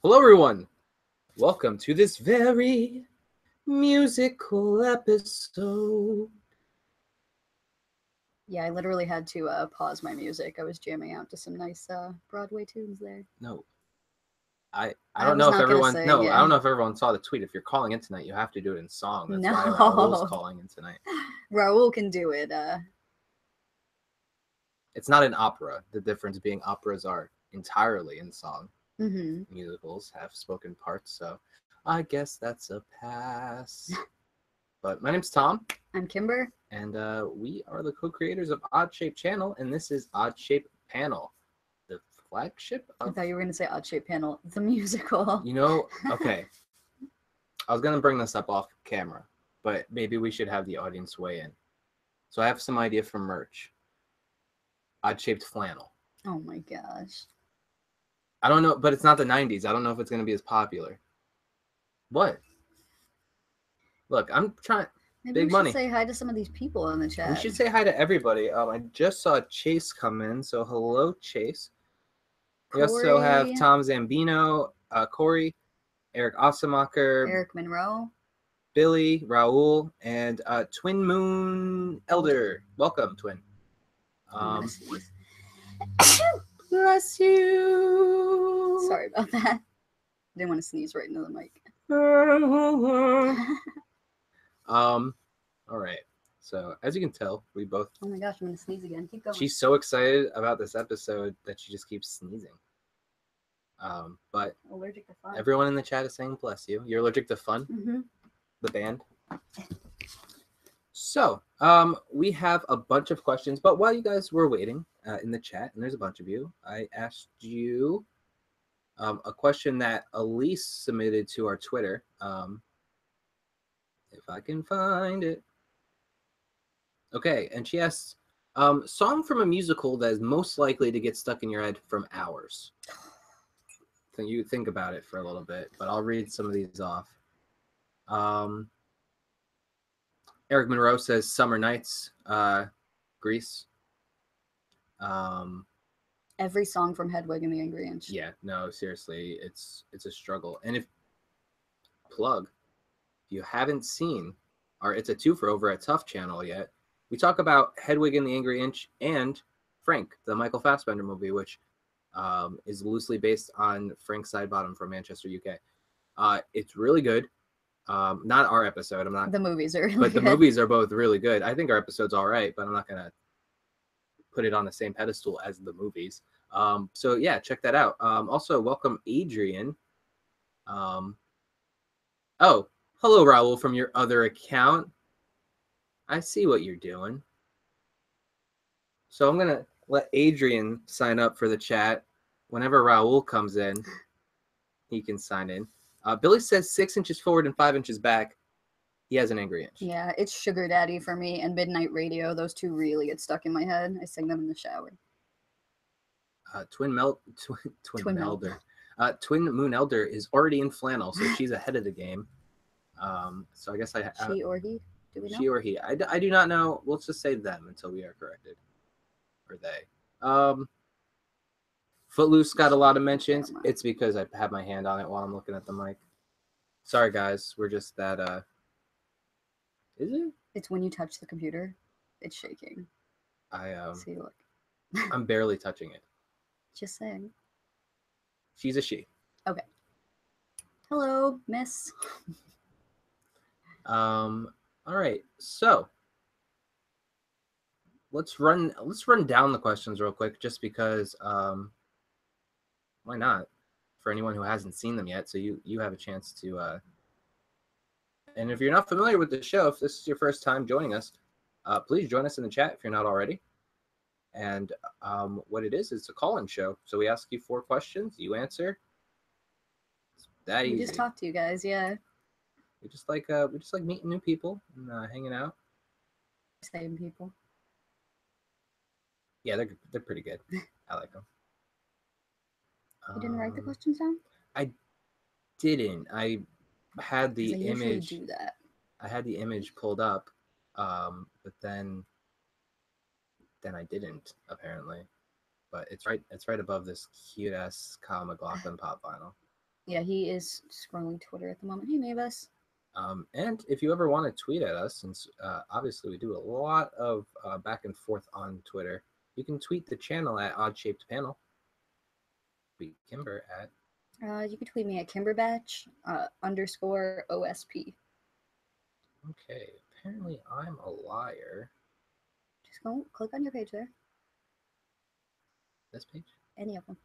Hello, everyone. Welcome to this very musical episode. Yeah, I literally had to pause my music. I was jamming out to some nice Broadway tunes there. No, I I don't was know if not gonna everyone. sing, No, I yeah. don't know if everyone saw the tweet. If you're calling in tonight, you have to do it in song. That's why No. Raul's calling in tonight. Raul can do it. It's not an opera. The difference being operas are entirely in song. Mm-hmm. Musicals have spoken parts, so I guess that's a pass. But my name's Tom. I'm Kimber. And we are the co-creators of Odd Shape Channel, and this is Odd Shape Panel, the flagship I of... thought you were gonna say Odd Shape Panel, the musical. You know, okay. I was going to bring this up off camera, but maybe we should have the audience weigh in. So I have some idea for merch. Odd-shaped flannel. Oh my gosh. I don't know, but it's not the 90s. I don't know if it's going to be as popular. What? Look, I'm trying... Maybe Big we money. should say hi to some of these people in the chat. We should say hi to everybody. I just saw Chase come in, so hello, Chase. We also have Tom Zambino, Corey, Eric Ossemacher, Eric Monroe, Billy, Raul, and Twin Moon Elder. Welcome, Twin. Bless you. Sorry about that. Didn't want to sneeze right into the mic. All right. So as you can tell, we both... Oh my gosh, I'm gonna sneeze again. Keep going. She's so excited about this episode that she just keeps sneezing. But allergic to fun. Everyone in the chat is saying bless you. You're allergic to fun? Mm-hmm. The band? So, we have a bunch of questions, but while you guys were waiting in the chat, and there's a bunch of you, I asked you a question that Elise submitted to our Twitter. If I can find it. Okay, and she asked, song from a musical that is most likely to get stuck in your head from hours. So you think about it for a little bit, but I'll read some of these off. Eric Monroe says Summer Nights, Grease. Every song from Hedwig and the Angry Inch. Yeah, no, seriously, it's a struggle. And if you haven't seen, or it's a twofer over at Tough Channel yet, we talk about Hedwig and the Angry Inch and Frank, the Michael Fassbender movie, which is loosely based on Frank Sidebottom from Manchester, UK. It's really good. Not our episode. I'm not. The movies are really but good. The movies are both really good. I think our episode's all right, but I'm not gonna put it on the same pedestal as the movies. So yeah, check that out. Also, welcome Adrian. Oh, hello Raul from your other account. I see what you're doing. So I'm gonna let Adrian sign up for the chat. Whenever Raul comes in, he can sign in. Billy says 6 inches forward and 5 inches back. He has an angry inch. Yeah, it's Sugar Daddy for me and Midnight Radio. Those two really get stuck in my head. I sing them in the shower. Twin Elder. Twin Moon Elder is already in flannel, so she's ahead of the game. So I guess she or he? Do we know? She or he. I do not know. We'll just say them until we are corrected. Or they. Footloose got a lot of mentions. It's because I have my hand on it while I'm looking at the mic. Sorry, guys. We're just that... Is it? It's when you touch the computer. It's shaking. See, look. I'm barely touching it. Just saying. She's a she. Okay. Hello, miss. All right. So let's run down the questions real quick, just because why not? For anyone who hasn't seen them yet, so you have a chance to and if you're not familiar with the show, if this is your first time joining us, please join us in the chat if you're not already. And what it is, it's a call-in show. So we ask you 4 questions, you answer. It's that easy. We just talk to you guys, yeah. We just like meeting new people and hanging out. Same people. Yeah, they're pretty good. I like them. You didn't write the questions down? I didn't. I had the image. Do that. I had the image pulled up, but then I didn't, apparently. But it's right above this cute ass Kyle MacLachlan pop vinyl. Yeah, he is scrolling Twitter at the moment. Hey, Mavis. And if you ever want to tweet at us, since obviously we do a lot of back and forth on Twitter, you can tweet the channel at Odd Shaped Panel. Tweet Kimber at. You can tweet me at Kimberbatch _ OSP. Okay, apparently I'm a liar. Just go click on your page there. This page? Any of them.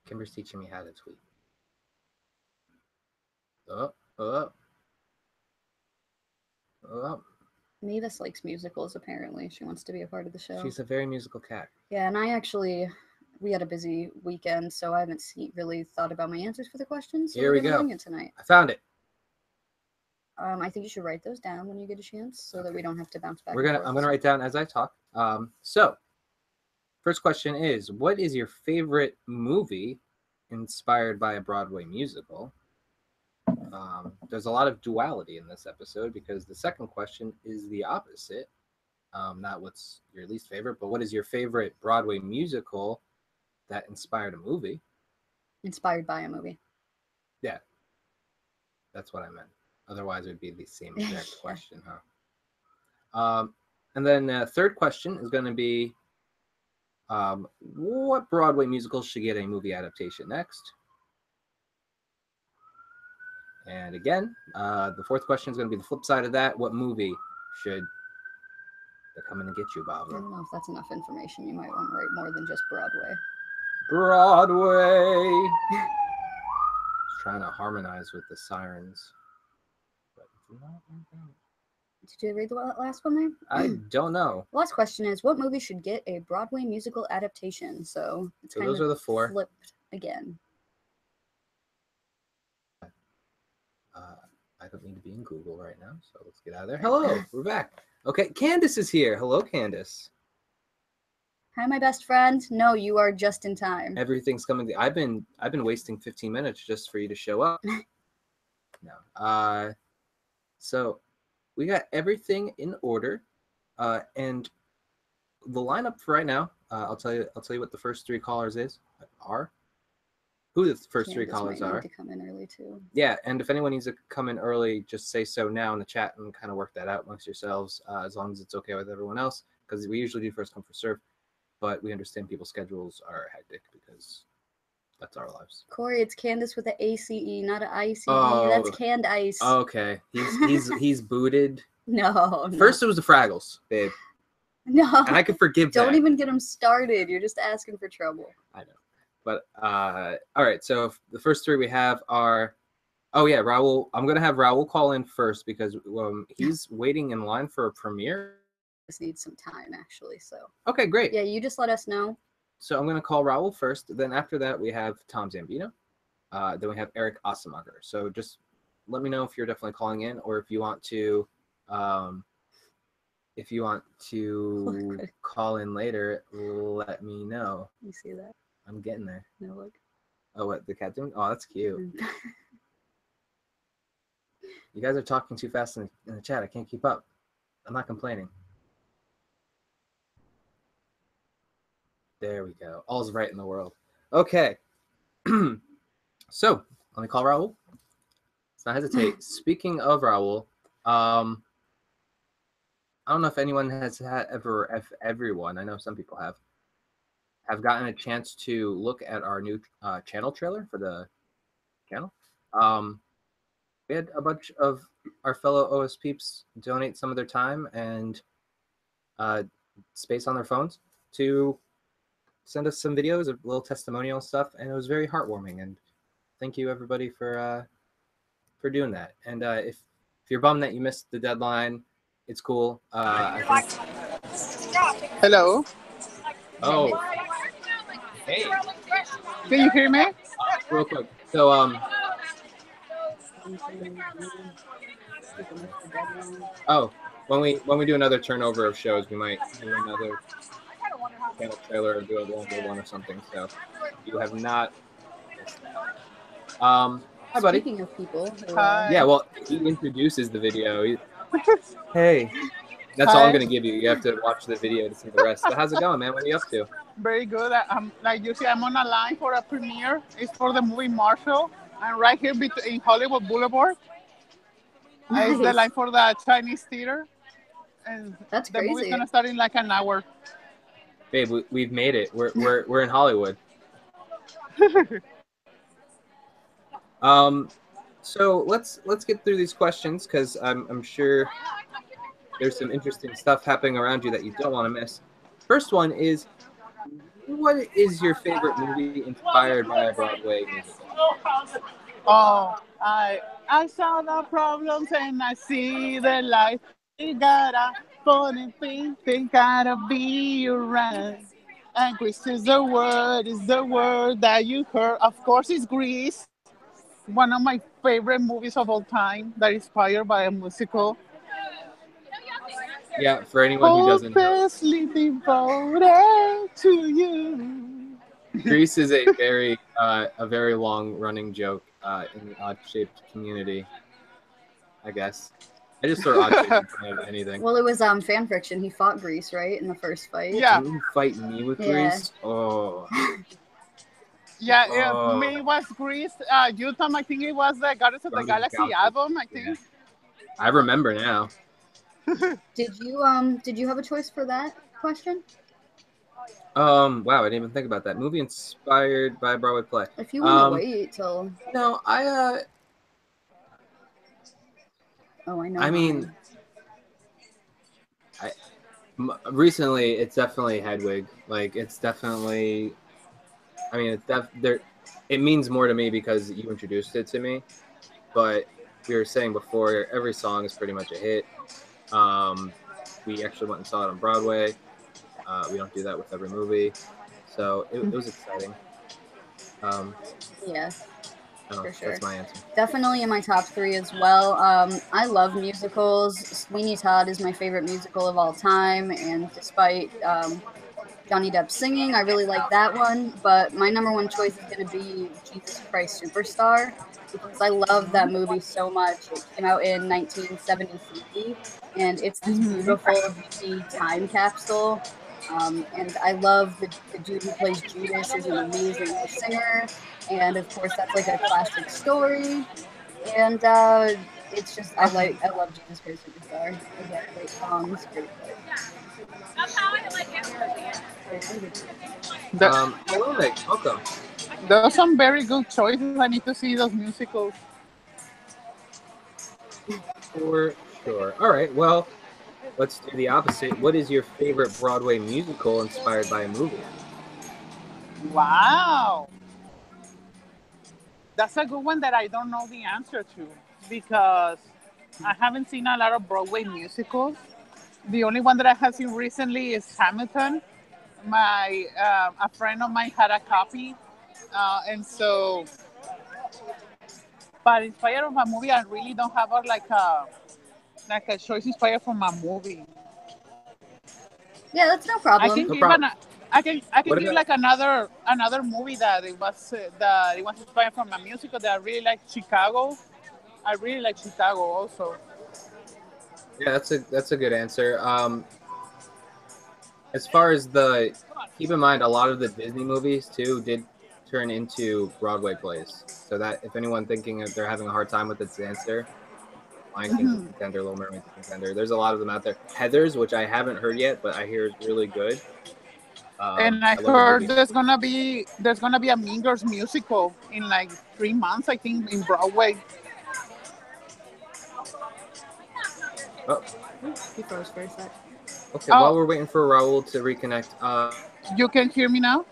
Kimber's teaching me how to tweet. Oh. Mavis likes musicals, apparently. She wants to be a part of the show. She's a very musical cat. Yeah, and we had a busy weekend, so I haven't really thought about my answers for the questions. So Here we go. Doing it tonight. I found it. I think you should write those down when you get a chance, so that we don't have to bounce back. I'm gonna write down as I talk. So, first question is, what is your favorite movie inspired by a Broadway musical? There's a lot of duality in this episode because the second question is the opposite. Not what's your least favorite, but what is your favorite Broadway musical that inspired a movie? Inspired by a movie. Yeah, that's what I meant. Otherwise, it would be the same exact question, huh? And then third question is going to be, what Broadway musical should get a movie adaptation next? And again, the fourth question is going to be the flip side of that. What movie should they come in and get you, Bob? I don't know if that's enough information. You might want to write more than just Broadway. Broadway! Just trying to harmonize with the sirens. But did you read the last one there? I don't know. The last question is, what movie should get a Broadway musical adaptation? So it's kind those are the four. Flipped again. I don't need to be in Google right now, so let's get out of there. Hello, we're back. Okay, Candace is here. Hello, Candace. Hi, my best friend. No, you are just in time. Everything's coming. I've been wasting 15 minutes just for you to show up. No. So we got everything in order, and the lineup for right now. I'll tell you what the first three callers are. Who the first three callers are. To come in early too. Yeah, and if anyone needs to come in early, just say so now in the chat and kind of work that out amongst yourselves, as long as it's okay with everyone else, because we usually do first come first serve, but we understand people's schedules are hectic because that's our lives. Corey, it's Candace with an ACE, not an ICE. Oh, that's canned ice. Okay, he's booted. No. First it was the Fraggles, babe. No. And I could forgive that. Don't even get him started. You're just asking for trouble. I know. But, all right, so the first three we have are, oh, yeah, Raul. I'm going to have Raul call in first because he's waiting in line for a premiere. Just need some time, actually, so. Okay, great. Yeah, you just let us know. So I'm going to call Raul first. Then after that, we have Tom Zambino. Then we have Eric Osemacher. So just let me know if you're definitely calling in or if you want to call in later, let me know. You see that? I'm getting there. No, look. Oh, what, the cat doing? Oh, that's cute. You guys are talking too fast in the chat. I can't keep up. I'm not complaining. There we go. All's right in the world. Okay. So, let me call Raul. Let's not hesitate. Speaking of Raul, I don't know if anyone has everyone, I know some people have gotten a chance to look at our new channel trailer for the channel. We had a bunch of our fellow OSPeeps donate some of their time and space on their phones to send us some videos of little testimonial stuff, and it was very heartwarming. And thank you everybody for doing that. And if you're bummed that you missed the deadline, it's cool. Hello. Oh. Hey. Can you hear me? Real quick. So when we do another turnover of shows, we might do another channel trailer or do a longer one or something. So you have not missed that. Hi, buddy. Speaking of people. Hi. Yeah, well, he introduces the video. Hey. That's all I'm going to give you. You have to watch the video to see the rest. But how's it going, man? What are you up to? Very good. Like you see, I'm on a line for a premiere. It's for the movie Marshall. I'm right here in Hollywood Boulevard. It's the Nice. line for the Chinese theater, and That's the movie's crazy. gonna start in like an hour. Babe, we've made it. We're in Hollywood. Um, so let's get through these questions because I'm sure there's some interesting stuff happening around you that you don't want to miss. First one is, what is your favorite movie inspired by a Broadway musical? Oh, I saw the problems and I see the light. You gotta funny thing gotta be right. And Grease is the word that you heard. Of course, it's Grease, one of my favorite movies of all time that is inspired by a musical. Yeah, for anyone who doesn't know, Hopelessly devoted to you. Grease is a very long running joke in the odd shaped community. I guess I just throw odd shaped in front of anything. Well, it was fan fiction. He fought Grease, right, in the first fight. Yeah, Didn't you fight me with Yeah. Grease? Oh, yeah, oh, me was Grease. Utah, I think it was the Guardians of the Guardians of the Galaxy Galaxy. album, I Yeah, think. I remember now. Did you have a choice for that question? Wow, I didn't even think about that. Movie inspired by a Broadway play. If you want to wait till, No, oh, I know I mean, recently it's definitely Hedwig. Like it's definitely, I mean, there. It means more to me because you introduced it to me. But we were saying before, every song is pretty much a hit. We actually went and saw it on Broadway. We don't do that with every movie, so it was exciting. yeah, I don't know, for sure. that's my answer. Definitely in my top 3 as well. I love musicals. Sweeney Todd is my favorite musical of all time, and despite Johnny Depp singing, I really like that one. But my number one choice is going to be Jesus Christ Superstar because I love that movie so much. It came out in 1973, and it's this beautiful, unique time capsule. And I love the dude who plays Judas is an amazing singer, and of course that's like a classic story. And it's just I love Jesus Christ Superstar. Again, great songs, great play. The, Hello, Nick. Welcome. those are some very good choices. I need to see those musicals. For sure. All right. Well, let's do the opposite. What is your favorite Broadway musical inspired by a movie? Wow. That's a good one that I don't know the answer to because I haven't seen a lot of Broadway musicals. The only one that I have seen recently is Hamilton. A friend of mine had a copy, and so, but inspired of a movie, I really don't have like a choice inspired from a movie. Yeah, that's no I can problem. No give problem. I can What give about? like another movie that it was inspired from a musical that I really like, Chicago. I really like Chicago also. Yeah, that's a good answer. As far as keep in mind, a lot of the Disney movies too did turn into Broadway plays. So that if anyone thinking that they're having a hard time with its answer, Lion King's a contender, Little Mermaid's a contender. There's a lot of them out there. Heather's, which I haven't heard yet, but I hear is really good. And I I love the heard movie. there's gonna be a Mean Girls musical in like 3 months, I think, in Broadway. Oh, He froze for a sec. okay. While Oh, we're waiting for Raul to reconnect. you can hear me now?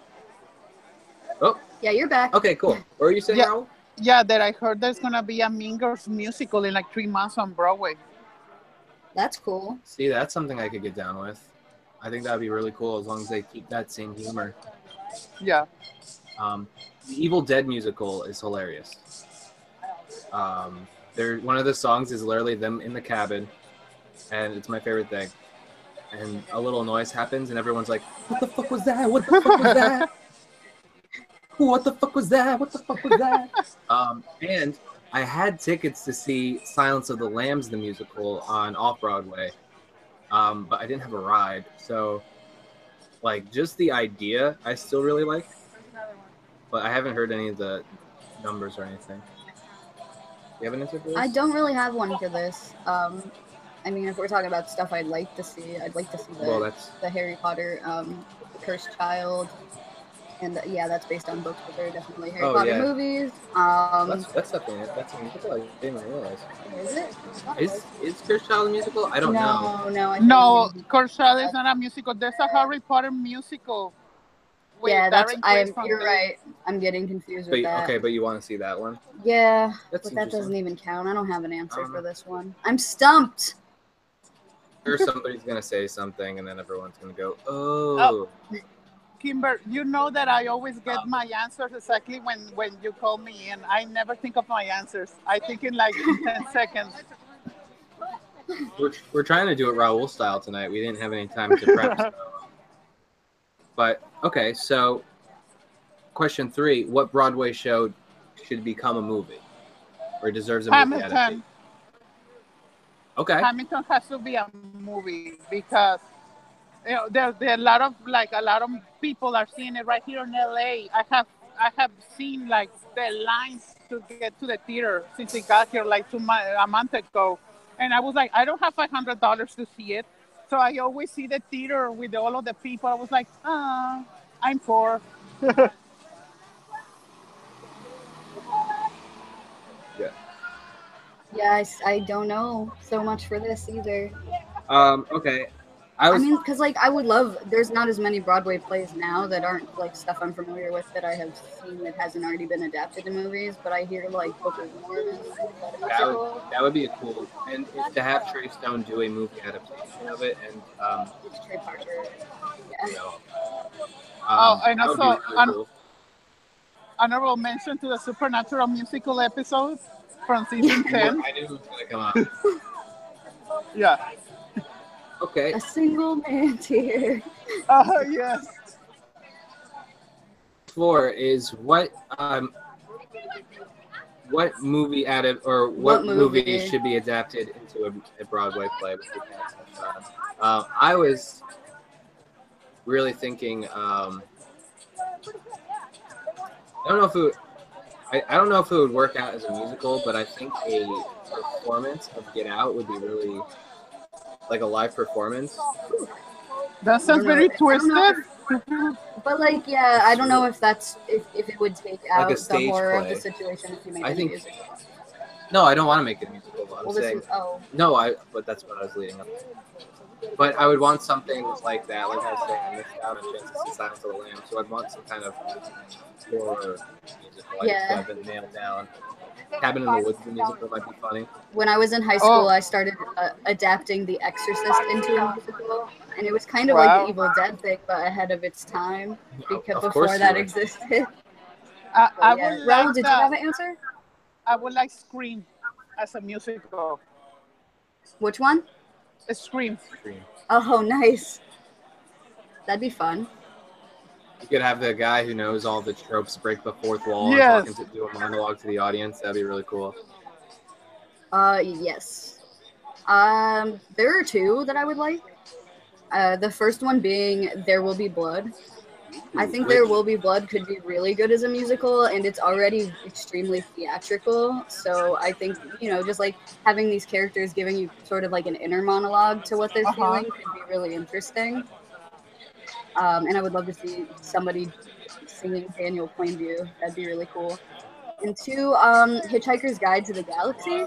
Oh, Yeah, you're back. okay, cool. What are you saying, Yeah, Raul? yeah. That I heard there's gonna be a Mean Girls musical in like 3 months on Broadway. That's cool. See, that's something I could get down with. I think that'd be really cool as long as they keep that same humor. Yeah. The Evil Dead musical is hilarious. One of the songs is literally them in the cabin, and it's my favorite thing. And a little noise happens, and everyone's like, "What the fuck was that? What the fuck was that? What the fuck was that? What the fuck was that?" And I had tickets to see Silence of the Lambs, the musical, on Off Broadway, but I didn't have a ride, so like just the idea I still really like, but I haven't heard any of the numbers or anything. You have an answer for this? I don't really have one for this. I mean, if we're talking about stuff I'd like to see the Harry Potter, Cursed Child, and yeah, that's based on books, but they're definitely Harry Potter movies. That's something. That's a musical. I didn't realize. Is it? Is Cursed Child a musical? I don't know. No, Cursed Child is not a musical. There's a Harry Potter musical. Yeah, you're right. I'm getting confused with that. Okay, but you want to see that one? Yeah, but that doesn't even count. I don't have an answer for this one. I'm stumped. Or somebody's gonna say something, and then everyone's gonna go, "Oh." Kimber, you know that I always get my answers exactly when you call me, and I never think of my answers. I think in like 10 seconds. We're trying to do it Raul style tonight. We didn't have any time to prep. So. But okay, so question 3: what Broadway show should become a movie, or deserves a movie adaptation? Okay. Hamilton has to be a movie because there are a lot of people are seeing it right here in LA. I have seen like the lines to get to the theater since it got here like a month ago, and I was like, I don't have $500 to see it, so I always see the theater with all of the people. I was like, I'm poor. Yeah, I don't know so much for this either. Okay. I mean, because like I would love. There's not as many Broadway plays now that aren't like stuff I'm familiar with that I have seen that hasn't already been adapted to movies. But I hear like Book of Mormon. That would be a cool, and to have Trey Stone do a movie adaptation of it, and it's Trey Parker. Yeah. You know, and also really honorable mention to the Supernatural musical episode from season 10. I knew it was gonna come up. Yeah. Okay. A single man tear. Yes. 4 is what movie what movie should be adapted into a Broadway play? I was really thinking. I don't know if it would, I don't know if it would work out as a musical, but I think a performance of Get Out would be really like a live performance. That sounds very twisted. But like, yeah, I don't know if it would take out like the horror of the situation if you make it a musical. No, I don't want to make it a musical. But that's what I was leading up to. But I would want something like that. Like I was saying, I missed out on chances to see Silence of the Lambs, so I'd want some kind of horror musical. I just haven't nailed down. Cabin in the Woods, the musical might be funny. When I was in high school, I started adapting The Exorcist into a musical, and it was kind of like the Evil Dead thing, but ahead of its time, because before that existed. Raul, did you have an answer? I would like Scream as a musical. Which one? Scream. Oh, nice. That'd be fun. You could have the guy who knows all the tropes break the fourth wall and do a monologue to the audience. That'd be really cool. Yes. There are 2 that I would like. The first one being There Will Be Blood. I think There Will Be Blood could be really good as a musical, and it's already extremely theatrical. So I think, just like having these characters giving you sort of like an inner monologue to what they're feeling could be really interesting. And I would love to see somebody singing Daniel Plainview. That'd be really cool. And 2, Hitchhiker's Guide to the Galaxy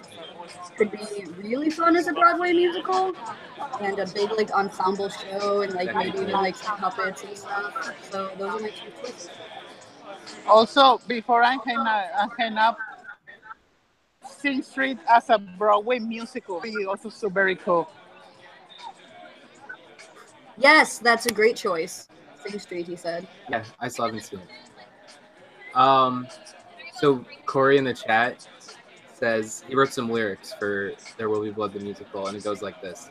could be really fun as a Broadway musical, and a big like ensemble show, and like maybe even like some puppets and stuff. So those are my 2 choices. Also, before I hang up, Sing Street as a Broadway musical is also so very cool. Yes, that's a great choice. Sing Street, he said. Yeah, I still haven't seen it. So Corey in the chat says he wrote some lyrics for There Will Be Blood the musical, and it goes like this: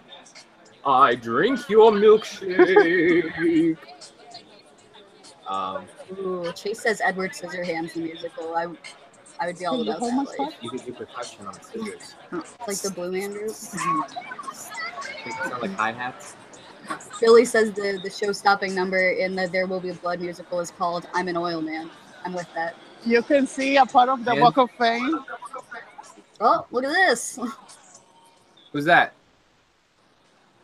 I drink your milkshake. Ooh, Chase says Edward Scissorhands the musical. I would be all about that. Like. You could do percussion on scissors. Like the Blue Man Group. It sound like hi-hats. Billy says the show-stopping number in the There Will Be Blood musical is called "I'm an Oil Man." I'm with that. You can see a part of the And? Walk of Fame. Oh, look at this. Who's that?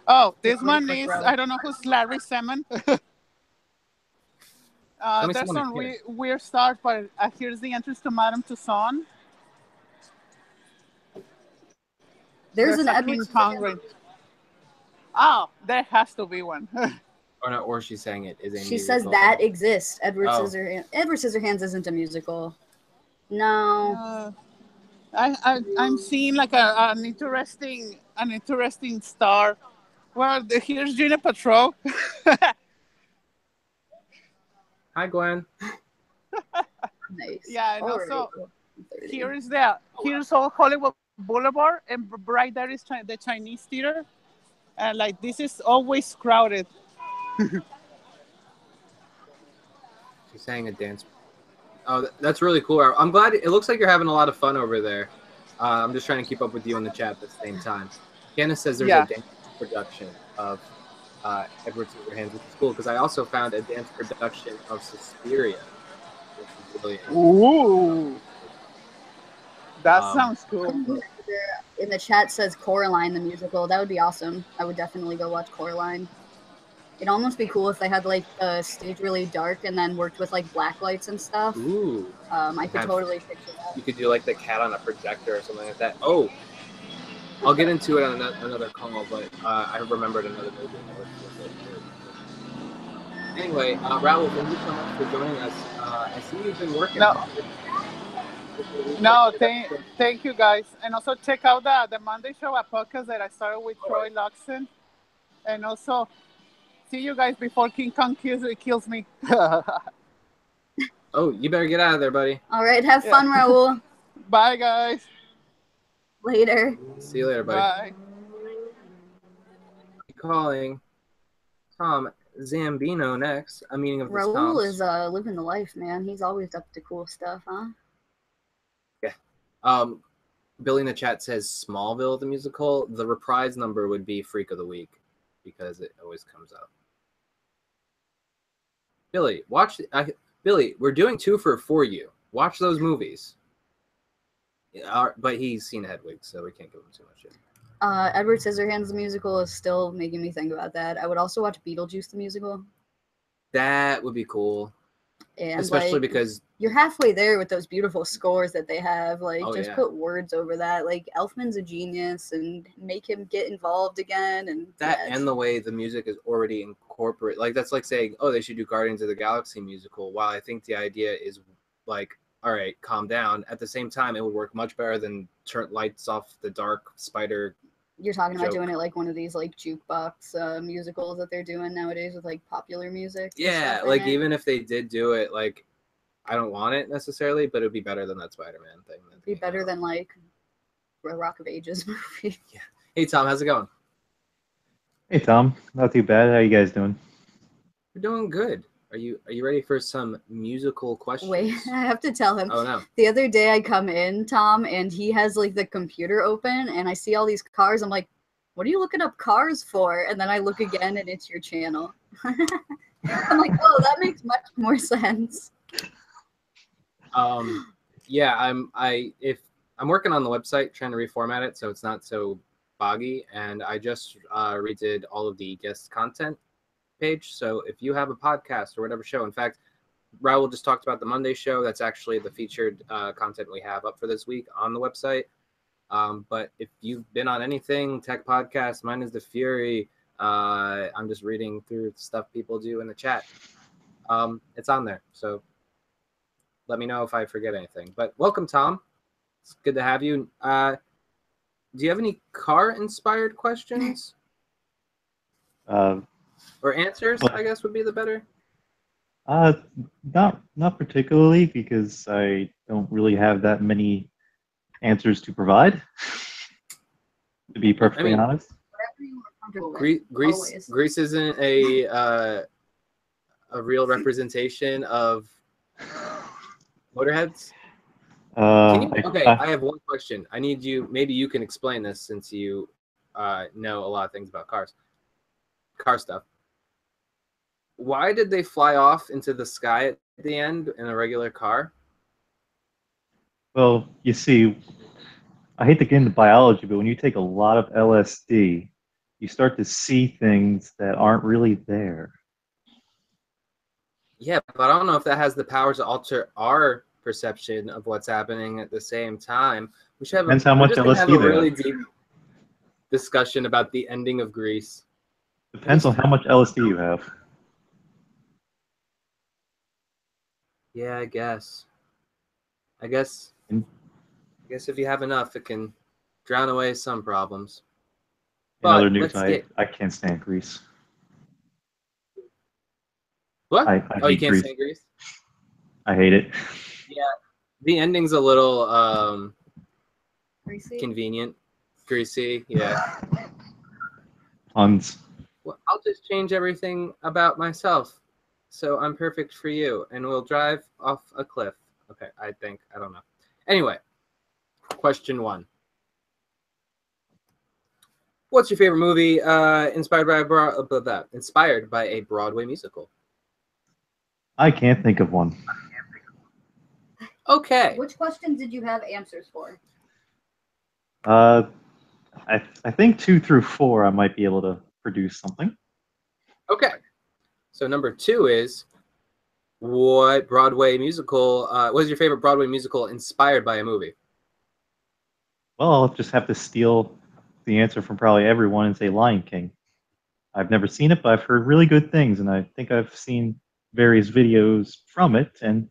Oh, this Really one quick is, row. I don't know who's Larry Semen. Tell me There's someone some I care. weird start, but here's the entrance to Madame Tussauds. There's There's an a Edward King Kong ring. Oh, there has to be one. Or not, or she's saying it is a She musical. says that exists. Edward Oh. Scissorhands. Edward Scissorhands isn't a musical. No. I'm seeing like an interesting star. Well, here's Gina Patrol. Hi, Gwen. Nice. Yeah, and Alright. also here's all Hollywood Boulevard, and right there is the Chinese theater, and like this is always crowded. She's saying a dance. Oh, that's really cool. I'm glad. It looks like you're having a lot of fun over there. I'm just trying to keep up with you in the chat at the same time. Candace says there's a dance production of Edward Scissorhands, which is cool because I also found a dance production of Suspiria, which is really Ooh, that sounds cool. In the chat says Coraline the musical. That would be awesome. I would definitely go watch Coraline. It'd almost be cool if they had like the stage really dark and then worked with like black lights and stuff. Ooh. I could totally picture that. You could do like the cat on a projector or something like that. Oh, I'll get into it on another call, but I remembered another movie. Anyway, Raul, thank you so much for joining us. I see you've been working. No, thank you guys, and also check out the Monday Show, a podcast that I started with Troy Luxon, and also see you guys before King Kong kills me. Oh, you better get out of there, buddy. All right, have fun, Raul. Bye, guys. Later. See you later, buddy. Bye. Calling Tom Zambino next. A meeting of the Raul Toms. is living the life, man. He's always up to cool stuff, huh? Yeah. Billy in the chat says Smallville the musical. The reprise number would be Freak of the Week because it always comes up. Billy, Billy, we're doing 2 for you. Watch those movies. But he's seen Hedwig, so we can't give him too much in. Edward Scissorhands the musical is still making me think about that. I would also watch Beetlejuice the musical. That would be cool. And especially like, because you're halfway there with those beautiful scores that they have. Like, just yeah. put words over that. Like, Elfman's a genius, and make him get involved again. And that, and the way the music is already incorporated. Like, that's like saying, oh, they should do Guardians of the Galaxy musical. While I think the idea is like, all right, calm down. At the same time, it would work much better than turn lights off the dark spider. You're talking about doing it like one of these like jukebox musicals that they're doing nowadays with like popular music. Yeah, like even if they did do it, like I don't want it necessarily, but it'd be better than that Spider-Man thing. It'd be better than like a Rock of Ages movie. Yeah. Hey Tom, how's it going? Hey Tom, not too bad. How you guys doing? We're doing good. Are you ready for some musical questions? Wait, I have to tell him. Oh no. The other day I come in, Tom, and he has like the computer open and I see all these cars. I'm like, what are you looking up cars for? And then I look again and it's your channel. I'm like, oh, that makes much more sense. Yeah, I'm working on the website trying to reformat it so it's not so boggy, and I just redid all of the guest content page. So if you have a podcast or whatever show, in fact, Raul just talked about the Monday show. That's actually the featured content we have up for this week on the website. But if you've been on anything, tech podcast, mine is The Fury. I'm just reading through stuff people do in the chat. It's on there. So let me know if I forget anything. But welcome, Tom. It's good to have you. Do you have any car-inspired questions? Or answers, I guess, would be the better. Not particularly, because I don't really have that many answers to provide. To be perfectly honest. Greece isn't a real representation of motorheads. I have one question. I need you. Maybe you can explain this since you know a lot of things about cars, car stuff. why did they fly off into the sky at the end in a regular car? Well, you see, I hate to get into biology, but when you take a lot of LSD, you start to see things that aren't really there. Yeah, but I don't know if that has the power to alter our perception of what's happening at the same time. Depends how We're much just gonna have LSD a they have. really deep discussion about the ending of Grease. Depends on how much LSD you have. Yeah, I guess. I guess if you have enough, it can drown away some problems. In other But news, let's get I can't stand Grease. what? I Oh, you hate can't Grease. stand Grease? I hate it. Yeah, the ending's a little Greasy. convenient, greasy. Yeah. Puns. Well, I'll just change everything about myself, so I'm perfect for you, and we'll drive off a cliff. Okay, I think I don't know. Anyway, question 1. What's your favorite movie inspired by a Broadway musical? I can't think of one. Okay. Which questions did you have answers for? I think 2 through 4 I might be able to produce something. Okay. So number 2 is, what Broadway musical what is your favorite Broadway musical inspired by a movie? Well, I'll just have to steal the answer from probably everyone and say Lion King. I've never seen it, but I've heard really good things, and I think I've seen various videos from it, and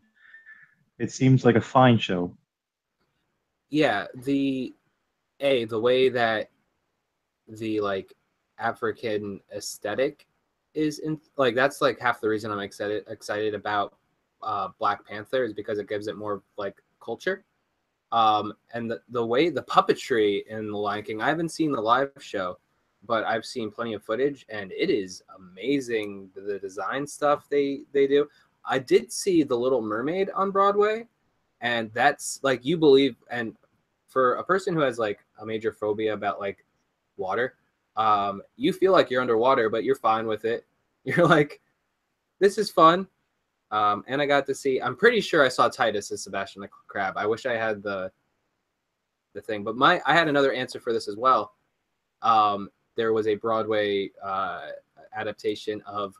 it seems like a fine show. Yeah, the way that the like African aesthetic is in, like, that's like half the reason I'm excited about Black Panther, is because it gives it more like culture. And the way the puppetry in The Lion King, I haven't seen the live show, but I've seen plenty of footage, and it is amazing, the design stuff they do. I did see The Little Mermaid on Broadway, and that's like, you believe, and for a person who has like a major phobia about like water, you feel like you're underwater, but you're fine with it. You're like, this is fun. And I got to see, I'm pretty sure I saw Titus as Sebastian the Crab. I wish I had the thing, but I had another answer for this as well. There was a Broadway adaptation of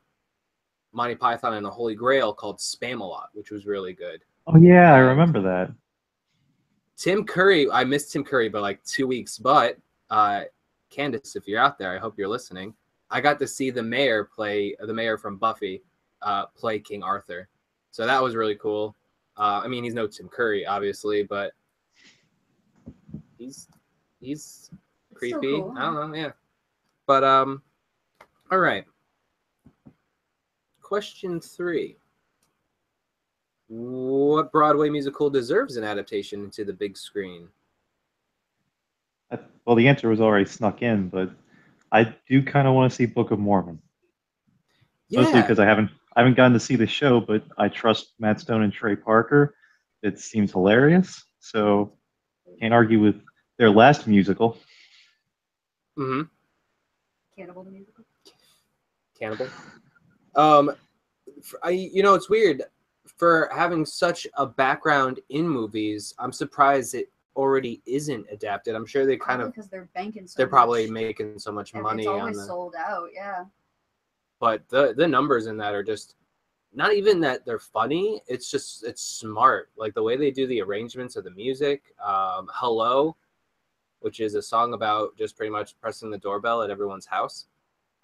Monty Python and the Holy Grail called Spam-A-Lot, which was really good. Oh yeah, I And remember that. Tim Curry, I missed Tim Curry by like 2 weeks, but Candace, if you're out there, I hope you're listening. I got to see the mayor from Buffy play King Arthur. So that was really cool. I mean, he's no Tim Curry, obviously, but he's creepy. Cool. I don't know, yeah. But all right. Question 3. What Broadway musical deserves an adaptation into the big screen? Well, the answer was already snuck in, but I do kind of want to see Book of Mormon. Mostly Yeah. because I haven't gotten to see the show, but I trust Matt Stone and Trey Parker. It seems hilarious, so can't argue with their last musical. Mm-hmm. Cannibal the musical. Cannibal. It's weird, for having such a background in movies, I'm surprised it already isn't adapted. I'm sure they because they're banking so they're much. probably making so much money it's on always the sold out, yeah. But the numbers in that are just not even that they're funny. It's just, it's smart. Like the way they do the arrangements of the music. Hello, which is a song about just pretty much pressing the doorbell at everyone's house,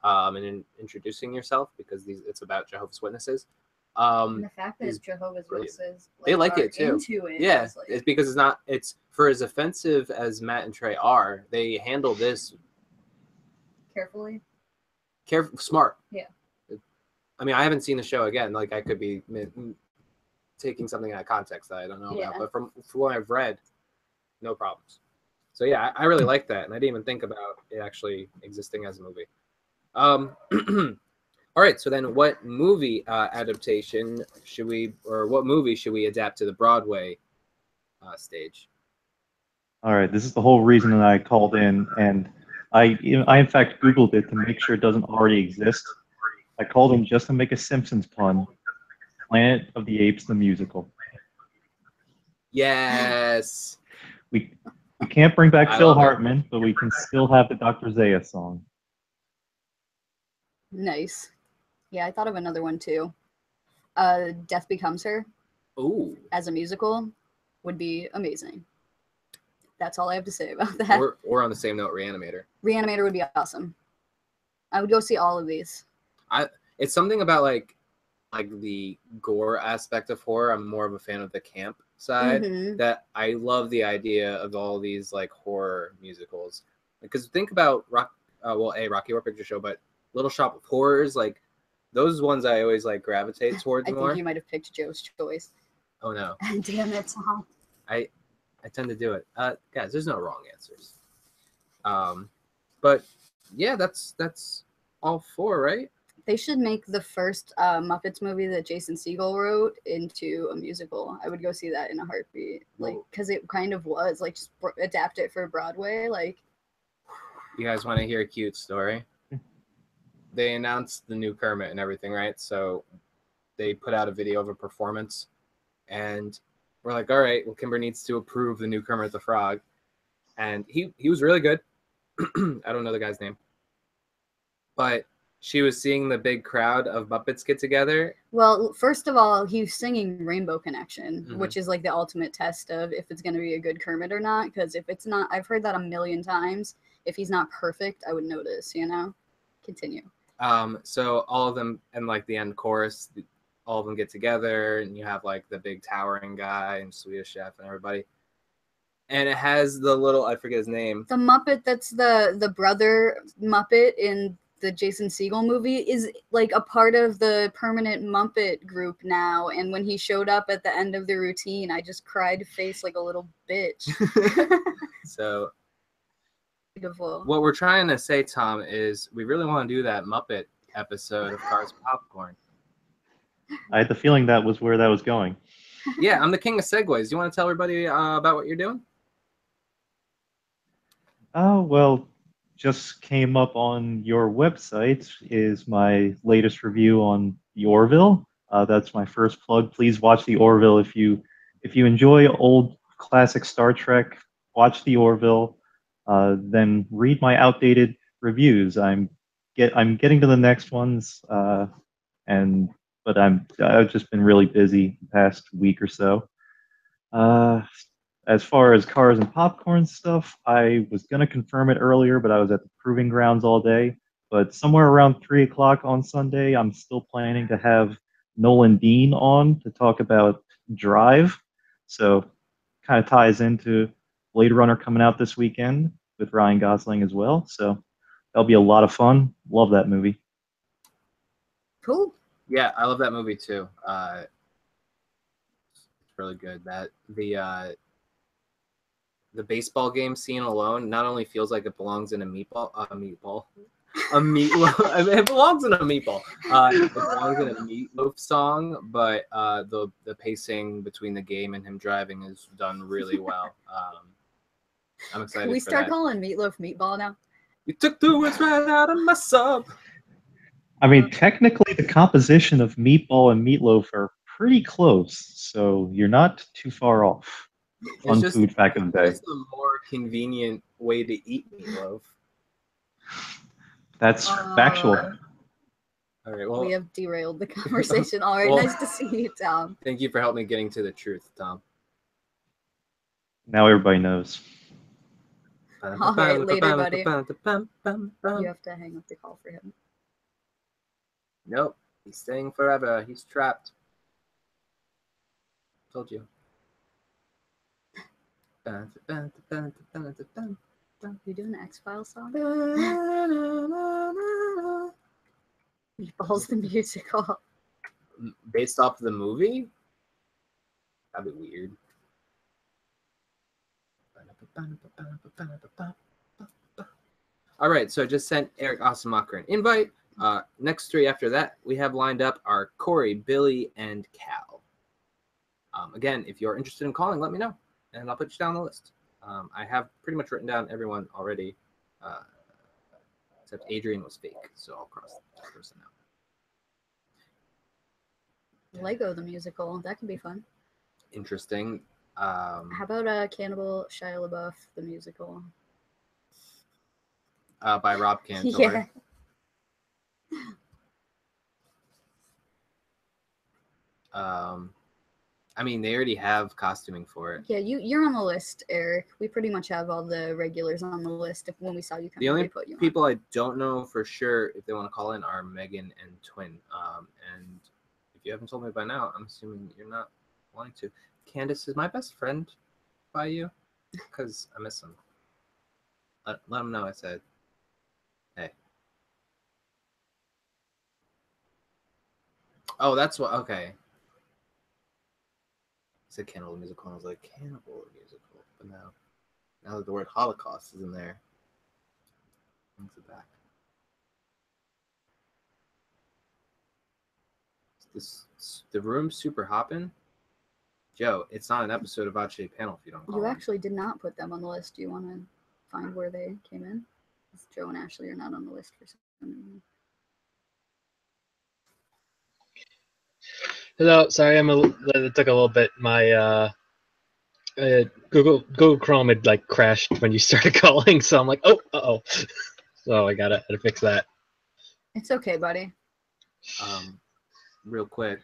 and introducing yourself, because it's about Jehovah's Witnesses. And the fact that Jehovah's Witnesses they like it too. Into it, yeah, it's because it's for as offensive as Matt and Trey are. They handle this carefully. Smart. Yeah. I mean, I haven't seen the show again. Like, I could be taking something out of context that I don't know about. But from what I've read, no problems. So yeah, I really like that, and I didn't even think about it actually existing as a movie. All right. So then, what movie adaptation what movie should we adapt to the Broadway stage? All right, this is the whole reason that I called in, and I in fact Googled it to make sure it doesn't already exist. I called him just to make a Simpsons pun. Planet of the Apes, the musical. Yes. We can't bring back I Phil love it. Hartman, but we can still have the Dr. Zaya song. Nice. Yeah, I thought of another one too. Death Becomes Her Ooh. as a musical would be amazing. That's all I have to say about that. Or on the same note, Reanimator. Reanimator would be awesome. I would go see all of these. It's something about like the gore aspect of horror. I'm more of a fan of the camp side. Mhm. That I love the idea of all these like horror musicals. Because think about Rocky Horror Picture Show, but Little Shop of Horrors, like those ones I always like gravitate towards I more. think you might have picked Joe's choice. Oh no. Damn it, Tom. I tend to do it. Guys, there's no wrong answers. But yeah, that's all four, right? They should make the first Muppets movie that Jason Segel wrote into a musical. I would go see that in a heartbeat. Like, because it kind of was like just adapt it for Broadway. Like, you guys want to hear a cute story? They announced the new Kermit and everything, right? So they put out a video of a performance, and we're like, all right, well, Kimber needs to approve the new Kermit the Frog, and he was really good. I don't know the guy's name, but she was seeing the big crowd of Muppets get together. Well, first of all, he's singing Rainbow Connection, which is like the ultimate test of if it's going to be a good Kermit or not. Because if it's not, I've heard that a million times. If he's not perfect, I would notice, you know? Continue. So all of them, and like the end chorus, all of them get together, and you have like the big towering guy and Swedish Chef and everybody. And it has the little, I forget his name. The Muppet that's the brother Muppet in the Jason Segel movie is like a part of the permanent Muppet group now. And when he showed up at the end of the routine, I just cried face like a little bitch. So beautiful. What we're trying to say, Tom, is we really want to do that Muppet episode of Cars Popcorn. I had the feeling that was where that was going. Yeah, I'm the king of segues. You want to tell everybody about what you're doing? Oh, well, just came up on your website is my latest review on the Orville. That's my first plug. Please watch the Orville if you enjoy old classic Star Trek. Watch the Orville. Then read my outdated reviews. I'm getting to the next ones, but I've just been really busy the past week or so. As far as cars and popcorn stuff, I was going to confirm it earlier, but I was at the proving grounds all day. But somewhere around 3 o'clock on Sunday, I'm still planning to have Nolan Dean on to talk about Drive. So kind of ties into Blade Runner coming out this weekend with Ryan Gosling as well. So that'll be a lot of fun. Love that movie. Cool. Yeah, I love that movie too. It's really good. That the baseball game scene alone not only feels like it belongs in a meatloaf. It belongs in a meatball. It belongs in a meatloaf song, but the pacing between the game and him driving is done really well. I'm excited. Can we start calling Meatloaf Meatball now? You took the words right out of my sub. I mean, technically, the composition of meatball and meatloaf are pretty close, so you're not too far off. Fun food fact of the day. It's a more convenient way to eat meatloaf. That's factual. All right, well, we have derailed the conversation. All right, nice to see you, Tom. Thank you for helping me getting to the truth, Tom. Now everybody knows. All right, later, buddy. You have to hang up the call for him. Nope, he's staying forever. He's trapped. Told you. You doing an X-Files song? Meatballs the musical. Based off the movie? That'd be weird. All right, so I just sent Eric Osamacher an invite. Next three after that we have lined up are Corey, Billy, and Cal. Again, if you're interested in calling, let me know, and I'll put you down the list. I have pretty much written down everyone already, except Adrian was fake, so I'll cross that person out. Lego the musical. That could be fun. Interesting. How about Cannibal Shia LaBeouf the musical? By Rob Cantor. Yeah. I mean, they already have costuming for it. Yeah, you're on the list, Eric. We pretty much have all the regulars on the list. If when we saw you come, The only put you people on. I don't know for sure if they want to call in are Megan and Twin. And if you haven't told me by now, I'm assuming you're not wanting to. Candace is my best friend by you because I miss him. Let him know I said, hey. Oh, that's what. Okay. I said Cannibal Musical. And I was like, Cannibal Musical. But now that the word Holocaust is in there, brings it back. The room's super hopping. Joe, it's not an episode about Shea Panel if you don't call You in. actually did not put them on the list. Do you want to find where they came in? Joe and Ashley are not on the list for some reason. Hello, sorry, it took a little bit. My Google Chrome had like crashed when you started calling, so I'm like, oh. So I gotta fix that. It's okay, buddy. Real quick.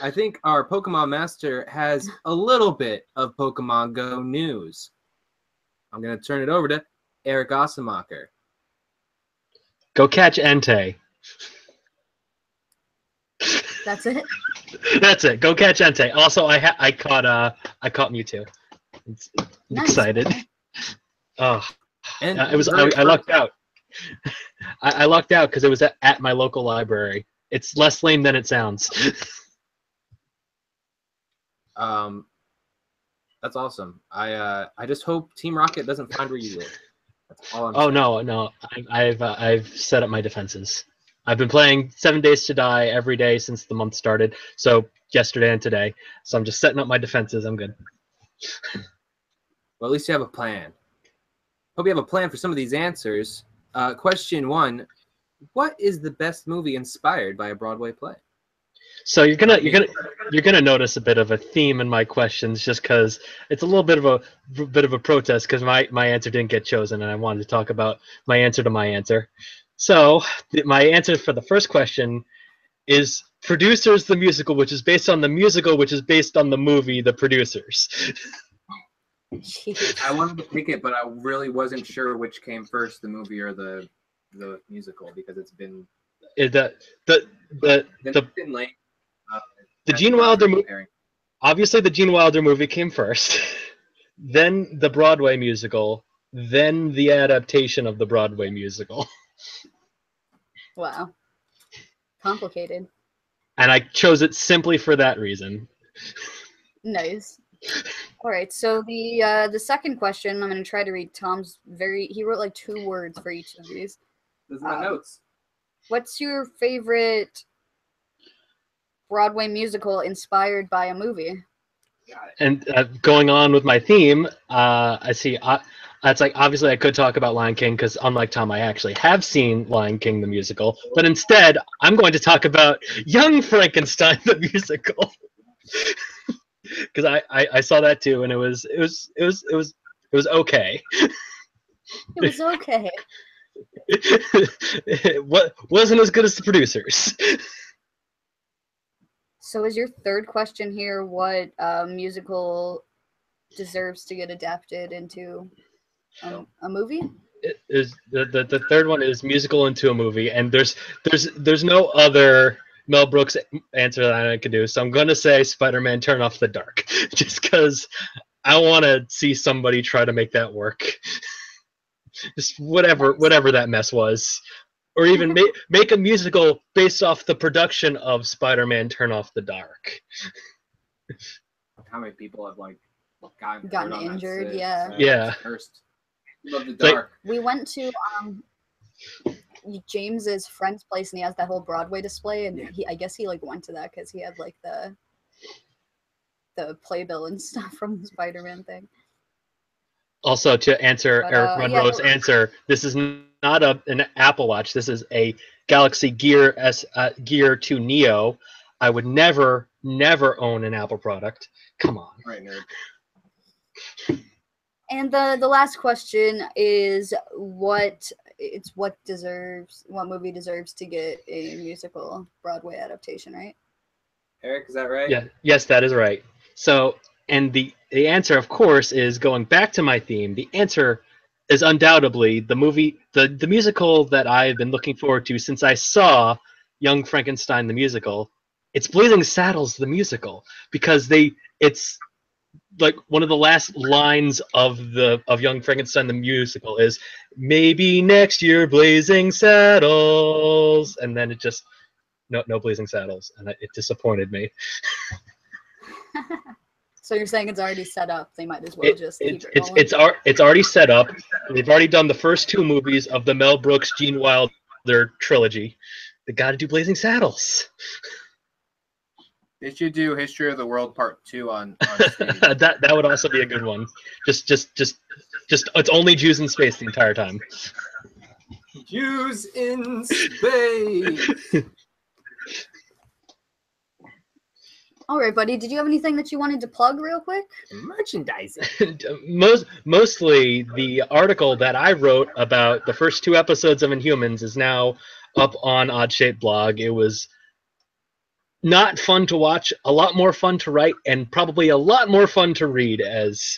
I think our Pokemon Master has a little bit of Pokemon Go news. I'm gonna turn it over to Eric Ossemacher. Go catch Entei. That's it. That's it. Go catch Entei. Also, I caught Mewtwo. Nice, Excited. buddy. Oh, And I lucked out. I lucked out because it was at my local library. It's less lame than it sounds. That's awesome. I just hope Team Rocket doesn't find where you live. That's all I'm Oh saying. no! I've set up my defenses. I've been playing 7 Days to Die every day since the month started. So yesterday and today. So I'm just setting up my defenses. I'm good. Well, at least you have a plan. Hope you have a plan for some of these answers. Question 1: what is the best movie inspired by a Broadway play? So you're gonna notice a bit of a theme in my questions, just because it's a little bit of a protest, because my answer didn't get chosen, and I wanted to talk about my answer to my answer. So my answer for the first question is Producers the Musical, which is based on the musical, which is based on the movie The Producers. Jeez. I wanted to pick it, but I really wasn't sure which came first, the movie or the musical, because it's been The late. The Gene Wilder movie, obviously the Gene Wilder movie came first, then the Broadway musical, then the adaptation of the Broadway musical. Wow. Complicated. And I chose it simply for that reason. Nice. All right, so the second question, I'm going to try to read Tom's he wrote like 2 words for each of these. Those are my notes. What's your favorite Broadway musical inspired by a movie? And going on with my theme, I see. It's like, obviously I could talk about Lion King, because unlike Tom, I actually have seen Lion King the musical. But instead, I'm going to talk about Young Frankenstein the musical, because I saw that too, and it was okay. It was okay. It wasn't as good as the Producers. So is your third question here what musical deserves to get adapted into a movie? It is the third one is musical into a movie, and there's no other Mel Brooks answer that I can do. So I'm going to say Spider-Man: Turn Off the Dark, just because I want to see somebody try to make that work. Just whatever that mess was. Or even make a musical based off the production of Spider-Man: Turn Off the Dark. How many people have like gotten injured? Yeah. Yeah. Cursed. Love the dark. We went to James's friend's place, and he has that whole Broadway display, and I guess he like went to that because he had like the playbill and stuff from the Spider-Man thing. Also, to answer Eric Monroe's answer, this is not not an Apple Watch. This is a Galaxy Gear Gear 2 Neo. I would never own an Apple product. Come on. Right, nerd. And the last question is what movie deserves to get a musical Broadway adaptation, right? Eric, is that right? Yeah. Yes, that is right. So, and the answer, of course, is going back to my theme. The answer is undoubtedly the movie, the musical that I've been looking forward to since I saw Young Frankenstein the musical. It's Blazing Saddles the musical, because it's like one of the last lines of Young Frankenstein the musical is maybe next year Blazing Saddles, and then it just no Blazing Saddles, and it disappointed me. So you're saying it's already set up? They might as well keep it rolling? It's already set up. They've already done the first 2 movies of the Mel Brooks Gene Wilder trilogy. They got to do Blazing Saddles. They should do History of the World Part 2 on stage. that would also be a good one. Just it's only Jews in space the entire time. Jews in space. All right, buddy. Did you have anything that you wanted to plug real quick? Merchandising. Mostly the article that I wrote about the first 2 episodes of Inhumans is now up on Odd Shape blog. It was not fun to watch, a lot more fun to write, and probably a lot more fun to read as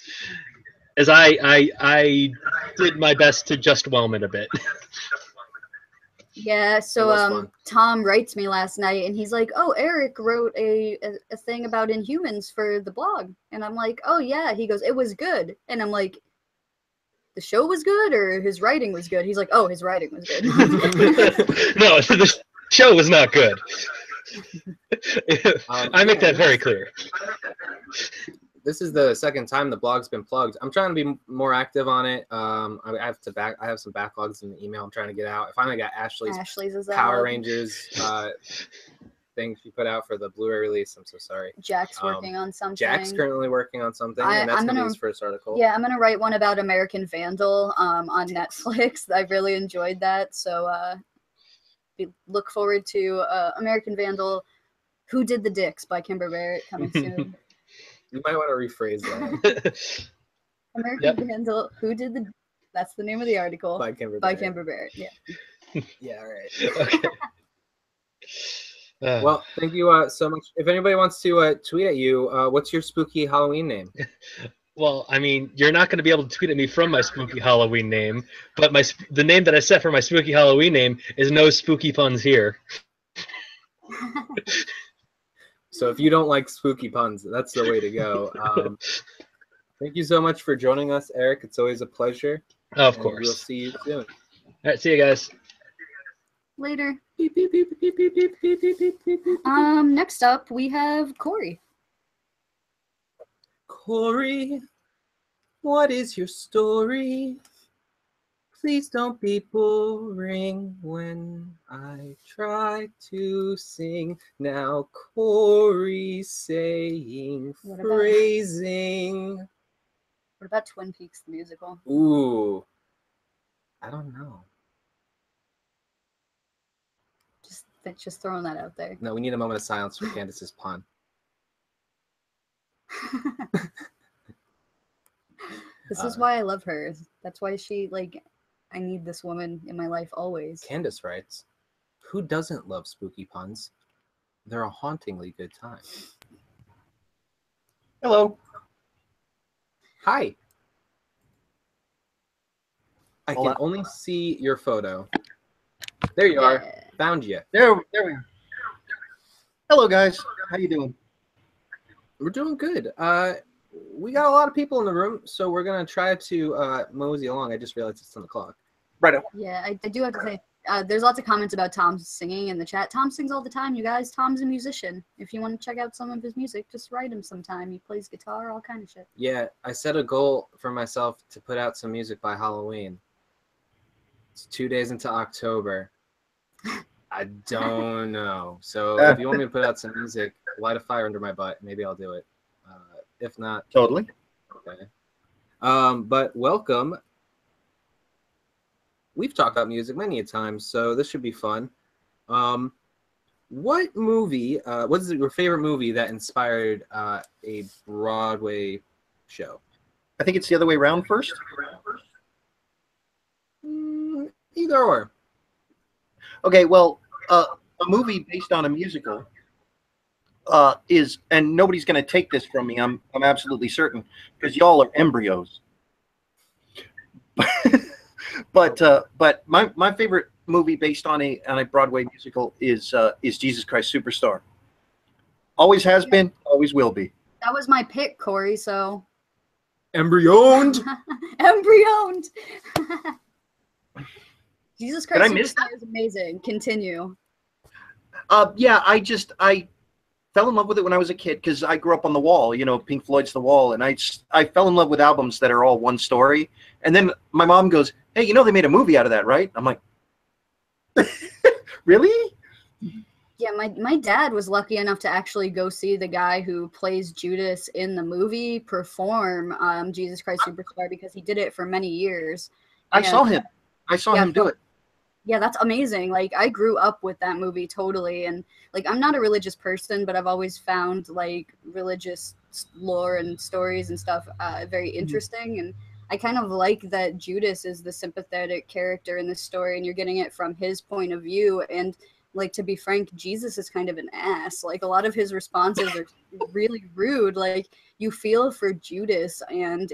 I did my best to just whelm it a bit. Yeah, so Tom writes me last night, and he's like, "Oh, Eric wrote a thing about Inhumans for the blog," and I'm like, "Oh yeah." He goes, "It was good," and I'm like, "The show was good, or his writing was good?" He's like, "Oh, his writing was good." No, the show was not good. I make that very clear. This is the second time the blog's been plugged. I'm trying to be more active on it. I have some backlogs in the email I'm trying to get out. I finally got Ashley's Power Rangers thing she put out for the Blu-ray release. I'm so sorry. Jack's working on something. Jack's currently working on something, and that's going to be his first article. Yeah, I'm going to write one about American Vandal on Netflix. I really enjoyed that, so look forward to American Vandal, Who Did the Dicks by Kimber Barrett coming soon. You might want to rephrase that. American Vandal, Who Did the... That's the name of the article. By Kimber Barrett, yeah. Yeah, all right. Okay. Well, thank you so much. If anybody wants to tweet at you, what's your spooky Halloween name? Well, I mean, you're not going to be able to tweet at me from my spooky Halloween name, but the name that I set for my spooky Halloween name is No Spooky Puns Here. So if you don't like spooky puns, that's the way to go. Thank you so much for joining us, Eric. It's always a pleasure. Oh, of course. We'll see you soon. All right, see you guys. Later. Next up, we have Corey. Corey, what is your story? Please don't be boring when I try to sing. Now Corey saying, phrasing. What about Twin Peaks the musical? Ooh, I don't know. Just throwing that out there. No, we need a moment of silence for Candace's pun. This is why I love her. That's why I need this woman in my life always. Candace writes, who doesn't love spooky puns? They're a hauntingly good time. Hello. Hi. I can only see your photo. There you are. Found you. There we are. Hello, guys. How you doing? We're doing good. We got a lot of people in the room, so we're gonna try to mosey along. I just realized it's 10 o'clock. Right. Yeah, I do have to say, there's lots of comments about Tom singing in the chat. Tom sings all the time, you guys. Tom's a musician. If you want to check out some of his music, just write him sometime. He plays guitar, all kind of shit. Yeah, I set a goal for myself to put out some music by Halloween. It's 2 days into October. I don't know. So if you want me to put out some music, light a fire under my butt. Maybe I'll do it. If not, totally. Okay. But welcome. we've talked about music many a times, so this should be fun. What movie? What is your favorite movie that inspired a Broadway show? I think it's the other way around first. Either or. Okay, well, a movie based on a musical is, and nobody's going to take this from me. I'm absolutely certain, because y'all are embryos. But my favorite movie based on a Broadway musical is Jesus Christ Superstar. Always has been, always will be. That was my pick, Corey. So Embryoned. embryoned. Jesus Did I Christ miss Superstar is amazing. Continue. Yeah, I fell in love with it when I was a kid because I grew up on The Wall, you know, Pink Floyd's The Wall, and I fell in love with albums that are all one story. And then my mom goes, "Hey, you know they made a movie out of that, right?" I'm like, "Really?" Yeah, my dad was lucky enough to actually go see the guy who plays Judas in the movie perform Jesus Christ Superstar, because he did it for many years. I saw him. I saw him do it. Yeah, that's amazing. Like, I grew up with that movie totally, and like, I'm not a religious person, but I've always found like religious lore and stories and stuff very interesting, and I kind of like that Judas is the sympathetic character in this story, and you're getting it from his point of view. And like, to be frank, Jesus is kind of an ass. Like, a lot of his responses are really rude. Like, you feel for Judas, and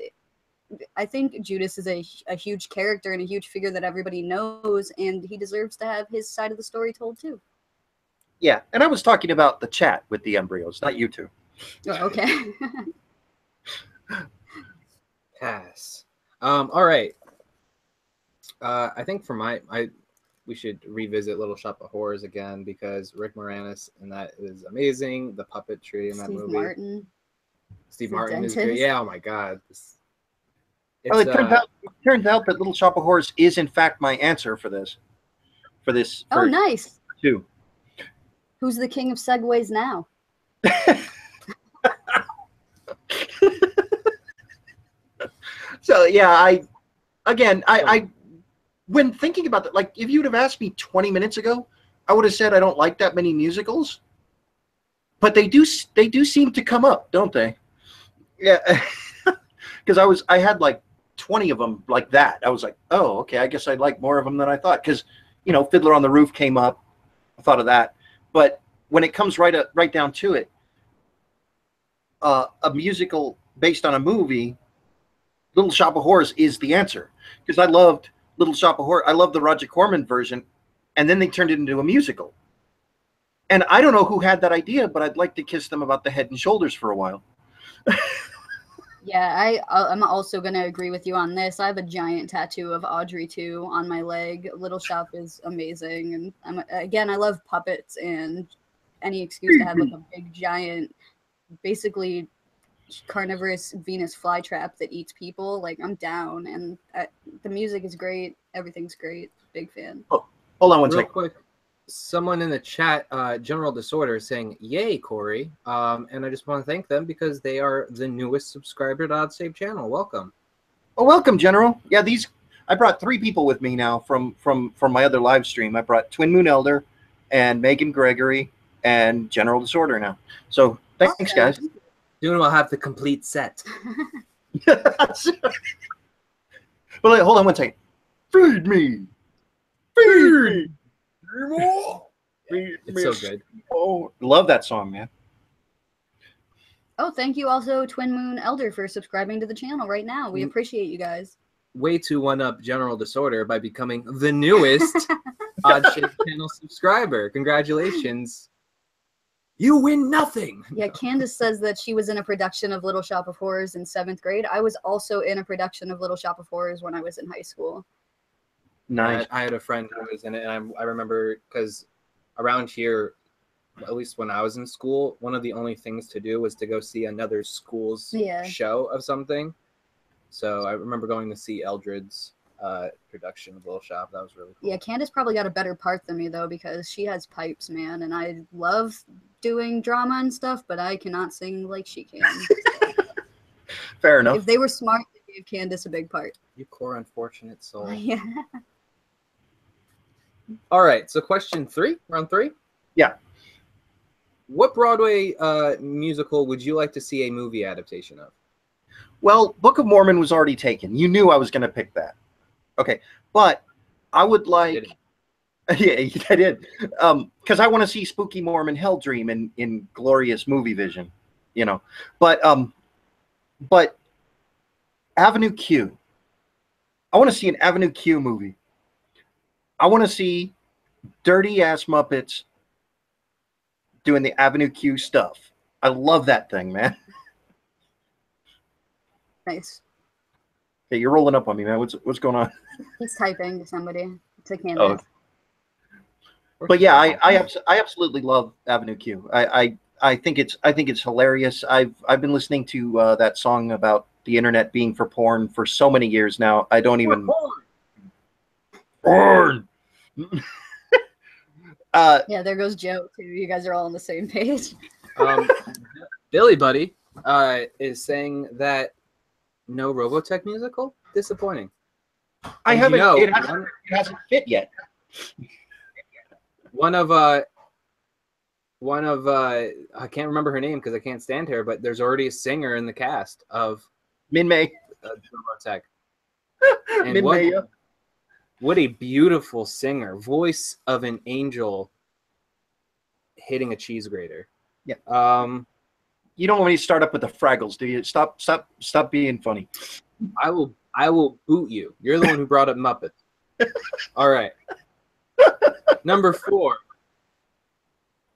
I think Judas is a huge character and a huge figure that everybody knows, and he deserves to have his side of the story told too. Yeah, and I was talking about the chat with the embryos, not you two. Oh, okay. Pass. All right. I think for we should revisit Little Shop of Horrors again, because Rick Moranis, and that is amazing. The puppetry in that movie. Steve Martin is great. Yeah. Oh my God. Well, it turns out that Little Shop of Horrors is in fact my answer for this. Oh, nice. Too. Who's the king of segues now? So yeah, I when thinking about that, like, if you'd have asked me 20 minutes ago, I would have said I don't like that many musicals. But they do seem to come up, don't they? Yeah. Because I had like 20 of them like that. I was like, oh, okay, I guess I like more of them than I thought. Because, you know, Fiddler on the Roof came up. I thought of that. But when it comes right down to it, a musical based on a movie, Little Shop of Horrors is the answer. Because I loved Little Shop of Horrors. I loved the Roger Corman version. And then they turned it into a musical. And I don't know who had that idea, but I'd like to kiss them about the head and shoulders for a while. Yeah, I'm also going to agree with you on this. I have a giant tattoo of Audrey 2 on my leg. Little Shop is amazing. And I love puppets, and any excuse to have like a big, giant, basically carnivorous Venus flytrap that eats people. Like, I'm down. And the music is great. Everything's great. Big fan. Oh, hold on one Real second. quick. Someone in the chat, General Disorder, is saying, "Yay, Corey!" And I just want to thank them because they are the newest subscriber to Odd Save Channel. Welcome. Oh, welcome, General. Yeah, I brought 3 people with me now from my other live stream. I brought Twin Moon Elder, and Megan Gregory, and General Disorder now. So thanks, guys. Soon we'll have the complete set. Well, hold on one second. Feed me. Feed me. It's so good. Oh, love that song, man. Oh, thank you also, Twin Moon Elder, for subscribing to the channel right now. We appreciate you guys. Way to one-up General Disorder by becoming the newest Odd Shape Channel subscriber. Congratulations. You win nothing. Yeah, Candace says that she was in a production of Little Shop of Horrors in 7th grade. I was also in a production of Little Shop of Horrors when I was in high school. Nice. I had a friend who was in it, and I remember, because around here, at least when I was in school, one of the only things to do was to go see another school's show of something. So I remember going to see Eldred's production of Little Shop. That was really cool. Yeah, Candace probably got a better part than me, though, because she has pipes, man, and I love doing drama and stuff, but I cannot sing like she can. Fair enough. If they were smart, they gave Candace a big part. You poor unfortunate soul. Yeah. All right. So question 3, round 3. Yeah. What Broadway musical would you like to see a movie adaptation of? Well, Book of Mormon was already taken. You knew I was going to pick that. Okay, but I would like. Yeah, I did. Because I want to see Spooky Mormon Hell Dream in glorious movie vision, you know. But Avenue Q. I want to see an Avenue Q movie. I want to see dirty ass Muppets doing the Avenue Q stuff. I love that thing, man. Nice. Okay, you're rolling up on me, man. What's going on? He's typing to somebody. To Candace. Oh. But yeah, I absolutely love Avenue Q. I think it's hilarious. I've been listening to that song about the internet being for porn for so many years now. I don't even porn. Yeah, there goes Joe too. You guys are all on the same page. Billy Buddy is saying that no Robotech musical. Disappointing. I And haven't. you know, It hasn't fit yet. One of I can't remember her name because I can't stand her, but there's already a singer in the cast of Min May. Robotech. And Min May. what a beautiful singer, voice of an angel hitting a cheese grater. Yeah. You don't want me to start up with the Fraggles, do you? Stop being funny. I will boot you. You're the one who brought up Muppets. All right. Number 4.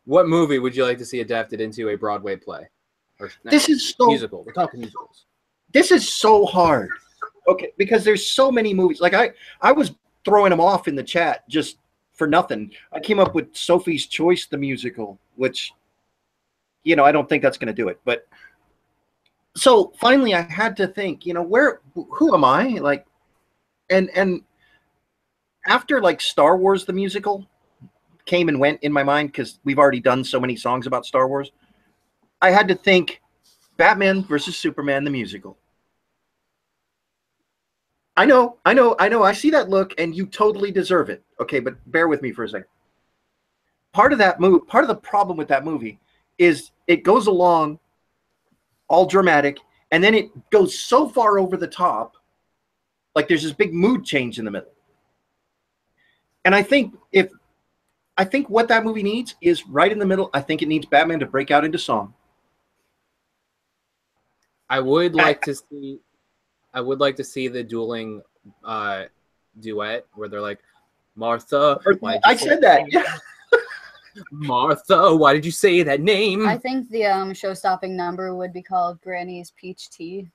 What movie would you like to see adapted into a Broadway play? Or this is so musical. We're talking musicals. This is so hard. Okay, because there's so many movies. Like I was throwing them off in the chat just for nothing. I came up with Sophie's Choice the musical, which I don't think that's going to do it. But so finally I had to think, who am I? Like and after like Star Wars the musical came and went in my mind because we've already done so many songs about Star Wars, I had to think Batman versus Superman the musical. I know. I see that look, and you totally deserve it. Okay, but bear with me for a second. Part of the problem with that movie is it goes along all dramatic, and then it goes so far over the top, like there's this big mood change in the middle. And I think what that movie needs is right in the middle. I think it needs Batman to break out into song. I would like to see the dueling duet where they're like, Martha. I said that. Yeah. Martha, why did you say that name? I think the show-stopping number would be called Granny's Peach Tea.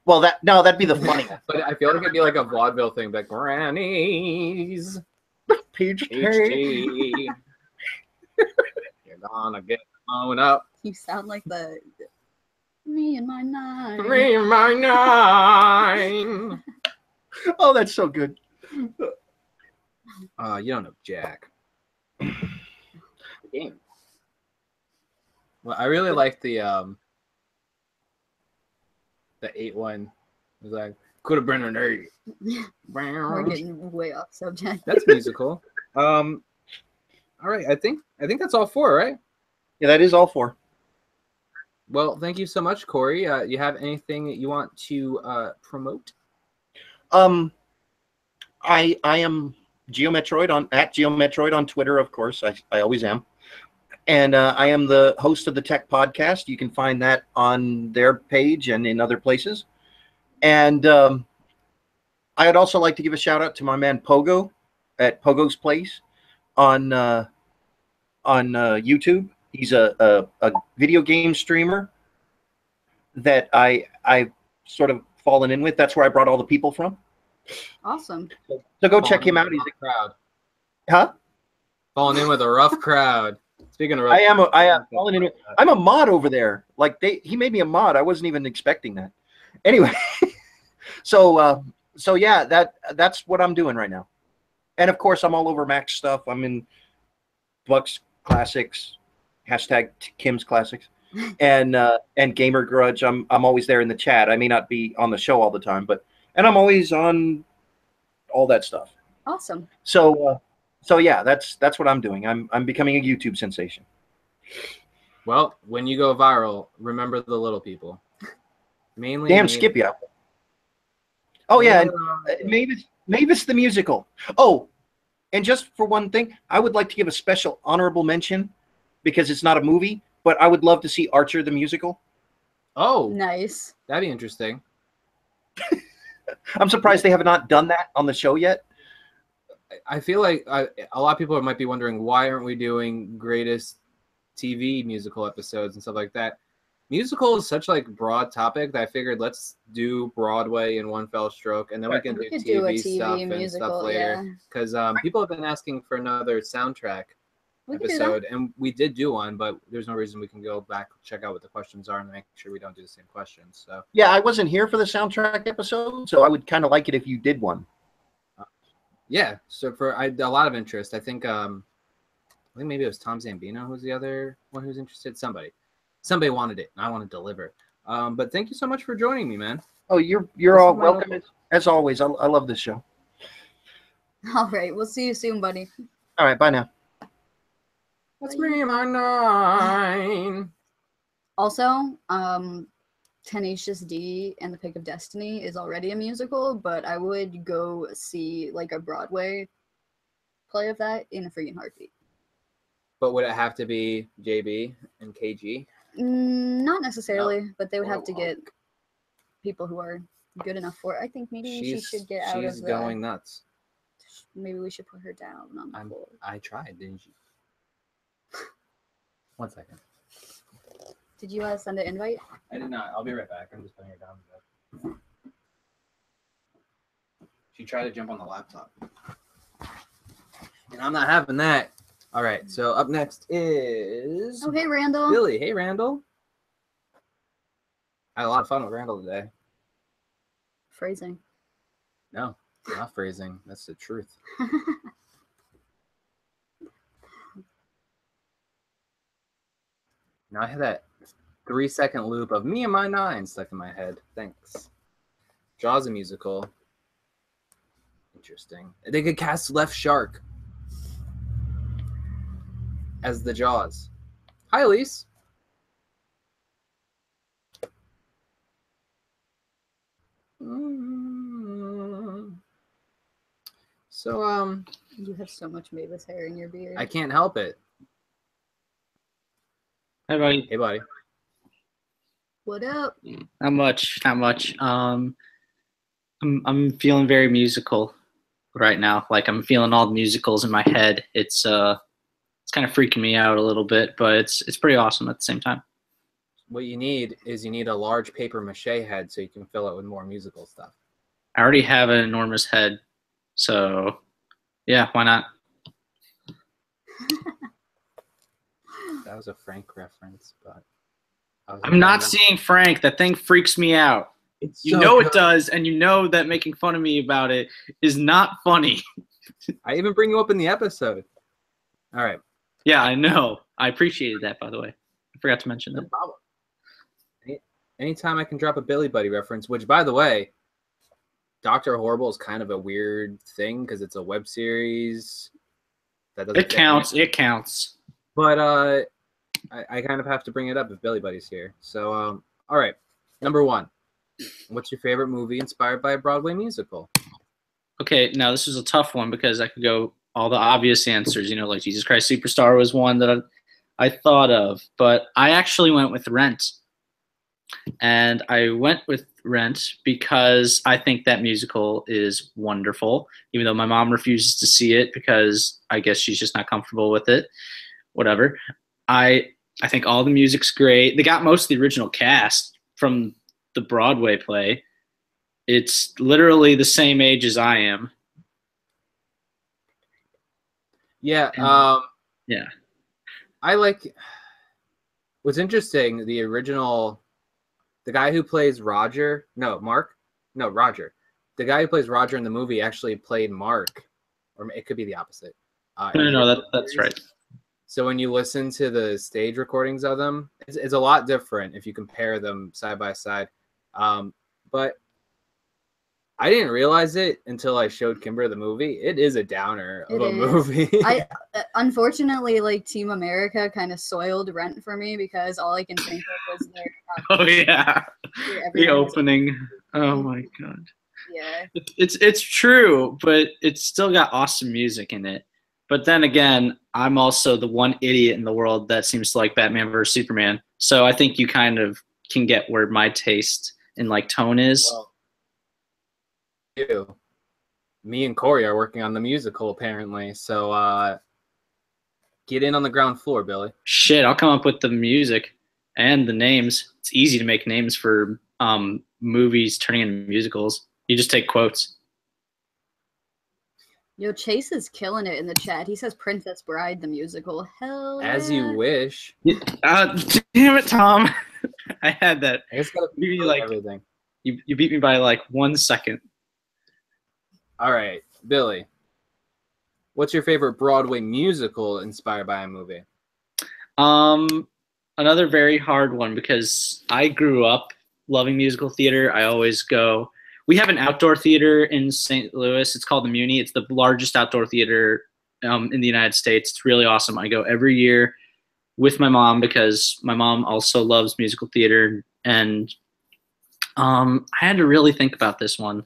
Well, that'd be the funny one. But I feel like it'd be like a vaudeville thing, like Granny's Peach Tea. You're gonna get blown up. You sound like the Me and My Nine. Me and My Nine. Oh, that's so good. You don't know Jack. Game. Well, I really like the 8 one. It was like, could have been an 8. We're getting way off subject. That's musical. All right, I think that's all 4, right? Yeah, that is all 4. Well, thank you so much, Corey. You have anything that you want to promote? I am Geometroid at Geometroid on Twitter, of course. I always am. And I am the host of the Tech Podcast. You can find that on their page and in other places. And I'd also like to give a shout out to my man Pogo at Pogo's Place on YouTube. He's a video game streamer that I've sort of fallen in with. That's where I brought all the people from. Awesome. So go check him out. He's a crowd. Huh? Falling in with a rough crowd. Speaking of rough, I am falling in. I'm a mod over there. Like he made me a mod. I wasn't even expecting that. Anyway, so yeah, that's what I'm doing right now. And of course, I'm all over Max stuff. I'm in Bucks Classics, #Kim's Classics, and Gamer Grudge. I'm always there in the chat. I may not be on the show all the time, and I'm always on all that stuff. Awesome. So So yeah, that's what I'm doing. I'm becoming a YouTube sensation. Well, when you go viral, remember the little people. Mainly Damn, Mavis. Scipio. Oh yeah, and Yeah. Mavis the musical. Oh, and just for one thing, I would like to give a special honorable mention because it's not a movie, but I would love to see Archer the musical. Oh, Nice. that'd be interesting. I'm surprised they have not done that on the show yet. I feel like a lot of people might be wondering why aren't we doing greatest TV musical episodes and stuff like that. Musical is such like broad topic that I figured let's do Broadway in one fell stroke, and then we can We do could do a TV TV stuff and musical, stuff later. Because people have been asking for another soundtrack We could do that. episode, and we did do one, but there's no reason we can go back, check out what the questions are, and make sure we don't do the same questions. So Yeah, I wasn't here for the soundtrack episode, so I would kind of like it if you did one. yeah, so for a lot of interest, I think maybe it was Tom Zambino who's the other one who's interested. Somebody wanted it, and I want to deliver. But thank you so much for joining me, man. Oh, you're This all is my welcome as always. I love this show. All right, we'll see you soon, buddy. All right, bye now. That's me, my 9. Also, Tenacious D and the Pick of Destiny is already a musical, but I would go see like a Broadway play of that in a freaking heartbeat. But would it have to be JB and KG? Not necessarily, but they would Or have to get people who are good enough for it. I think maybe she should get out of She's the... going nuts. Maybe we should put her down on the floor. I tried, didn't you? 1 second. Did you send an invite? I did not. I'll be right back. I'm just putting her down. She tried to jump on the laptop. And I'm not having that. All right. So up next is... Oh, hey, Randall. Billy. Hey, Randall. I had a lot of fun with Randall today. Phrasing. No, not phrasing. That's the truth. Now I have that 3-second loop of Me and My 9 stuck in my head. Thanks. Jaws a musical. Interesting. They could cast Left Shark as the Jaws. Hi, Elise. So, You have so much Mavis hair in your beard. I can't help it. Hey, buddy. Hey, buddy. What up? Not much. I'm feeling very musical right now. Like I'm feeling all the musicals in my head. It's kind of freaking me out a little bit, but it's pretty awesome at the same time. What you need is a large paper mache head so you can fill it with more musical stuff. I already have an enormous head, so yeah, why not? That was a Frank reference, but I'm not seeing Frank. That thing freaks me out. You know it does, and you know that making fun of me about it is not funny. I even bring you up in the episode. All right. Yeah, I know. I appreciated that, by the way. I forgot to mention No that. problem. Anytime I can drop a Billy Buddy reference, which, by the way, Dr. Horrible is kind of a weird thing because it's a web series. That doesn't It counts. It counts. But I kind of have to bring it up if Billy Buddy's here. So, all right. Number 1. What's your favorite movie inspired by a Broadway musical? Okay, now this is a tough one because I could go all the obvious answers. You know, like Jesus Christ Superstar was one that I thought of. But I actually went with Rent. And I went with Rent because I think that musical is wonderful, even though my mom refuses to see it because I guess she's just not comfortable with it. Whatever. I think all the music's great. They got most of the original cast from the Broadway play. It's literally the same age as I am. Yeah. Yeah. I like. What's interesting, the guy who plays Roger. No, Mark. No, Roger. The guy who plays Roger in the movie actually played Mark, or it could be the opposite. No, that's right. So when you listen to the stage recordings of them, it's a lot different if you compare them side by side. But I didn't realize it until I showed Kimber the movie. It is a downer of a It is. movie. I unfortunately, like, Team America kind of soiled Rent for me because all I can think of was their Oh yeah, the everyone- opening. Oh my god. Yeah. It's true, but it's still got awesome music in it. But then again, I'm also the one idiot in the world that seems to like Batman vs Superman. So I think you kind of can get where my taste in like tone is. Well, you. Me and Corey are working on the musical apparently. So get in on the ground floor, Billy. Shit, I'll come up with the music and the names. It's easy to make names for movies turning into musicals. You just take quotes. Yo, Chase is killing it in the chat. He says Princess Bride the musical. Hell yeah. As you wish. Damn it, Tom. I had that. I just gotta Maybe like like everything. you beat me by like 1 second. All right, Billy. What's your favorite Broadway musical inspired by a movie? Another very hard one because I grew up loving musical theater. I always go. We have an outdoor theater in St. Louis. It's called the Muni. It's the largest outdoor theater in the United States. It's really awesome. I go every year with my mom because my mom also loves musical theater. And I had to really think about this one.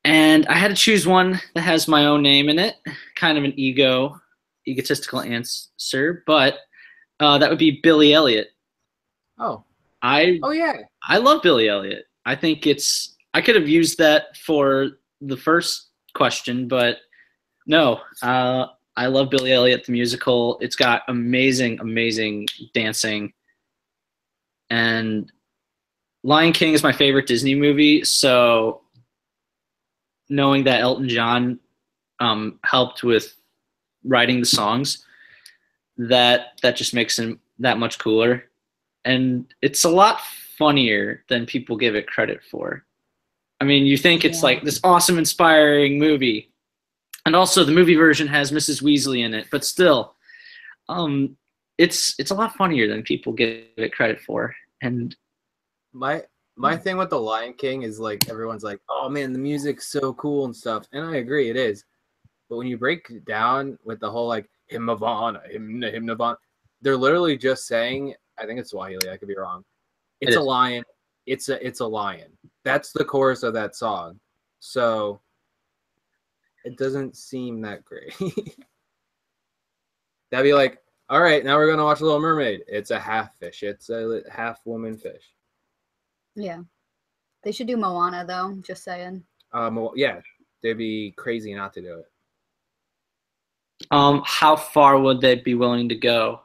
And I had to choose one that has my own name in it, kind of an egotistical answer, but that would be Billy Elliot. Oh. I yeah. I love Billy Elliot. I think I could have used that for the first question, but no. I love Billy Elliot, the musical. It's got amazing, amazing dancing. And Lion King is my favorite Disney movie, so knowing that Elton John helped with writing the songs, that just makes him that much cooler. And it's a lot funnier than people give it credit for. I mean, you think it's like this awesome, inspiring movie. And also the movie version has Mrs. Weasley in it, but still, it's a lot funnier than people give it credit for. And my thing with the Lion King is like everyone's like, oh man, the music's so cool and stuff, and I agree it is. But when you break it down with the whole like him Navon, they're literally just saying, I think it's Swahili, I could be wrong. It's a lion. It's a lion. That's the chorus of that song. So it doesn't seem that great. That'd be like, all right, now we're gonna watch Little Mermaid. It's a half fish. It's a half woman fish. Yeah. They should do Moana though, just saying. Yeah, they'd be crazy not to do it. How far would they be willing to go?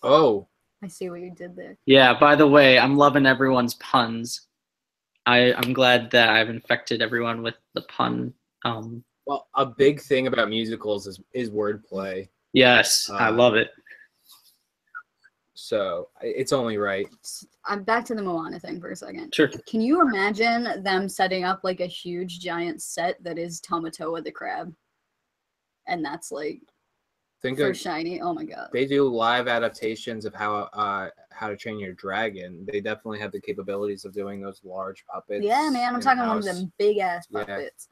Oh. I see what you did there. Yeah, by the way, I'm loving everyone's puns. I'm glad that I've infected everyone with the pun. Well, a big thing about musicals is wordplay. Yes, I love it. So it's only right. I'm back to the Moana thing for a second. Sure. Can you imagine them setting up like a huge giant set that is Tamatoa the crab? And that's like for Shiny. Oh my god. They do live adaptations of How to Train Your Dragon. They definitely have the capabilities of doing those large puppets. Yeah, man, I'm talking one of them big ass puppets.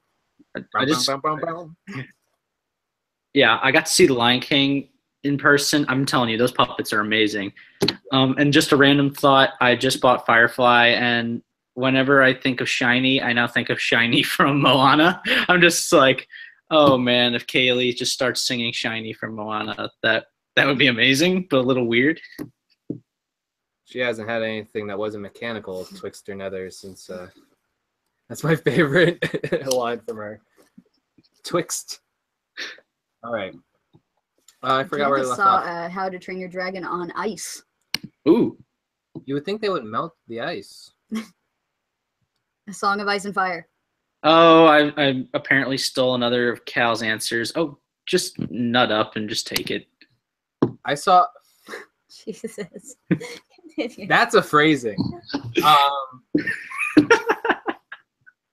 Yeah, I got to see The Lion King in person. I'm telling you, those puppets are amazing. And just a random thought, I just bought Firefly, and whenever I think of Shiny, I now think of Shiny from Moana. I'm just like, oh man, if Kaylee just starts singing Shiny from Moana, that would be amazing, but a little weird. She hasn't had anything that wasn't mechanical twixt her nethers since that's my favorite line from her. Twixt. All right. I forgot where I left off. How to Train Your Dragon on ice. Ooh. You would think they would melt the ice. A Song of Ice and Fire. Oh, I apparently stole another of Cal's answers. Oh, just nut up and just take it. I saw. Jesus. That's a phrasing.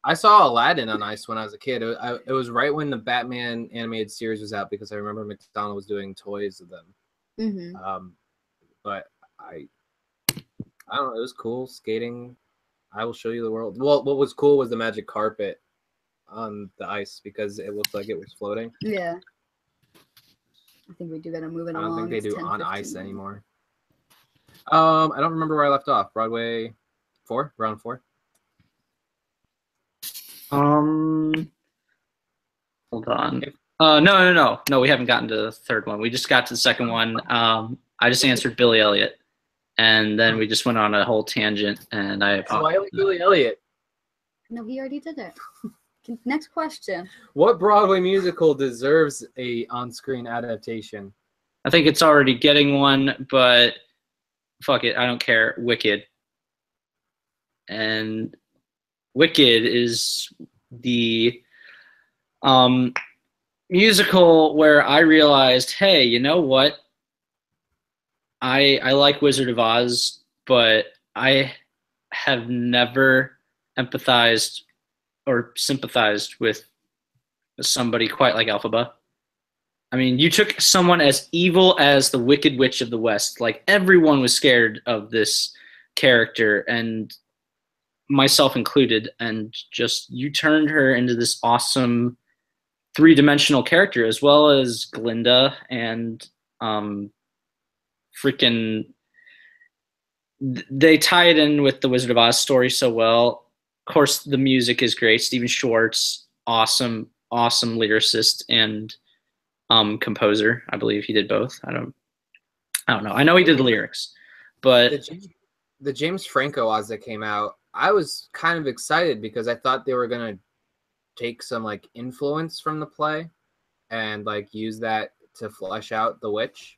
I saw Aladdin on ice when I was a kid. It was right when the Batman animated series was out because I remember McDonald was doing toys of them. Mm-hmm. But I don't know. It was cool skating I will show you the world. Well, what was cool was the magic carpet on the ice because it looked like it was floating. Yeah. I think we do gotta move it I along. don't think they It's do on 10:15. ice anymore. I don't remember where I left off. Broadway 4? Round 4? Hold on. No. We haven't gotten to the third one. We just got to the second one. I just answered Billy Elliot, and then we just went on a whole tangent, and I So I like Billy Elliot. No, he already did it. Next question. What Broadway musical deserves a on-screen adaptation? I think it's already getting one, but fuck it, I don't care. Wicked. And Wicked is the musical where I realized, hey, you know what? I like Wizard of Oz, but I have never empathized or sympathized with somebody quite like Elphaba. I mean, you took someone as evil as the Wicked Witch of the West. Like, everyone was scared of this character, and myself included, and just you turned her into this awesome three-dimensional character, as well as Glinda and freaking they tie it in with the Wizard of Oz story so well. Of course, the music is great. Stephen Schwartz, awesome lyricist and composer. I believe he did both. I don't know. I know he did the lyrics, but the James Franco Oz that came out, I was kind of excited because I thought they were gonna take some like influence from the play and like use that to flesh out the witch.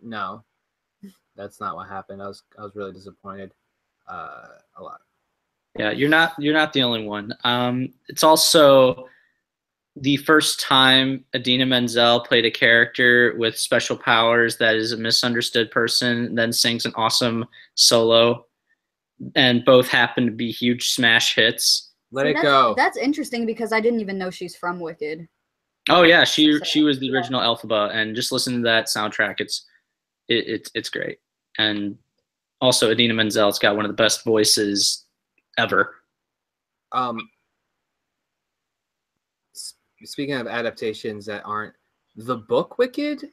No, that's not what happened. I was really disappointed a lot. Yeah, you're not the only one. It's also the first time Idina Menzel played a character with special powers that is a misunderstood person, then sings an awesome solo, and both happen to be huge smash hits. Let it go. That's interesting because I didn't even know she's from Wicked. Oh yeah, she was the original Elphaba, and just listen to that soundtrack. It's great. And also Idina Menzel's got one of the best voices ever. Speaking of adaptations that aren't, the book Wicked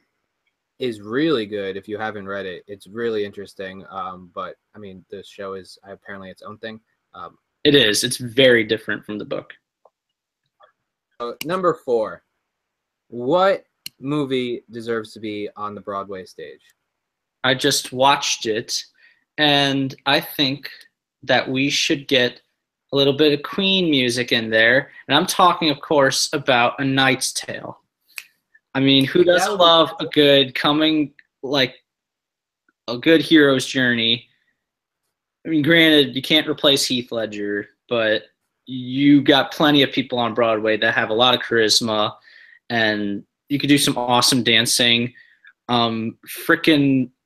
is really good if you haven't read it. It's really interesting. But I mean, the show is apparently its own thing. It is. It's very different from the book. Number 4. What movie deserves to be on the Broadway stage? I just watched it, and I think that we should get a little bit of Queen music in there. And I'm talking, of course, about A Knight's Tale. I mean, who doesn't love a good hero's journey? I mean, granted, you can't replace Heath Ledger, but you got plenty of people on Broadway that have a lot of charisma, and you could do some awesome dancing. I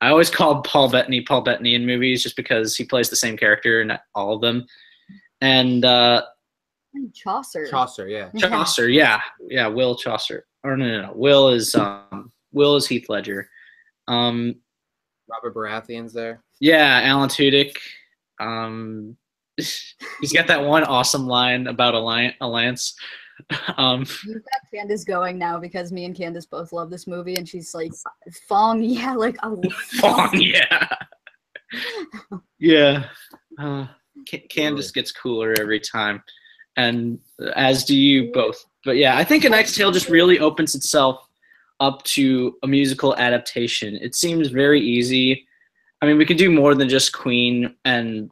always called Paul Bettany in movies just because he plays the same character in all of them. And Chaucer. Chaucer, yeah. Chaucer, yeah, Will Chaucer. Or no. Will is Heath Ledger. Robert Baratheon's there. Yeah, Alan Tudyk. He's got that one awesome line about a lance. You've got Candace going now because me and Candace both love this movie, and she's like, Fong, yeah, like, oh, Fong, yeah. Yeah. Candace gets cooler every time, and as do you both. But yeah, I think A Knight's Tale just really opens itself up to a musical adaptation. It seems very easy. I mean, we can do more than just Queen, and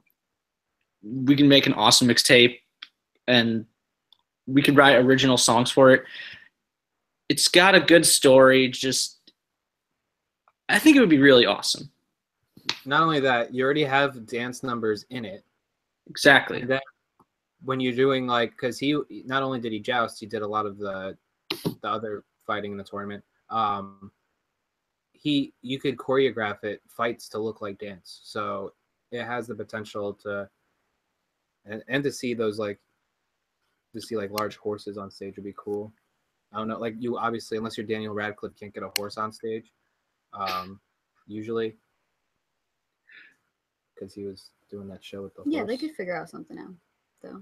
we can make an awesome mixtape, and we could write original songs for it. It's got a good story. I think it would be really awesome. Not only that, you already have dance numbers in it. Exactly. And then when you're doing because he not only did he joust, he did a lot of the other fighting in the tournament. You could choreograph fights to look like dance, so it has the potential to and to see those large horses on stage would be cool. I don't know, you obviously, unless you're Daniel Radcliffe, can't get a horse on stage, usually. because he was doing that show with the Yeah, horse. they could figure out something out, though.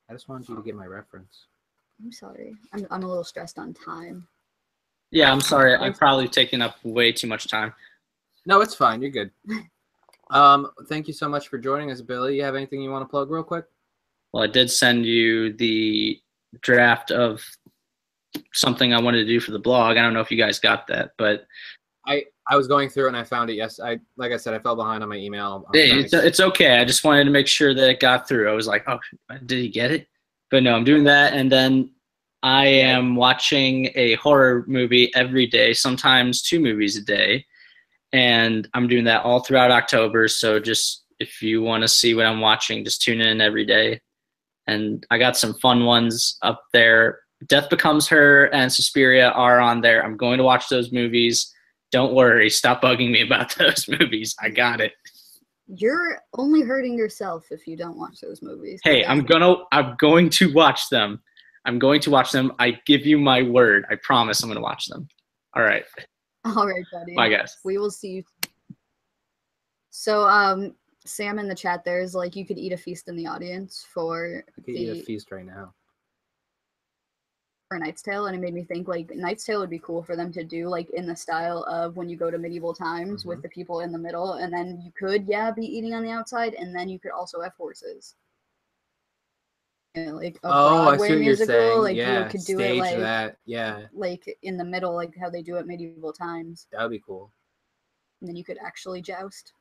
I just wanted you to get my reference. I'm sorry. I'm a little stressed on time. Yeah, I'm sorry. I've probably taken up way too much time. No, it's fine. You're good. Thank you so much for joining us, Billy. You have anything you want to plug real quick? Well, I did send you the draft of something I wanted to do for the blog. I don't know if you guys got that, but I was going through and I found it. Yes, like I said, I fell behind on my email. It's okay. I just wanted to make sure that it got through. I was like, oh, did he get it? But no, I'm doing that, and then I am watching a horror movie every day, sometimes 2 movies a day, and I'm doing that all throughout October. So just if you want to see what I'm watching, just tune in every day. And I got some fun ones up there. Death Becomes Her and Suspiria are on there. I'm going to watch those movies. Don't worry. Stop bugging me about those movies. I got it. You're only hurting yourself if you don't watch those movies. Hey, I'm going to watch them. I'm going to watch them. I give you my word. I promise I'm going to watch them. All right. All right, buddy. Bye, guys. We will see you. So, Sam in the chat there is like, you could eat a feast in the audience for You could eat a feast right now. For Knight's Tale, and it made me think like Knight's Tale would be cool for them to do like in the style of when you go to medieval times with the people in the middle, and then you could be eating on the outside, and then you could also have horses. Like a Broadway musical, like you could do it like that, like in the middle, like how they do at medieval times. That would be cool. And then you could actually joust.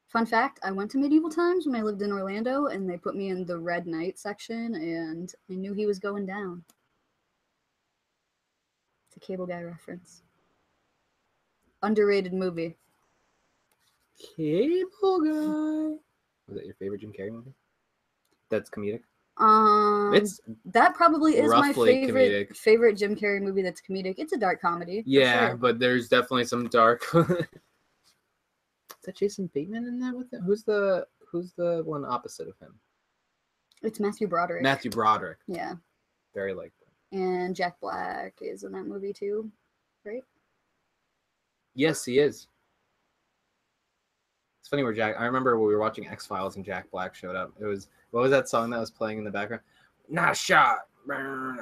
Fun fact, I went to medieval times when I lived in Orlando, and they put me in the Red Knight section, and I knew he was going down. It's a Cable Guy reference. Underrated movie. Cable Guy. Was that your favorite Jim Carrey movie? That's comedic? That probably is my favorite Jim Carrey movie that's comedic. It's a dark comedy. Yeah, sure. But there's definitely some dark. Is that Jason Bateman in that with him? Who's the one opposite of him? It's Matthew Broderick. Matthew Broderick. Yeah. Very like that. And Jack Black is in that movie too, right? Yes, he is. It's funny where I remember when we were watching X-Files and Jack Black showed up. It was, what was that song that was playing in the background? Not shot. Yeah.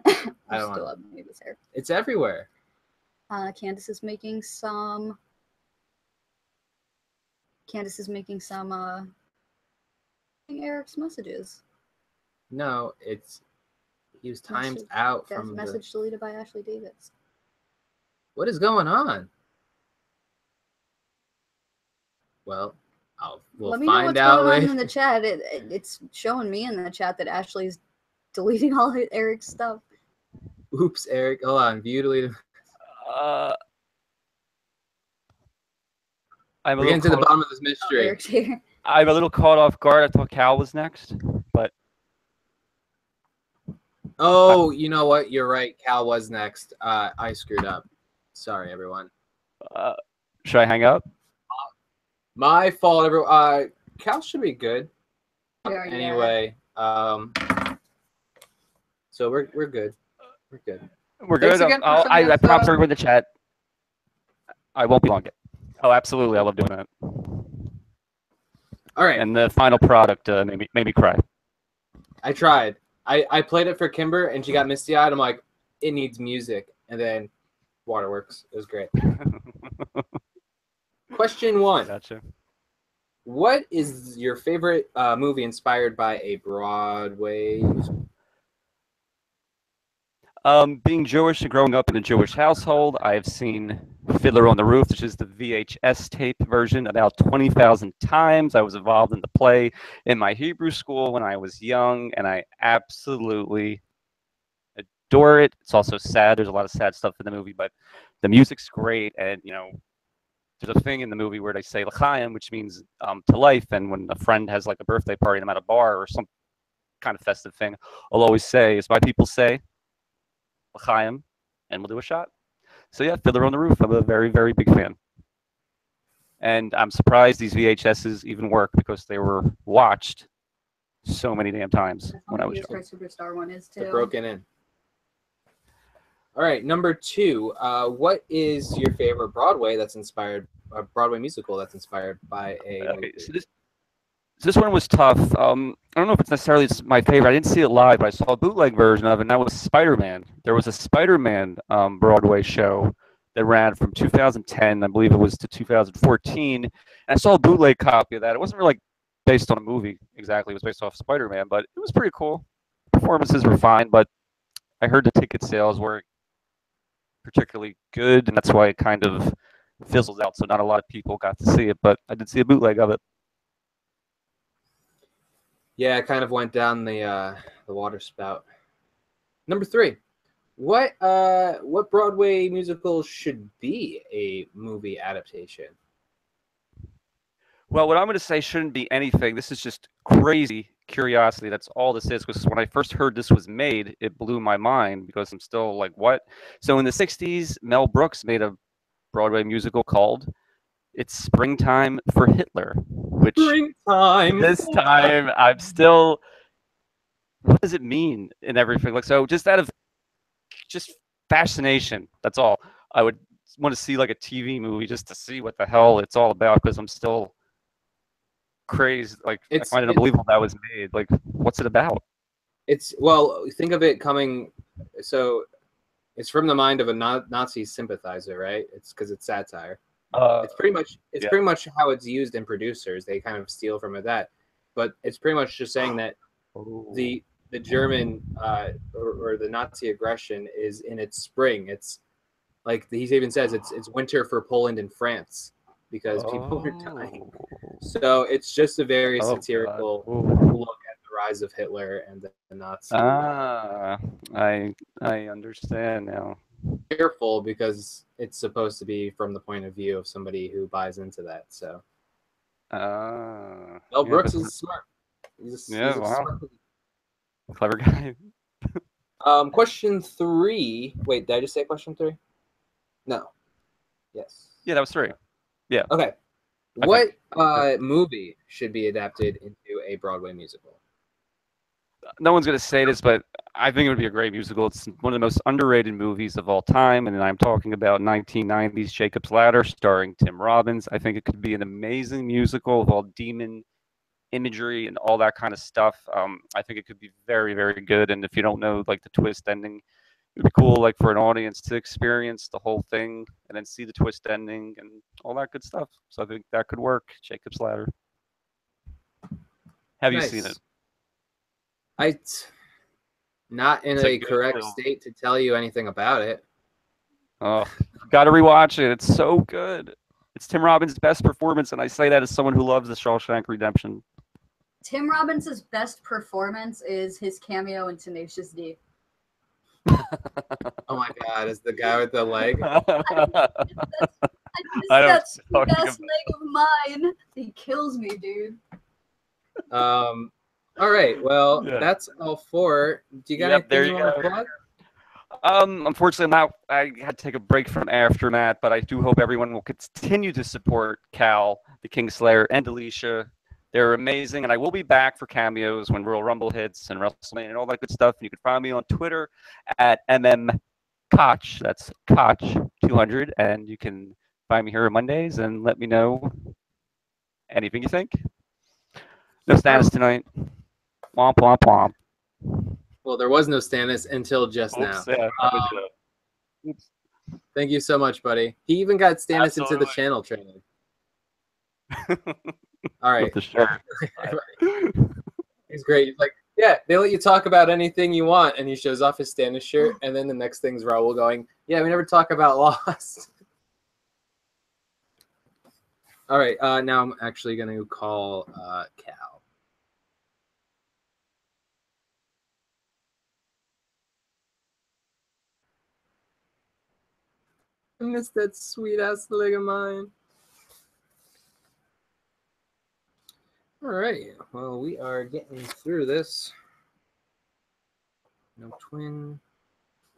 I don't still know. have Mavis hair. It's everywhere. Candace is making some Eric's messages. No, he was timed out from message deleted by Ashley Davis. What is going on? Well, we'll Let me know find what's out going later. on in the chat. It's showing me in the chat that Ashley's deleting all Eric's stuff. Oops, Eric. Hold on. View deleted. We're getting to the bottom of this mystery. Eric's here. I'm a little caught off guard. I thought Cal was next, but. Oh, you know what? You're right. Cal was next. I screwed up. Sorry, everyone. Should I hang up? My fault, everyone. Cal should be good. Yeah. Anyway, so we're good. We're good. We're good. I promise everyone in the chat. I won't be long. Oh, absolutely. I love doing that. All right. And the final product made me cry. I tried. I played it for Kimber, and she got misty-eyed. I'm like, it needs music. And then Waterworks. It was great. Question 1. Gotcha. What is your favorite movie inspired by a Broadway musical? Being Jewish and growing up in a Jewish household, I've seen Fiddler on the Roof, which is the VHS tape version, about 20,000 times. I was involved in the play in my Hebrew school when I was young, and I absolutely adore it. It's also sad. There's a lot of sad stuff in the movie, but the music's great, and there's a thing in the movie where they say l'chaim, which means to life, and when a friend has like a birthday party and I'm at a bar or some kind of festive thing, I'll always say, as my people say, l'chaim, and we'll do a shot. So yeah, Fiddler on the Roof. I'm a very, very big fan. And I'm surprised these VHSs even work because they were watched so many damn times when I was young. Superstar one is too. They're broken in. All right, number 2. What is your favorite Broadway musical that's inspired by a movie? So this one was tough. I don't know if it's necessarily my favorite. I didn't see it live, but I saw a bootleg version of it, and that was Spider-Man. There was a Spider-Man Broadway show that ran from 2010, I believe it was, to 2014. And I saw a bootleg copy of that. It wasn't really based on a movie exactly. It was based off Spider-Man, but it was pretty cool. Performances were fine, but I heard the ticket sales weren't particularly good, and that's why it kind of fizzled out. So not a lot of people got to see it, but I did see a bootleg of it. Yeah, it kind of went down the water spout. Number 3. What Broadway musical should be a movie adaptation? Well, what I'm going to say shouldn't be anything. This is just crazy curiosity. That's all this is. Because when I first heard this was made, it blew my mind because I'm still like, what? So in the 60s, Mel Brooks made a Broadway musical called It's Springtime for Hitler, which Springtime. this time I'm still, what does it mean and everything? Like, so just out of just fascination, that's all. I would want to see like a TV movie just to see what the hell it's all about because I'm still crazy. Like, I find it unbelievable that was made. Like, what's it about? Well, think of it coming. So it's from the mind of a Nazi sympathizer, right? It's because it's satire. It's pretty much how it's used in Producers. They kind of steal from that, but it's pretty much just saying that the German or the Nazi aggression is in its spring. It's like he even says it's winter for Poland and France because people are dying. So it's just a very satirical look at the rise of Hitler and the Nazi. I understand now. Careful because it's supposed to be from the point of view of somebody who buys into that. So Mel Brooks is smart. He's smart. Clever guy. Question 3. Wait, did I just say question 3? No. Yes. Yeah, that was 3. Yeah. Okay. What movie should be adapted into a Broadway musical? No one's going to say this, but I think it would be a great musical. It's one of the most underrated movies of all time, and I'm talking about 1990s Jacob's Ladder starring Tim Robbins. I think it could be an amazing musical with all demon imagery and all that kind of stuff. I think it could be very, very good, and if you don't know like the twist ending, it would be cool like for an audience to experience the whole thing and then see the twist ending and all that good stuff. So I think that could work. Jacob's Ladder. Have you seen it? Not in a correct state to tell you anything about it. Oh, got to rewatch it. It's so good. It's Tim Robbins' best performance, and I say that as someone who loves The Shawshank Redemption. Tim Robbins' best performance is his cameo in Tenacious D. Oh my God, is the guy with the leg? That's the best leg of mine. He kills me, dude. All right, well, that's all 4. Do you got anything you want to plug? Unfortunately, I had to take a break from Aftermath, but I do hope everyone will continue to support Cal, the Kingslayer, and Alicia. They're amazing, and I will be back for cameos when Royal Rumble hits and WrestleMania and all that good stuff. And you can find me on Twitter at mmkoch. That's Koch200, and you can find me here on Mondays and let me know anything you think. No Stannis tonight. Womp womp womp. Well, there was no Stannis until just now. Yeah, thank you so much, buddy. He even got Stannis into the channel training. All right. He's great. He's like, yeah, they let you talk about anything you want, and he shows off his Stannis shirt, and then the next thing's Raul going, yeah, we never talk about Lost. All right, now I'm actually going to call Cal. I miss that sweet-ass leg of mine. All right, well, we are getting through this. No twin.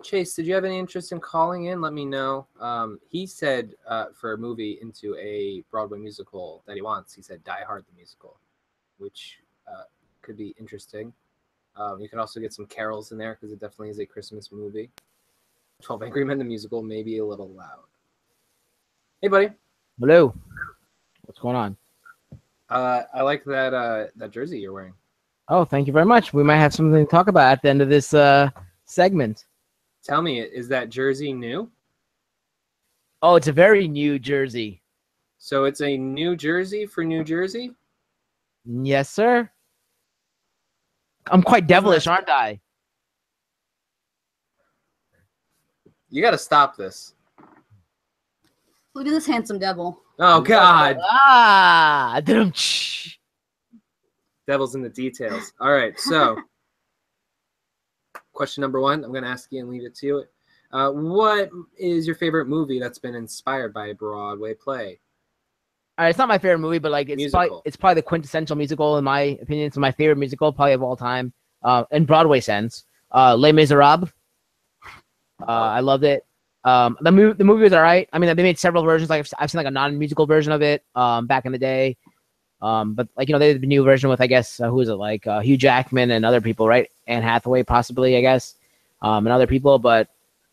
Chase, did you have any interest in calling in? Let me know. He said for a movie into a Broadway musical that he wants, he said Die Hard the musical, which could be interesting. You can also get some carols in there because it definitely is a Christmas movie. 12 Angry Men the musical may be a little loud. Hey, buddy. Hello. What's going on? I like that jersey you're wearing. Oh, thank you very much. We might have something to talk about at the end of this segment. Tell me, is that jersey new? Oh, it's a very new jersey. So it's a new jersey for New Jersey? Yes, sir. I'm quite devilish, aren't I? You got to stop this. Look at this handsome devil. Oh, God. Ah, Devil's in the details. All right, so question number 1, I'm going to ask you and leave it to you. What is your favorite movie that's been inspired by a Broadway play? All right, it's not my favorite movie, but like it's probably the quintessential musical in my opinion. It's my favorite musical probably of all time, in Broadway sense. Les Miserables. I loved it. The movie was all right. I mean, they made several versions. Like I've seen like a non-musical version of it back in the day. But like they did the new version with, I guess, who is it, like Hugh Jackman and other people, right? Anne Hathaway possibly, I guess, and other people. But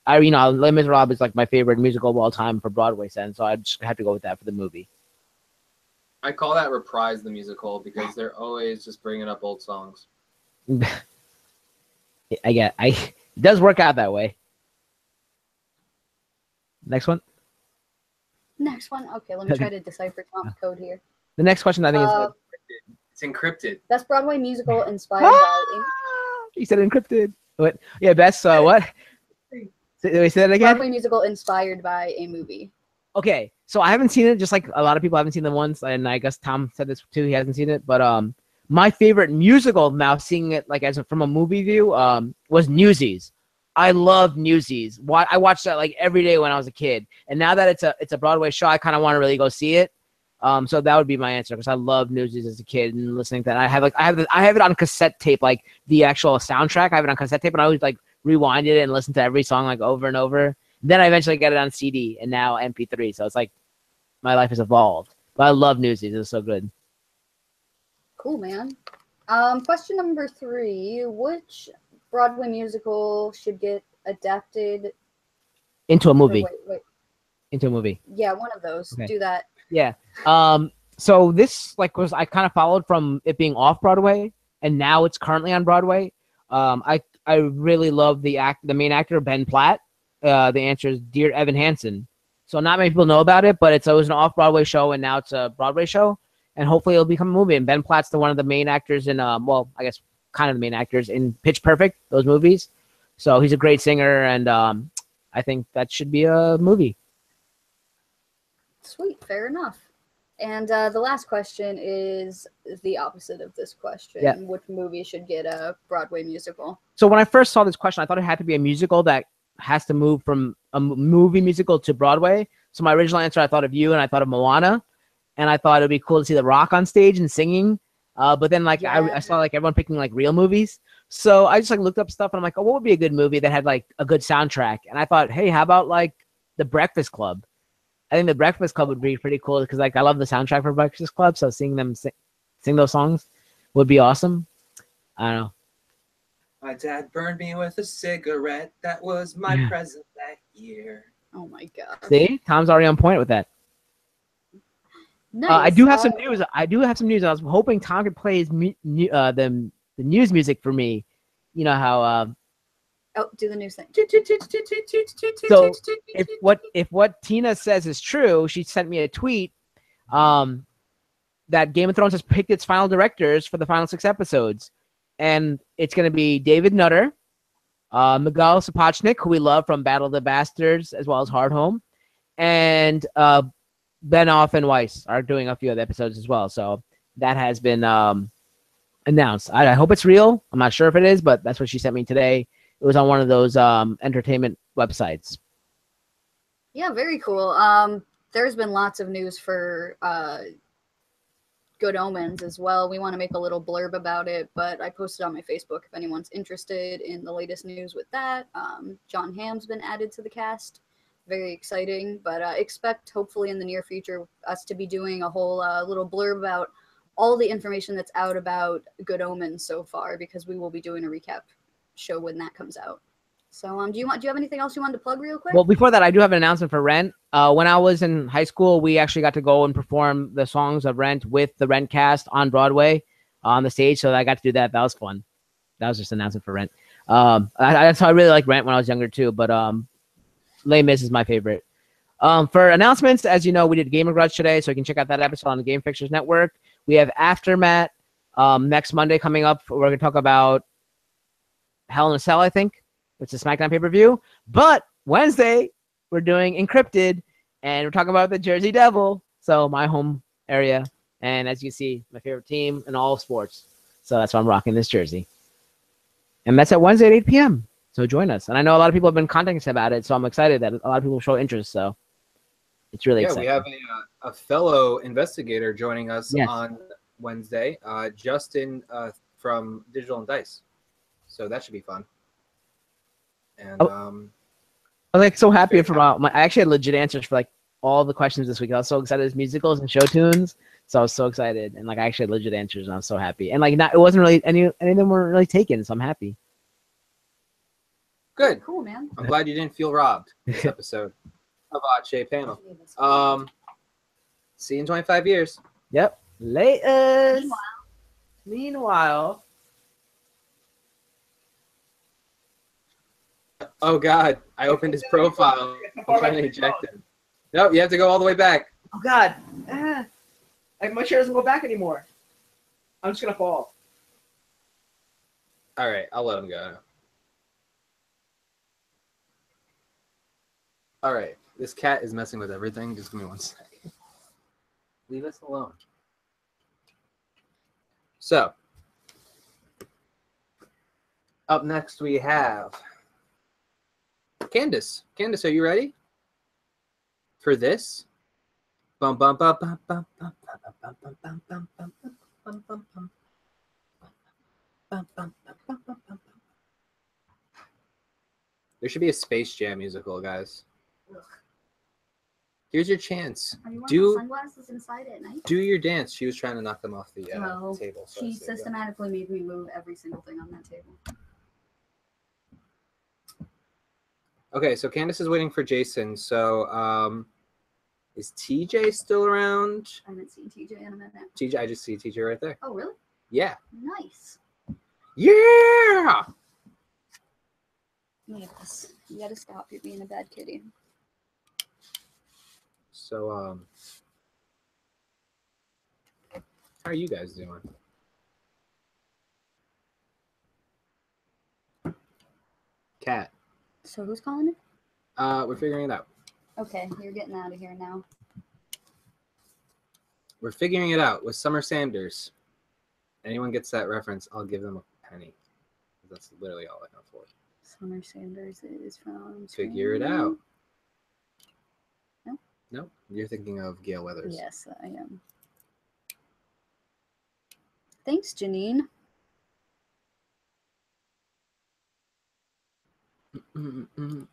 Les Miserables is like my favorite musical of all time for Broadway sense. So I just have to go with that for the movie. I call that Reprise the Musical because they're always just bringing up old songs. It does work out that way. Next one. Okay, let me try to decipher Tom's code here. The next question I think is it's encrypted. Best Broadway musical inspired by. You said encrypted. What? Yeah, best what? Say that again. Broadway musical inspired by a movie. Okay, so I haven't seen it. Just like a lot of people haven't seen it once, and I guess Tom said this too. He hasn't seen it, but my favorite musical now, seeing it like from a movie view, was Newsies. I love Newsies. I watched that like every day when I was a kid, and now that it's a Broadway show, I kind of want to really go see it. So that would be my answer because I loved Newsies as a kid and listening to that. I have it on cassette tape, like the actual soundtrack. I have it on cassette tape, and I always like rewind it and listen to every song like over and over. Then I eventually get it on CD and now MP3. So it's like my life has evolved. But I love Newsies. It's so good. Cool, man. Question number 3: which Broadway musical should get adapted into a movie? Wait. Into a movie. Yeah, one of those. Okay. Do that. Yeah. So this I kind of followed from it being off Broadway, and now it's currently on Broadway. I really love the main actor, Ben Platt. The answer is Dear Evan Hansen. So not many people know about it, but it was an off Broadway show, and now it's a Broadway show, and hopefully it'll become a movie. And Ben Platt's one of the main actors in I guess kind of the main actors in Pitch Perfect, those movies. So he's a great singer, and I think that should be a movie. Sweet, fair enough. And the last question is the opposite of this question. Yeah. Which movie should get a Broadway musical? So when I first saw this question, I thought it had to be a musical that has to move from a movie musical to Broadway. So my original answer, I thought of you, and I thought of Moana, and I thought it'd be cool to see The Rock on stage and singing. But then I saw like everyone picking like real movies. So I just like looked up stuff, and I'm like, oh, what would be a good movie that had like a good soundtrack? And I thought, hey, how about like The Breakfast Club? I think The Breakfast Club would be pretty cool because like I love the soundtrack for Breakfast Club, so seeing them sing those songs would be awesome. I don't know. My dad burned me with a cigarette. That was my present that year. Oh my god. See, Tom's already on point with that. Nice. I do have some news. I was hoping Tom could play his the news music for me. You know how. Do the news thing. So if what Tina says is true, she sent me a tweet that Game of Thrones has picked its final directors for the final 6 episodes. And it's going to be David Nutter, Miguel Sapochnik, who we love from Battle of the Bastards, as well as Hard Home, and Benioff and Weiss are doing a few of the episodes as well. So that has been announced. I hope it's real. I'm not sure if it is, but that's what she sent me today. It was on one of those entertainment websites. Yeah, very cool. There's been lots of news for Good Omens as well. We want to make a little blurb about it, but I posted on my Facebook if anyone's interested in the latest news with that. John Hamm's been added to the cast. Very exciting, but expect hopefully in the near future us to be doing a whole little blurb about all the information that's out about Good Omens so far, because we will be doing a recap show when that comes out. So do you have anything else you wanted to plug real quick? Well, before that, I do have an announcement for Rent. When I was in high school, we actually got to go and perform the songs of Rent with the Rent cast on Broadway on the stage. So I got to do that. That was fun. That was just an announcement for Rent. That's how I really liked Rent when I was younger too. But Les Mis is my favorite. For announcements, as you know, we did Gamer Grudge today, so you can check out that episode on the Game Fixers Network. We have Aftermath next Monday coming up. We're going to talk about Hell in a Cell, I think. It's a SmackDown pay-per-view. But Wednesday, we're doing Encrypted, and we're talking about the Jersey Devil, so my home area. And as you see, my favorite team in all of sports. So that's why I'm rocking this jersey. And that's at Wednesday at 8 p.m. So join us. And I know a lot of people have been contacting us about it, so I'm excited that a lot of people show interest. So it's really exciting. We have a fellow investigator joining us on Wednesday, Justin from Digital and Dice. So that should be fun. And I'm like so happy for I actually had legit answers for like all the questions this week. I was so excited. It's musicals and show tunes, so I was so excited, and like I actually had legit answers, and I was so happy. And like it wasn't really any of them weren't really taken, so I'm happy. Good, cool, man. I'm glad you didn't feel robbed this episode of Che Panel. See you in 25 years. Yep. Later. Meanwhile. Oh God! I opened his profile. I'm trying to eject him. Nope, you have to go all the way back. Oh God! Like my chair doesn't go back anymore. I'm just gonna fall. All right, I'll let him go. All right, this cat is messing with everything. Just give me 1 second. Leave us alone. So, up next we have Candace. Candace, are you ready for this? Bum bum bum bum bum bum bum bum bum bum bum bum bum bum bum. There should be a Space Jam musical, guys. Here's your chance. Are you wearing sunglasses inside at night? Do your dance. She was trying to knock them off the table. So she systematically made me move every single thing on that table. Okay, so Candace is waiting for Jason. So, is TJ still around? I haven't seen TJ in a minute. TJ, I just see TJ right there. Oh, really? Yeah. Nice. Yeah. Yes. You gotta stop. You're being a bad kitty. So, how are you guys doing? Cat. So who's calling it? We're figuring it out. Okay, you're getting out of here now. We're figuring it out with Summer Sanders. Anyone gets that reference, I'll give them a penny. That's literally all I know for. Summer Sanders is from... Figure it out. No? No? You're thinking of Gail Weathers. Yes, I am. Thanks, Janine. We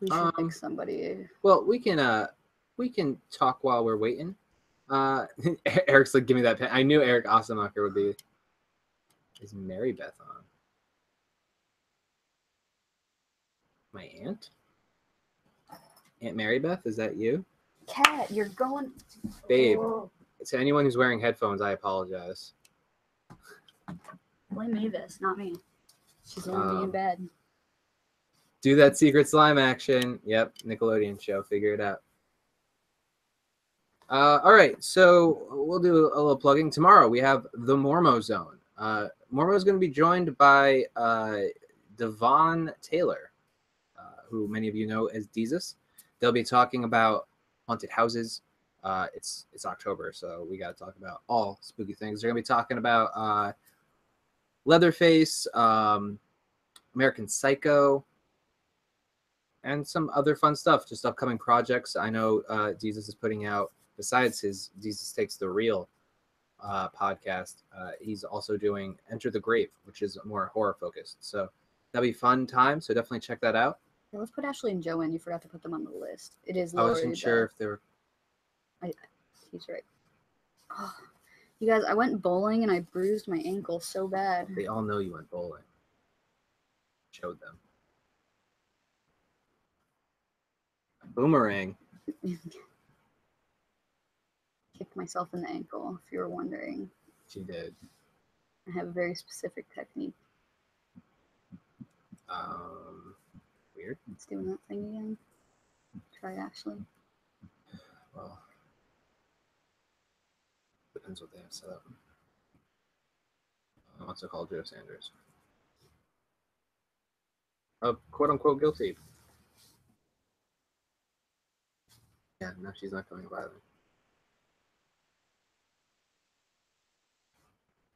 should pick somebody. Well, we can talk while we're waiting. Eric's like, give me that pen. I knew Eric Osemacher would be. Is Mary Beth on? My aunt? Aunt Mary Beth, is that you? Cat, you're going. Babe, to anyone who's wearing headphones, I apologize. Blame Mavis, not me. She's only in bed. Do that secret slime action. Yep, Nickelodeon show. Figure it out. All right, so we'll do a little plugging. Tomorrow we have the Mormo Zone. Mormo is going to be joined by Devon Taylor, who many of you know as Deezus. They'll be talking about haunted houses. It's October, so we got to talk about all spooky things. They're going to be talking about Leatherface, American Psycho, and some other fun stuff, just upcoming projects. I know Deezus is putting out, besides his Deezus Takes the Real podcast, he's also doing Enter the Grave, which is more horror focused. So that'll be fun time. So definitely check that out. Yeah, let's put Ashley and Joe in. You forgot to put them on the list. It is. I wasn't sure if they were. He's right. Oh, you guys, I went bowling and I bruised my ankle so bad. They all know you went bowling. Showed them. Boomerang. Kicked myself in the ankle, if you were wondering. She did. I have a very specific technique. Weird. It's doing that thing again. Try Ashley. Well, depends what they have set up. What's it called, Joe Sanders? Quote unquote guilty. Yeah, no, she's not coming by then.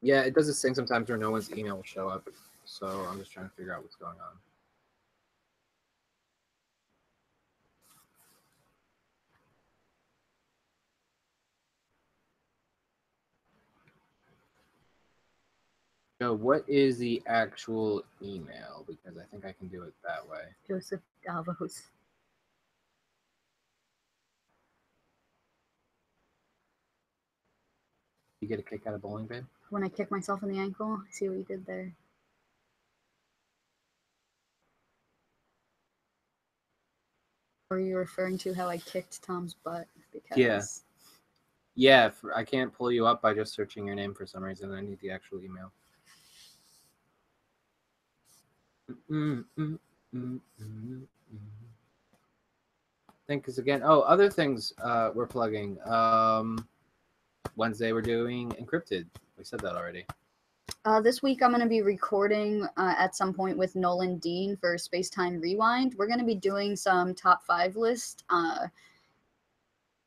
Yeah, it does this thing sometimes where no one's email will show up. So I'm just trying to figure out what's going on. So what is the actual email? Because I think I can do it that way. Joseph Davos. You get a kick out of bowling, babe? When I kick myself in the ankle, I see what you did there. Or are you referring to how I kicked Tom's butt? Because Yeah, I can't pull you up by just searching your name for some reason. I need the actual email. Think is again. Oh, other things we're plugging. Wednesday we're doing Encrypted. We said that already. This week I'm going to be recording at some point with Nolan Dean for Space Time Rewind. We're going to be doing some top 5 list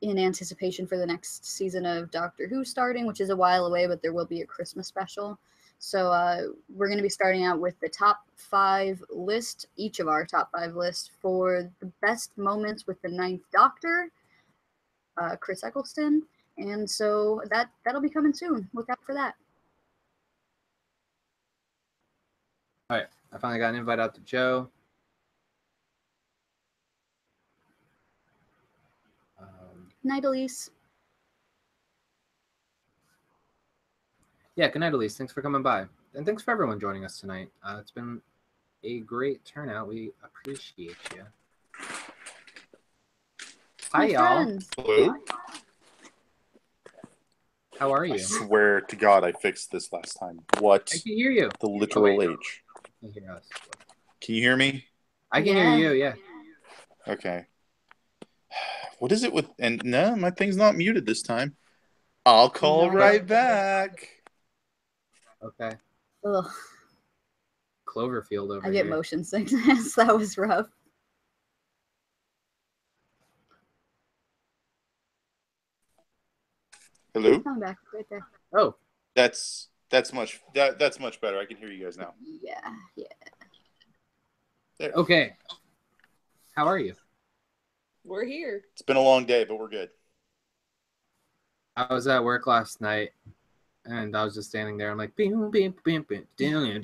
in anticipation for the next season of Doctor Who starting, which is a while away, but there will be a Christmas special. So we're going to be starting out with the top 5 list, each of our top 5 lists for the best moments with the 9th Doctor, Chris Eccleston. And so that'll be coming soon. Look out for that. All right, I finally got an invite out to Joe. Good night, Elise. Yeah, good night, Elise. Thanks for coming by. And thanks for everyone joining us tonight. It's been a great turnout. We appreciate you. Hi, y'all. Hello. How are you? I swear to God, I fixed this last time. What? I can hear you. The literal age. Can you hear us? Can you hear me? I can hear you, yeah. Okay. What is it with... And no, my thing's not muted this time. I'll call right back. Okay. Ugh. Cloverfield over I get here. motion sickness. That was rough. Hello? Come back right there. Oh. That's much better. I can hear you guys now. Yeah. There. Okay. How are you? We're here. It's been a long day, but we're good. I was at work last night, and I was just standing there. I'm like, beep, beep, beep, beep, Yeah.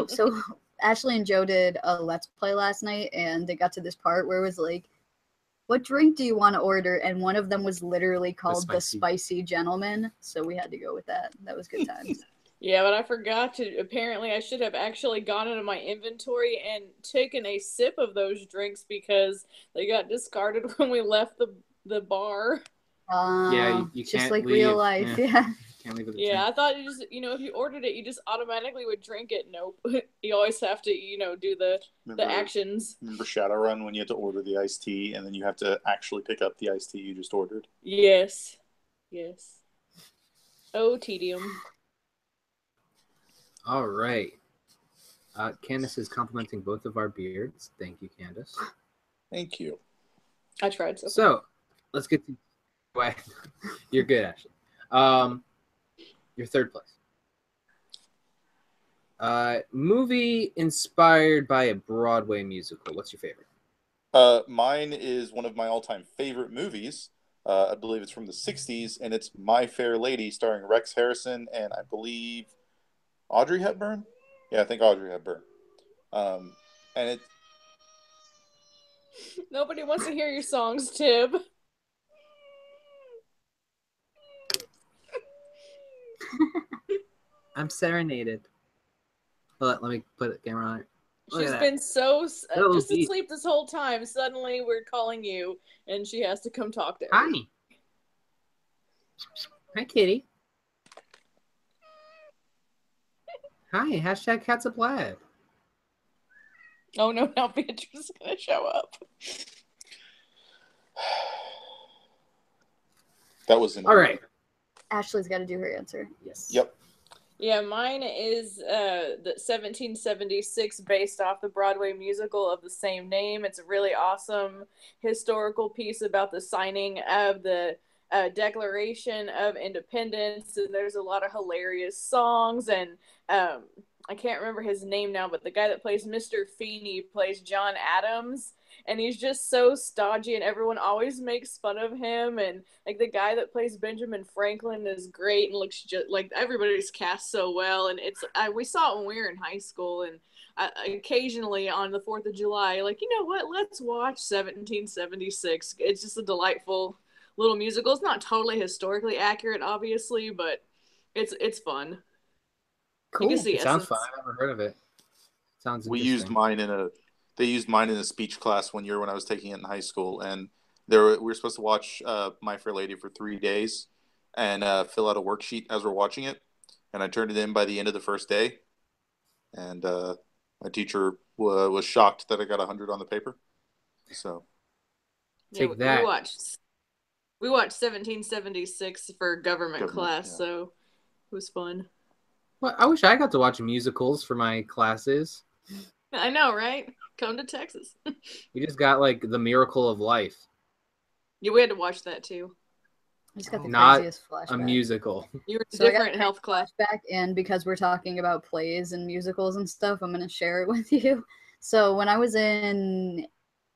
So Ashley and Joe did a Let's Play last night, and they got to this part where it was like, what drink do you want to order? And one of them was literally called the Spicy Gentleman. So we had to go with that. That was good times. Yeah, but I forgot to. Apparently, I should have actually gone into my inventory and taken a sip of those drinks because they got discarded when we left the bar. Yeah, you just can't like leave. real life. Yeah. Can't leave with the Yeah, drink. I thought you just, if you ordered it, you just automatically would drink it. Nope. You always have to, do the actions. Remember Shadowrun when you had to order the iced tea and then you have to actually pick up the iced tea you just ordered? Yes. Oh, tedium. All right. Candace is complimenting both of our beards. Thank you, Candace. Thank you. I tried So, let's get to... You're good, Ashley. Your third place. Movie inspired by a Broadway musical. What's your favorite? Mine is one of my all-time favorite movies. I believe it's from the 60s, and it's My Fair Lady, starring Rex Harrison and I believe Audrey Hepburn? Yeah, I think Audrey Hepburn. And it... Nobody wants to hear your songs, Tib. I'm serenaded. Let me put the camera on it. Look at She's that. been so Little just deep. asleep this whole time. Suddenly, we're calling you, and she has to come talk to her. Hi. Hi, kitty. Hi. Hashtag cat's a blab. Oh no! Now Beatrice is gonna show up. That was All right. Ashley's got to do her answer. Yes. Yep. Yeah, mine is the 1776, based off the Broadway musical of the same name. It's a really awesome historical piece about the signing of the Declaration of Independence, and there's a lot of hilarious songs, and I can't remember his name now, but the guy that plays Mr. Feeney plays John Adams, and he's just so stodgy, and everyone always makes fun of him, and like the guy that plays Benjamin Franklin is great and looks just like everybody's cast so well, and we saw it when we were in high school, and occasionally on the 4th of July, like, you know what, let's watch 1776. It's just a delightful little musical. It's not totally historically accurate, obviously, but it's fun. Cool. You can see It sounds essence. fun. I've never heard of it. Sounds We interesting. used mine they used mine in a speech class one year when I was taking it in high school, and we were supposed to watch My Fair Lady for 3 days and fill out a worksheet as we're watching it, and I turned it in by the end of the first day, and my teacher was shocked that I got 100 on the paper. So Take that. We watched 1776 for government class, yeah. so it was fun. Well, I wish I got to watch musicals for my classes. I know, right? Come to Texas. We just got like The Miracle of Life. Yeah, we had to watch that too. I just got the Not craziest flashback. a musical. You were So I got different a health class. flashback, and because we're talking about plays and musicals and stuff, I'm going to share it with you. So when I was in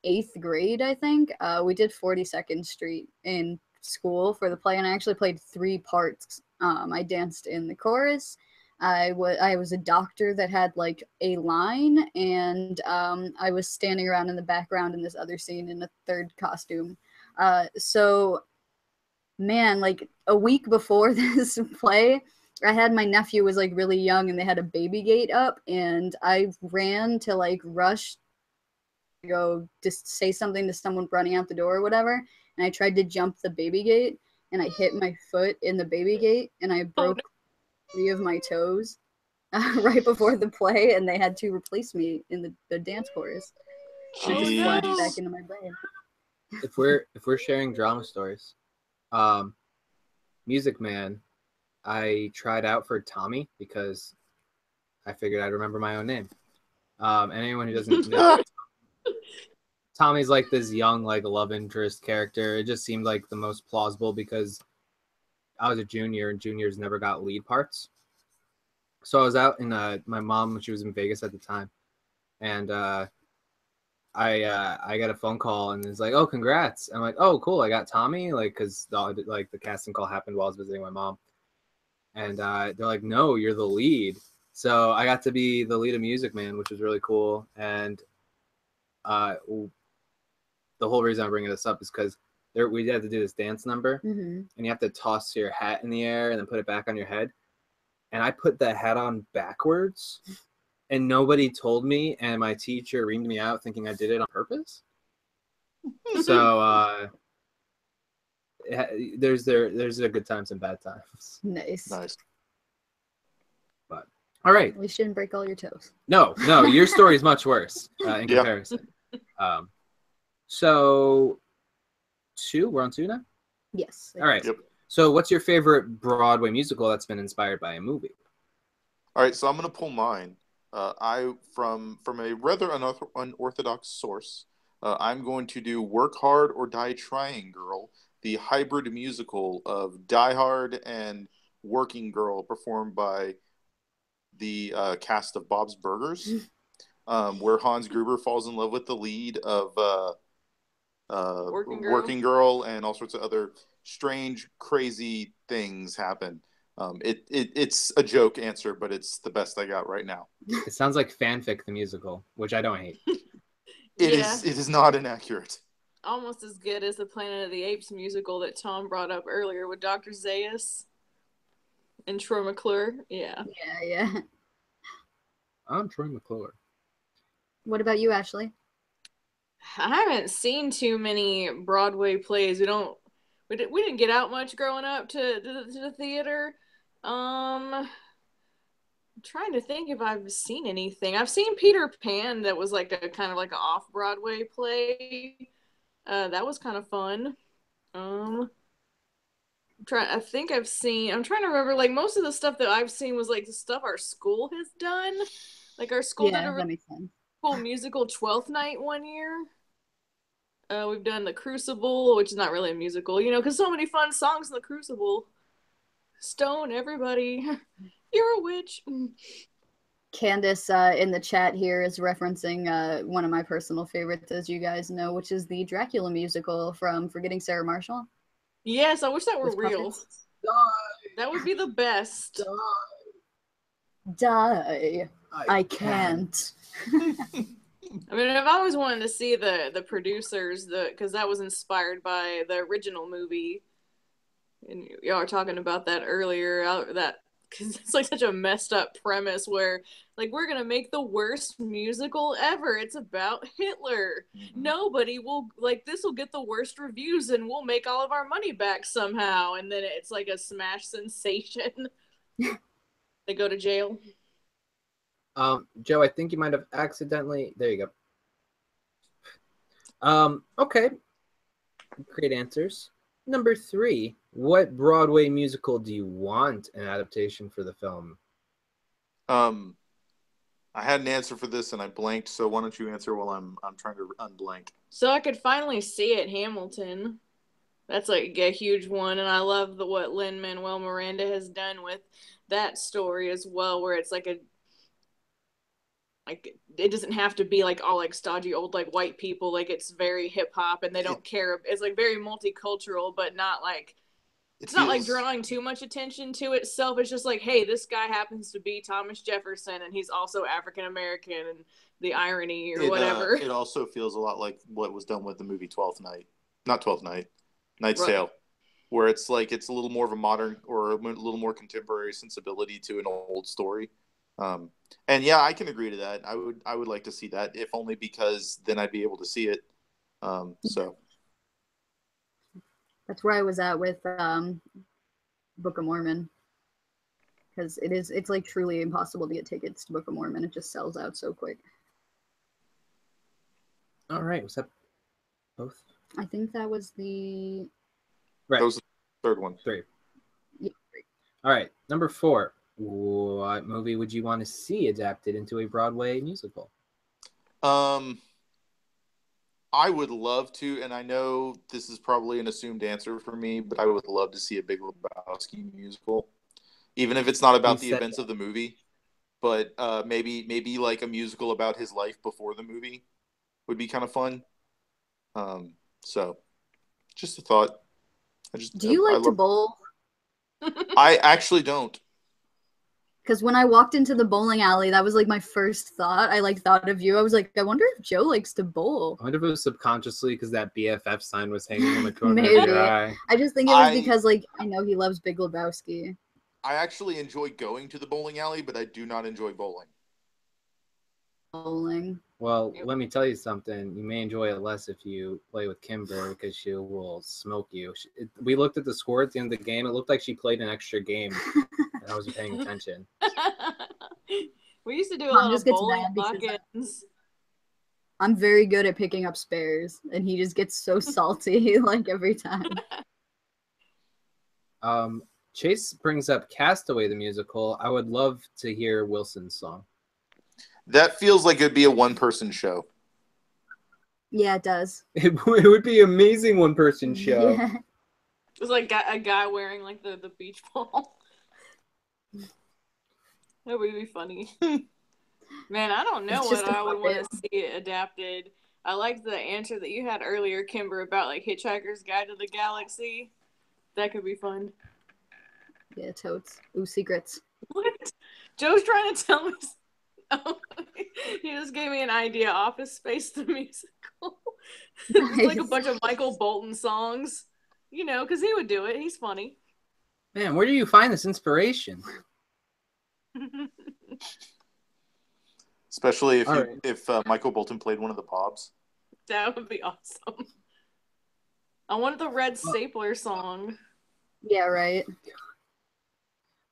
8th grade, I think, we did 42nd Street in school for the play, and I actually played 3 parts. I danced in the chorus. I was a doctor that had like a line, and I was standing around in the background in this other scene in a 3rd costume. So man, like a week before this play, I had my nephew was like really young, and they had a baby gate up, and I ran to like rush to go just say something to someone running out the door or whatever, and I tried to jump the baby gate, and I hit my foot in the baby gate, and I broke 3 of my toes right before the play, and they had to replace me in the dance chorus. I just flashed back into my brain. If we're sharing drama stories, Music Man, I tried out for Tommy because I figured I'd remember my own name. And anyone who doesn't know, Tommy's like this young, like love interest character. It just seemed like the most plausible because I was a junior, and juniors never got lead parts. So I was out in my mom, she was in Vegas at the time, and I got a phone call, and it's like, oh, congrats. I'm like, oh, cool, I got Tommy, like, because the casting call happened while I was visiting my mom, and they're like, no, you're the lead. So I got to be the lead of Music Man, which was really cool. And the whole reason I'm bringing this up is because we had to do this dance number, and you have to toss your hat in the air and then put it back on your head. And I put the hat on backwards, and nobody told me, and my teacher reamed me out thinking I did it on purpose. So there's a good times and bad times. Nice. But all right, at least you didn't break all your toes. No, your story is much worse in comparison. So we're on 2 now. Yes. All right. Yep. So what's your favorite Broadway musical that's been inspired by a movie? All right, so I'm going to pull mine. From a rather unorthodox source, I'm going to do Work Hard or Die Trying Girl, the hybrid musical of Die Hard and Working Girl, performed by the cast of Bob's Burgers, where Hans Gruber falls in love with the lead of Working Girl, and all sorts of other strange, crazy things happen. It's a joke answer, but it's the best I got right now. It sounds like Fanfic the musical, which I don't hate. It is not inaccurate. Almost as good as the Planet of the Apes musical that Tom brought up earlier with Dr. Zaius and Troy McClure. Yeah. Yeah. I'm Troy McClure. What about you, Ashley? I haven't seen too many Broadway plays. We didn't get out much growing up to the theater. I'm trying to think if I've seen anything. I've seen Peter Pan that was like a kind of like an off-Broadway play. That was kind of fun. I think I've seen. I'm trying to remember. Like most of the stuff that I've seen was like the stuff our school has done. Like our school did a Yeah, really that makes sense. cool musical 12th Night one year. We've done the Crucible, which is not really a musical, because so many fun songs in the Crucible. Stone everybody. You're a witch. Candace in the chat here is referencing one of my personal favorites, as you guys know, which is the Dracula musical from Forgetting Sarah Marshall. Yes, I wish that were With real. puppets. That would be the best. Die. I can't. I mean, I've always wanted to see the producers, because that was inspired by the original movie, and y'all were talking about that earlier. Because it's like such a messed up premise where like we're gonna make the worst musical ever. It's about Hitler. Nobody will like this. Will get the worst reviews, and we'll make all of our money back somehow. And then it's like a smash sensation. They go to jail. Joe, I think you might have accidentally. There you go. Okay. Great answers. Number 3. What Broadway musical do you want an adaptation for the film? I had an answer for this and I blanked. So why don't you answer while I'm trying to unblank? So I could finally see it, Hamilton. That's like a huge one, and I love what Lin-Manuel Miranda has done with that story as well, where it's like it doesn't have to be like all like stodgy old like white people. Like it's very hip hop, and they don't care. It's like very multicultural, but not like it's not like drawing too much attention to itself. It's just like, hey, this guy happens to be Thomas Jefferson, and he's also African American, and the irony or whatever. It also feels a lot like what was done with the movie Knight's Tale, where it's like it's a little more of a modern or a little more contemporary sensibility to an old story. And yeah, I can agree to that. I would like to see that, if only because then I'd be able to see it. So that's where I was at with Book of Mormon, because it's like truly impossible to get tickets to Book of Mormon. It just sells out so quick. All right, was that both? I think that was the right. That was the third one. 3. Yeah, 3. All right, number 4. What movie would you want to see adapted into a Broadway musical? I would love to, and I know this is probably an assumed answer for me, but I would love to see a Big Lebowski musical, even if it's not about the events of the movie, but maybe like a musical about his life before the movie would be kind of fun. So, just a thought. Do you like to bowl? I actually don't. Because when I walked into the bowling alley, that was like my first thought. I like thought of you. I was like, I wonder if Joe likes to bowl. I wonder if it was subconsciously because that BFF sign was hanging in the corner Maybe. of your eye. I just think it was because like I know he loves Big Lebowski. I actually enjoy going to the bowling alley, but I do not enjoy bowling. Bowling. Well, let me tell you something. You may enjoy it less if you play with Kimber because she will smoke you. We looked at the score at the end of the game. It looked like she played an extra game, and I wasn't paying attention. We used to do a lot of bowling lock-ins. I'm very good at picking up spares, and he just gets so salty like every time. Chase brings up Castaway the musical. I would love to hear Wilson's song. That feels like it'd be a one-person show. Yeah, it does. It would be an amazing one-person show. Yeah. It's like a guy wearing like the beach ball. That would be funny. Man, I don't know what I would want to see it adapted. I liked the answer that you had earlier, Kimber, about like Hitchhiker's Guide to the Galaxy. That could be fun. Yeah, totes. Ooh, secrets. What? Joe's trying to tell me. Oh, he just gave me an idea. Office Space the musical. Nice. It's like a bunch of Michael Bolton songs. You know, because he would do it. He's funny. Man, where do you find this inspiration? Especially if All right. if Michael Bolton played one of the Bobs. That would be awesome. I want the Red Stapler song. Yeah, right. You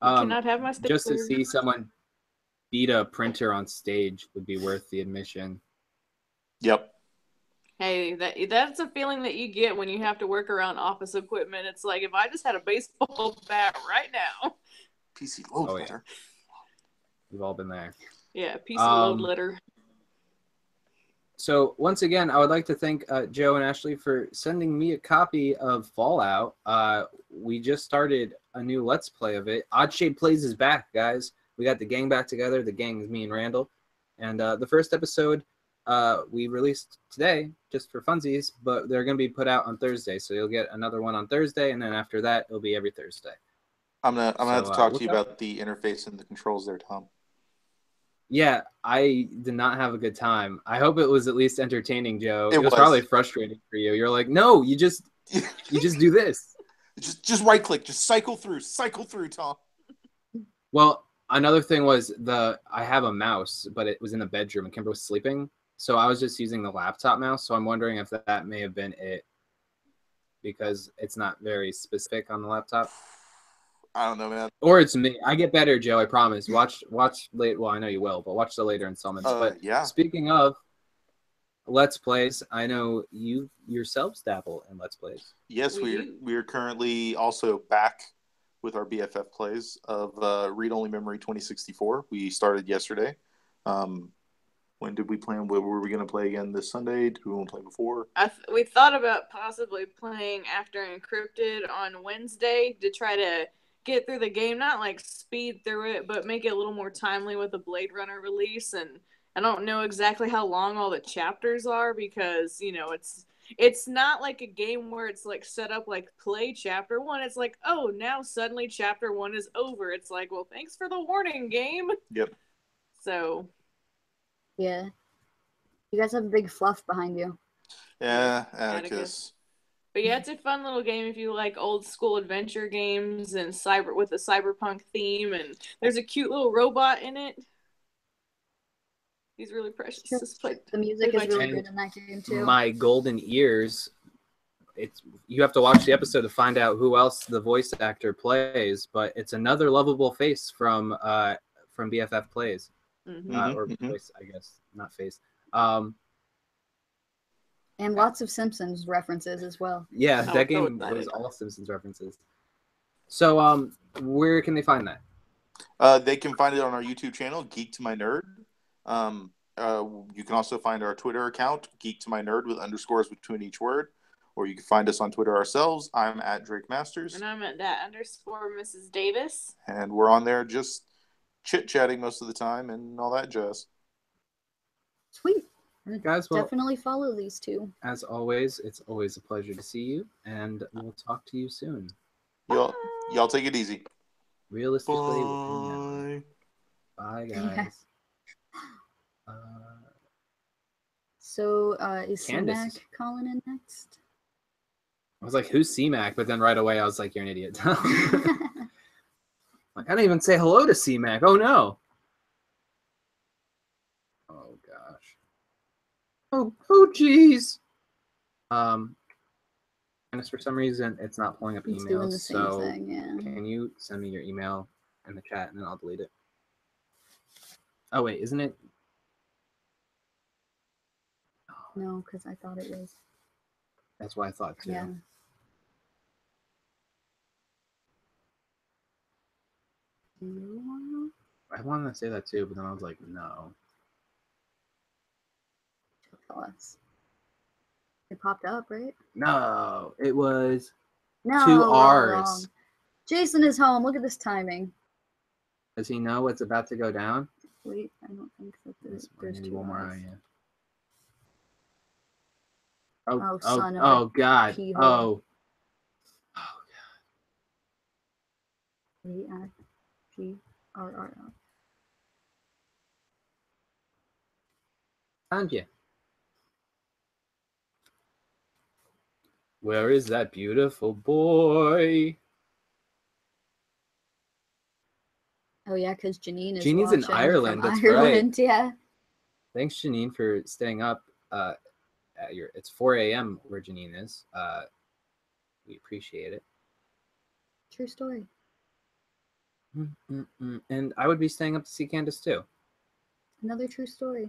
cannot have my stapler. Just to see someone beat a printer on stage would be worth the admission. Yep. Hey, that's a feeling that you get when you have to work around office equipment. It's like, if I just had a baseball bat right now. PC load letter. We've all been there. Yeah, PC load letter. So once again, I would like to thank Joe and Ashley for sending me a copy of Fallout. We just started a new Let's Play of it. Odd Shade Plays is back, guys. We got the gang back together. The gang is me and Randall. And the first episode we released today just for funsies, but they're going to be put out on Thursday. So you'll get another one on Thursday, and then after that, it'll be every Thursday. I'm gonna have to talk to you about the interface and the controls there, Tom. Yeah, I did not have a good time. I hope it was at least entertaining, Joe. It was probably frustrating for you. You're like, no, you just do this. Just right click, just cycle through, Tom. Well, another thing was I have a mouse, but it was in the bedroom and Kimber was sleeping, so I was just using the laptop mouse. So I'm wondering if that may have been it, because it's not very specific on the laptop. I don't know, man. Or it's me. I get better, Joe. I promise. Watch late. Well, I know you will, but watch the later installments. But yeah. Speaking of Let's Plays, I know you yourselves dabble in Let's Plays. Yes, we are currently also back with our BFF plays of Read Only Memory 2064. We started yesterday. When did we plan? What were we going to play again this Sunday? Did we want to play before? We thought about possibly playing After Encrypted on Wednesday to try to get through the game, not like speed through it, but make it a little more timely with the Blade Runner release. And I don't know exactly how long all the chapters are, because it's not like a game where it's like set up like play chapter 1. It's like, oh, now suddenly chapter 1 is over. It's like, well, thanks for the warning, game. Yep. So yeah, you guys have a big fluff behind you. Yeah, Atticus. But yeah, it's a fun little game if you like old school adventure games and with a cyberpunk theme, and there's a cute little robot in it. He's really precious. The music is really good in that game too. My golden ears. You have to watch the episode to find out who else the voice actor plays, but it's another lovable face from BFF Plays, or voice, I guess, not face. And lots of Simpsons references as well. Yeah, that game was all Simpsons references. So, where can they find that? They can find it on our YouTube channel, Geek to My Nerd. You can also find our Twitter account, Geek to My Nerd, with underscores between each word. Or you can find us on Twitter ourselves. I'm at Drake Masters. And I'm at that _Mrs. Davis. And we're on there just chit-chatting most of the time and all that jazz. Sweet. All right, guys, well, definitely follow these two. As always, it's always a pleasure to see you, and we'll talk to you soon. Y'all take it easy. Realistically, bye, guys. Yeah. So, is Candace. C-Mac calling in next? I was like, who's C-Mac? But then right away, I was like, you're an idiot. Like, I didn't even say hello to C-Mac. Oh, no. Oh, gosh. Oh, geez. And for some reason, it's not pulling up It's doing emails. the same So thing, yeah. can you send me your email in the chat, and then I'll delete it? Oh, wait, isn't it? No, because I thought it was. That's what I thought, too. Yeah. I wanted to say that, too, but then I was like, no. Tell us. It popped up, right? No, it was No, 2 R's. wrong. Jason is home. Look at this timing. Does he know what's about to go down? Wait, I don't think so. There's Maybe 2 one more R's. eye, yeah. Son of oh a God. keyhole. Oh God. A-I-P-R-R-R. Found you. Where is that beautiful boy? Oh yeah, because Jeannie's in watching Ireland. from That's Ireland, right. yeah. Thanks, Janine, for staying up. It's 4 a.m. where Janine is. We appreciate it. True story. And I would be staying up to see Candace too. Another true story.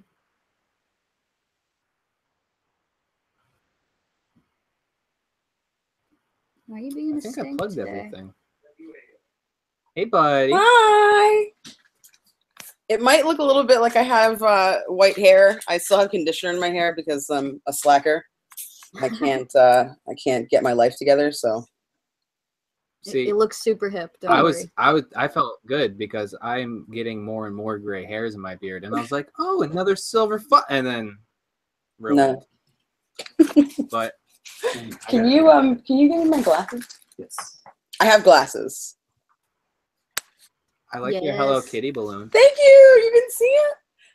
Why are you being I a think I stink plugged today? everything. Hey, buddy. Hi. It might look a little bit like I have white hair. I still have conditioner in my hair because I'm a slacker. I can't get my life together. So See, it looks super hip. Don't worry. I felt good because I'm getting more and more gray hairs in my beard, and I was like, oh, another silver and then ruined. No. But can you give me my glasses? Yes. I have glasses. I like your Hello Kitty balloon. Thank you. You can see it.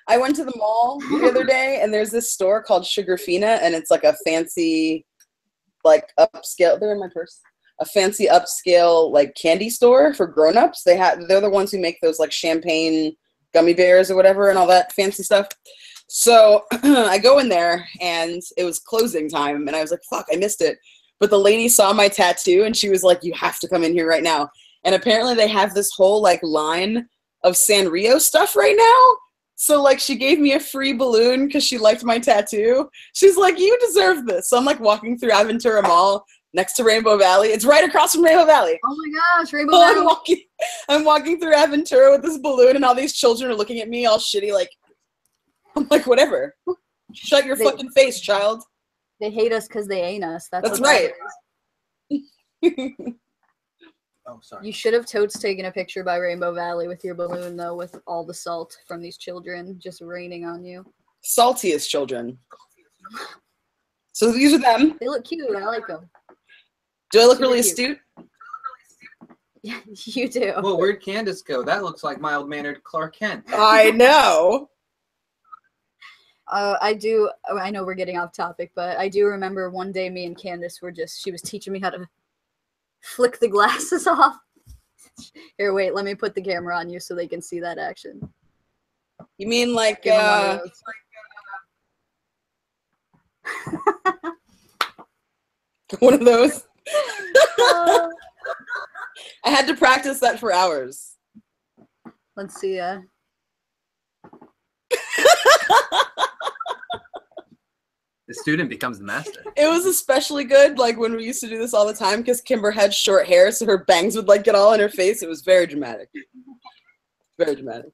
I went to the mall the other day, and there's this store called Sugarfina, and it's like a fancy, like upscale. They're in my purse. A fancy upscale like candy store for grown-ups. They're the ones who make those like champagne gummy bears or whatever and all that fancy stuff. So I go in there, and it was closing time, and I was like, "Fuck, I missed it." But the lady saw my tattoo, and she was like, "You have to come in here right now." And apparently they have this whole like line of Sanrio stuff right now. So like she gave me a free balloon because she liked my tattoo. She's like, you deserve this. So I'm like walking through Aventura Mall next to Rainbow Valley. It's right across from Rainbow Valley. Oh my gosh, Rainbow Valley. I'm walking through Aventura with this balloon, and all these children are looking at me all shitty. Like, I'm like, whatever. Shut your fucking face, child. They hate us because they ain't us. That's right. Oh, sorry. You should have totes taken a picture by Rainbow Valley with your balloon, though, with all the salt from these children just raining on you. Saltiest children. So these are them. They look cute. I like them. Do I look really astute? Yeah, you do. Well, where'd Candace go? That looks like mild-mannered Clark Kent. I know. I do. I know we're getting off topic, but I do remember one day me and Candace she was teaching me how to flick the glasses off. Here, wait, let me put the camera on you so they can see that action. You mean like one of those? I had to practice that for hours. Let's see. The student becomes the master. It was especially good, like when we used to do this all the time, because Kimber had short hair, so her bangs would like get all in her face. It was very dramatic. Very dramatic.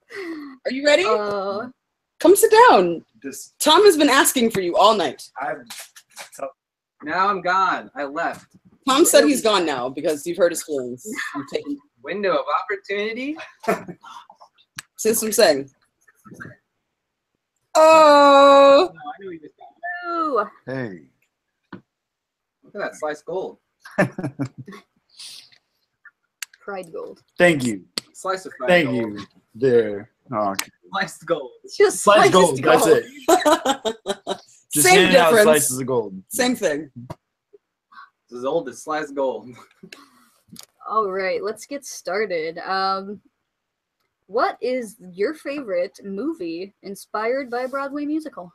Are you ready? Come sit down. Tom has been asking for you all night. Now I'm gone. I left. Tom said he's gone now because you've hurt his feelings. You've taken window of opportunity. See what I'm saying? Oh. I knew he was gone. Ooh. Hey. Look at that sliced gold. Fried gold. Thank you. Slice of fried Thank gold. you. There. Oh, okay. Sliced gold. It's just sliced gold. That's it. Just Same handing out difference. slices of gold. Same thing. It's as old as sliced gold. All right, let's get started. What is your favorite movie inspired by a Broadway musical?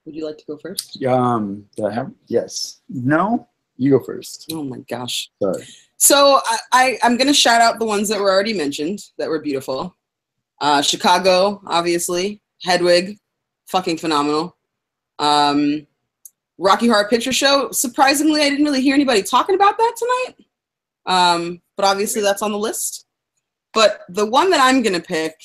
Would you like to go first? Yes. No? You go first. Oh my gosh. Sorry. So I'm going to shout out the ones that were already mentioned that were beautiful. Chicago, obviously. Hedwig, fucking phenomenal. Rocky Horror Picture Show. Surprisingly, I didn't really hear anybody talking about that tonight. But obviously that's on the list. But the one that I'm going to pick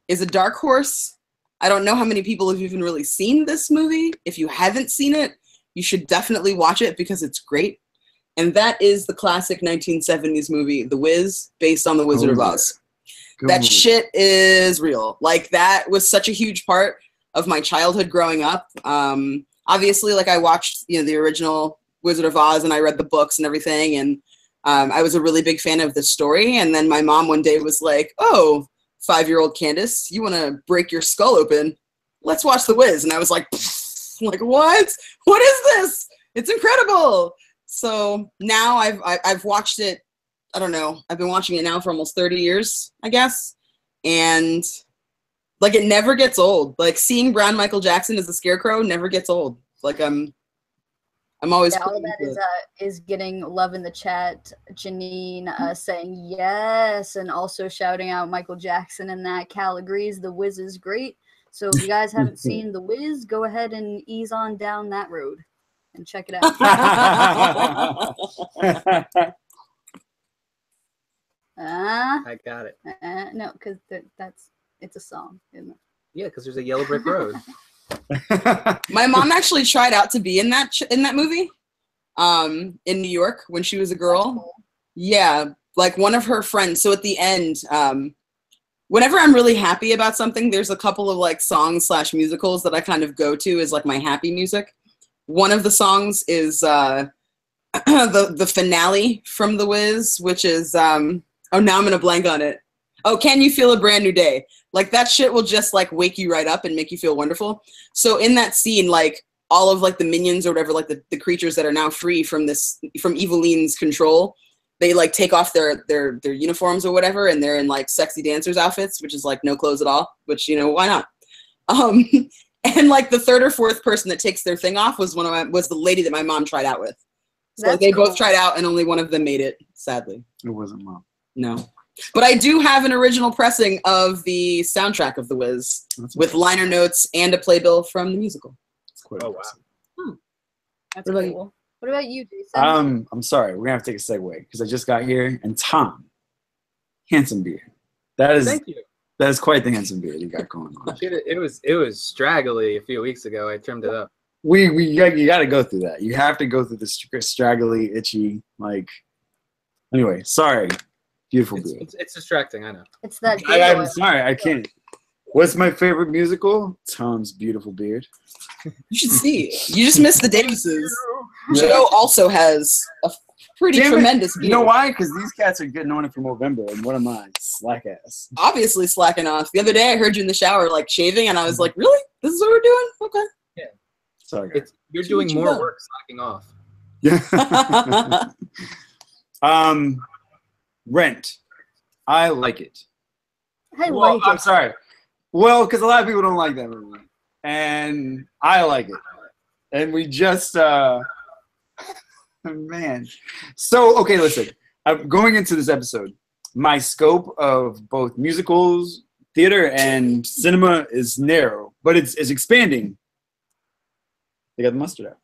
is a dark horse. I don't know how many people have even really seen this movie. If you haven't seen it, you should definitely watch it because it's great. And that is the classic 1970s movie, The Wiz, based on The Wizard of Oz. That shit is real. Like, that was such a huge part of my childhood growing up. Obviously, like, I watched, the original Wizard of Oz, and I read the books and everything, and I was a really big fan of the story. And then my mom one day was like, oh, 5-year-old Candace, you want to break your skull open? Let's watch The Wiz. And I was like, what? What is this? It's incredible. So now I've watched it. I don't know. I've been watching it now for almost 30 years, I guess. And Like it never gets old. Like seeing Brown Michael Jackson as a scarecrow never gets old. Like I'm always all of that is getting love in the chat. Janine saying yes, and also shouting out Michael Jackson and that. Cal agrees The Wiz is great. So if you guys haven't seen The Wiz, go ahead and ease on down that road and check it out. I got it. No, because it's a song, isn't it? Yeah, because there's a yellow brick road. My mom actually tried out to be in that movie, in New York when she was a girl. Yeah, like one of her friends. So at the end, whenever I'm really happy about something, there's a couple of like songs / musicals that I kind of go to as like my happy music. One of the songs is the finale from The Wiz, which is oh, now I'm gonna blank on it. Oh, Can You Feel a Brand New Day? Like that shit will just like wake you right up and make you feel wonderful. So in that scene, like all of like the minions or whatever, like the creatures that are now free from Eveline's control, they like take off their uniforms or whatever, and they're in like sexy dancers outfits, which is like no clothes at all, which, you know, why not? And like the third or fourth person that takes their thing off was the lady that my mom tried out with. So like, they both tried out and only one of them made it, sadly. It wasn't mom. No. But I do have an original pressing of the soundtrack of The Wiz with liner notes and a playbill from the musical. It's quite awesome. That's cool. What about you, Jason? I'm sorry. We're going to have to take a segue because I just got here. And Tom, handsome beard. Thank you. That is quite the handsome beard you got going on. It was straggly a few weeks ago. I trimmed it up. You got to go through that. You have to go through the straggly, itchy, like. Anyway, sorry. Beautiful beard. It's distracting, I know. It's that. I'm sorry, I can't. What's my favorite musical? Tom's beautiful beard. You should see it. You just missed the Davises. Joe also has a pretty tremendous beard. You know why? Because these cats are getting on it for November, and what am I? Slack ass. Obviously slacking off. The other day I heard you in the shower like shaving, and I was like, really? This is what we're doing? Okay. Yeah. Sorry, guys. You're doing more work slacking off. Yeah. Rent. I like it. I'm sorry. Well, because a lot of people don't like that movie, and I like it. And we just, man. So, okay, listen. I'm going into this episode. My scope of both musicals, theater, and cinema is narrow, but it's expanding. They got the mustard out.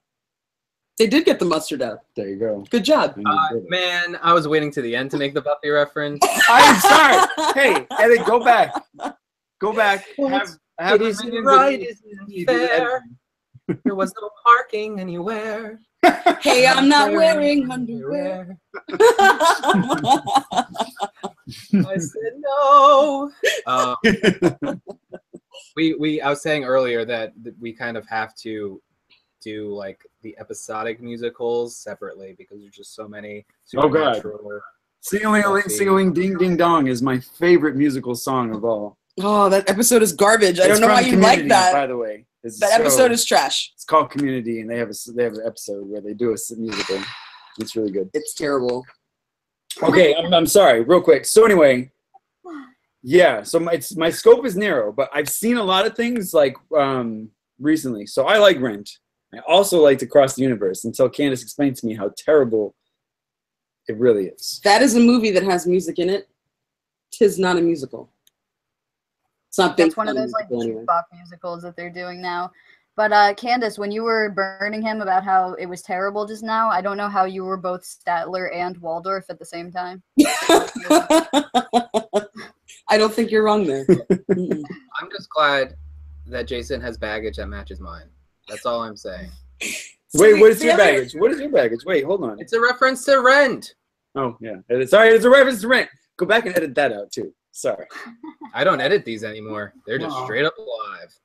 They did get the mustard out. There you go. Good job. Man, I was waiting to the end to make the Buffy reference. I'm sorry. Hey, Eddie, go back. Go back. Have it isn't right, isn't fair. There was no parking anywhere. Hey, I'm not wearing underwear. I said no. I was saying earlier that we kind of have to do like the episodic musicals separately because there's just so many. Oh God! Sing-a-ling, ding ding dong is my favorite musical song of all. Oh, that episode is garbage. I don't know why you like that. By the way, that episode is trash. It's called Community, and they have an episode where they do a musical. It's really good. It's terrible. Okay, I'm sorry. Real quick. So anyway, yeah. So my scope is narrow, but I've seen a lot of things like recently. So I like Rent. I also like to Cross the Universe until Candace explained to me how terrible it really is. That is a movie that has music in it. 'Tis not a musical. It's not. That's one of those like jukebox musicals that they're doing now. But Candace, when you were burning him about how it was terrible just now, I don't know how you were both Statler and Waldorf at the same time. I don't think you're wrong there. I'm just glad that Jason has baggage that matches mine. That's all I'm saying. Wait, what is your baggage? What is your baggage? Wait, hold on. It's a reference to Rent. Oh, yeah. Sorry, it's a reference to Rent. Go back and edit that out, too. Sorry. I don't edit these anymore. They're just straight up live.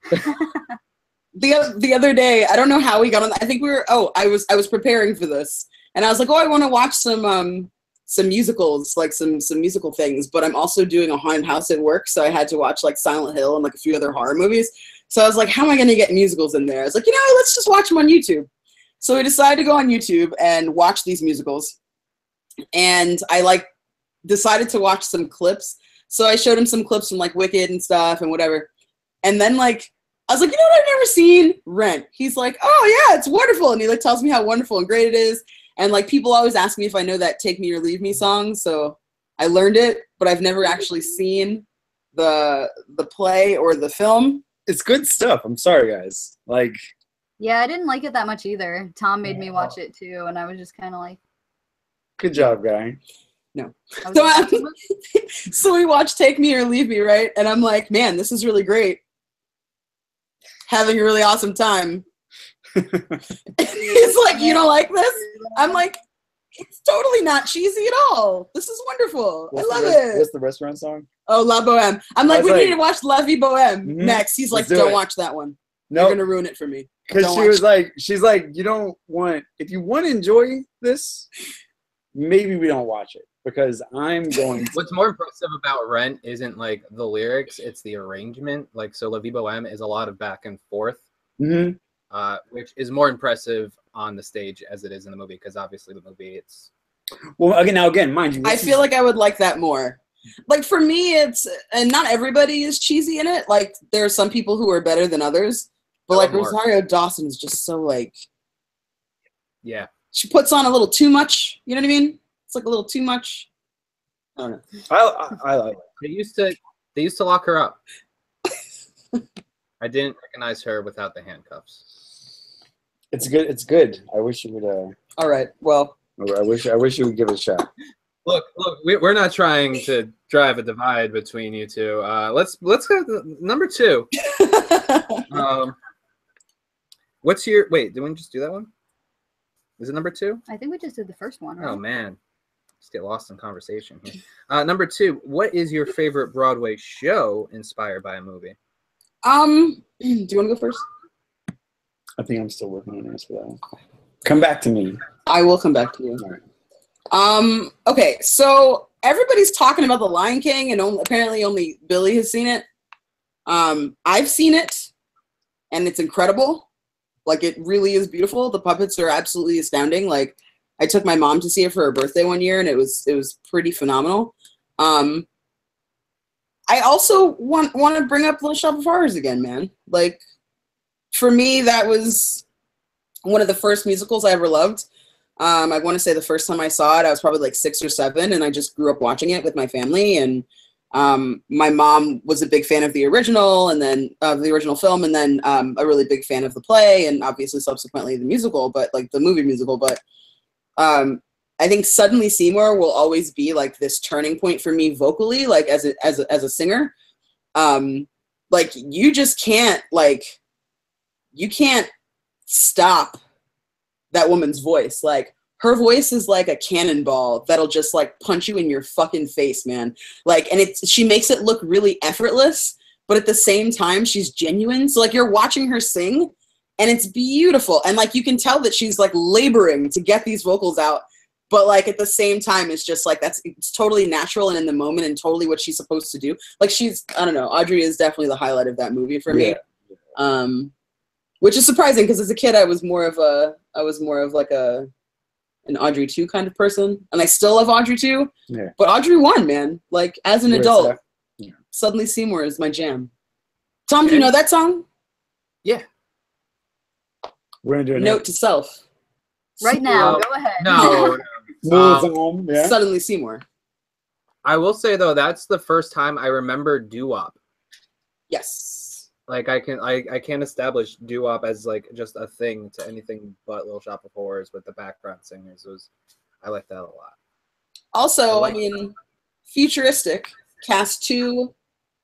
The other day, I don't know how we got on. I think we were. Oh, I was preparing for this, and I was like, oh, I want to watch some musicals, like some musical things. But I'm also doing a haunted house at work, so I had to watch like Silent Hill and like a few other horror movies. So I was like, how am I going to get musicals in there? I was like, let's just watch them on YouTube. So we decided to go on YouTube and watch these musicals, and I decided to watch some clips. So I showed him some clips from like Wicked and stuff and whatever. And then like I was like, you know what I've never seen? Rent. He's like, oh yeah, it's wonderful. And he like tells me how wonderful and great it is. And like people always ask me if I know that Take Me or Leave Me song. So I learned it, but I've never actually seen the play or the film. It's good stuff. I'm sorry, guys. Like, Yeah, I didn't like it that much either. Tom made me watch it too, and I was just kind of like, good job, guy. No. I was So, like, so we watched Take Me or Leave Me, right? And I'm like, man, this is really great. Having a really awesome time. He's like, you don't like this? I'm like, it's totally not cheesy at all. This is wonderful. I love it. What's the restaurant song? Oh, La Boheme. I'm like, we need to watch La Vie Boheme next. He's like, Let's do don't it. watch that one. No. You're gonna ruin it for me. Because Don't she watch was it. like, she's like, you don't want, if you want to enjoy this, maybe we don't watch it because I'm going to. What's more impressive about Rent isn't like the lyrics, it's the arrangement. Like, so La Vie Boheme is a lot of back and forth, which is more impressive on the stage as it is in the movie, because obviously the movie, it's. Well, again, mind you. I feel like I would like that more. Like for me, it's, and not everybody is cheesy in it. Like there are some people who are better than others, but like Rosario Dawson is just so like. Yeah. She puts on a little too much. You know what I mean? It's like a little too much. I don't know. I like it. They used to lock her up. I didn't recognize her without the handcuffs. It's good. It's good. I wish you would. All right. Well. I wish you would give it a shot. Look, we're not trying to drive a divide between you two. Let's go to number 2. What's your did we just do that one? Is it number 2? I think we just did the first one. Right? Oh man, just get lost in conversation here. Number 2, what is your favorite Broadway show inspired by a movie? Do you want to go first? I think I'm still working on an answer for that one. Come back to me. I will come back to you. All right. Okay, so everybody's talking about The Lion King, and apparently only Billy has seen it. I've seen it, and it's incredible. Like, it really is beautiful. The puppets are absolutely astounding. Like, I took my mom to see it for her birthday one year, and it was pretty phenomenal. I also want to bring up Little Shop of Horrors again, man. Like, for me, that was one of the first musicals I ever loved. I want to say the first time I saw it, I was probably like 6 or 7, and I just grew up watching it with my family. And my mom was a big fan of the original, and then of the original film, and then a really big fan of the play, and obviously subsequently the musical, but like the movie musical. But I think Suddenly Seymour will always be like this turning point for me vocally, like as a singer. Like you just can't you can't stop that woman's voice. Like her voice is like a cannonball that'll just like punch you in your fucking face, man. Like, and she makes it look really effortless, but at the same time she's genuine. So like you're watching her sing and it's beautiful. And like you can tell that she's like laboring to get these vocals out, but like at the same time it's just like it's totally natural and in the moment and totally what she's supposed to do. Like I don't know, Audrey is definitely the highlight of that movie for me. Which is surprising because as a kid I was more of like an Audrey 2 kind of person, and I still love Audrey 2. Yeah. But Audrey 1, man, like as an adult, Suddenly Seymour is my jam. Tom, do you know that song? Yeah. We're gonna do a note to self. Right now, go ahead. No. Suddenly Seymour. I will say though, that's the first time I remember doo-wop. Yes. Like I can't establish doo-wop as like just a thing to anything but Little Shop of Horrors with the background singers. I like that a lot. Also, I mean, futuristic cast 2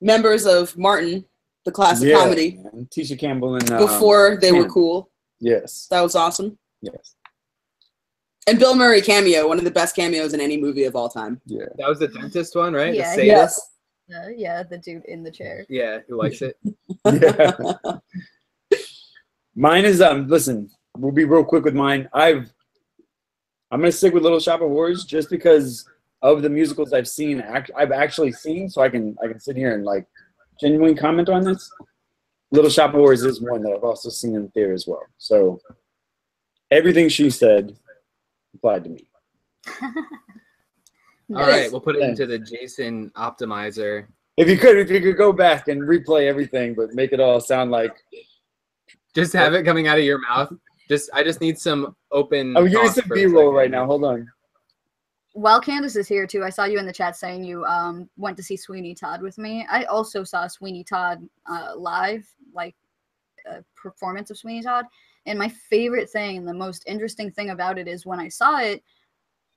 members of Martin, the classic comedy. Man. Tisha Campbell and before they were cool. Yes. That was awesome. Yes. And Bill Murray cameo, one of the best cameos in any movie of all time. Yeah. That was the dentist one, right? Yeah. Yes. Yeah, the dude in the chair. Yeah, who likes it? Yeah. Mine is listen, we'll be real quick with mine. I'm gonna stick with Little Shop of Horrors just because of the musicals I've actually seen, so I can sit here and like genuinely comment on this. Little Shop of Horrors is one that I've also seen in the theater as well. So everything she said applied to me. All right, we'll put it into the Jason optimizer. If you could go back and replay everything, but make it all sound like. Just have it coming out of your mouth. I just need some open. I'm giving some B-roll right now. Hold on. While Candace is here too, I saw you in the chat saying you went to see Sweeney Todd with me. I also saw Sweeney Todd live, like a performance of Sweeney Todd. And my favorite thing and the most interesting thing about it is when I saw it,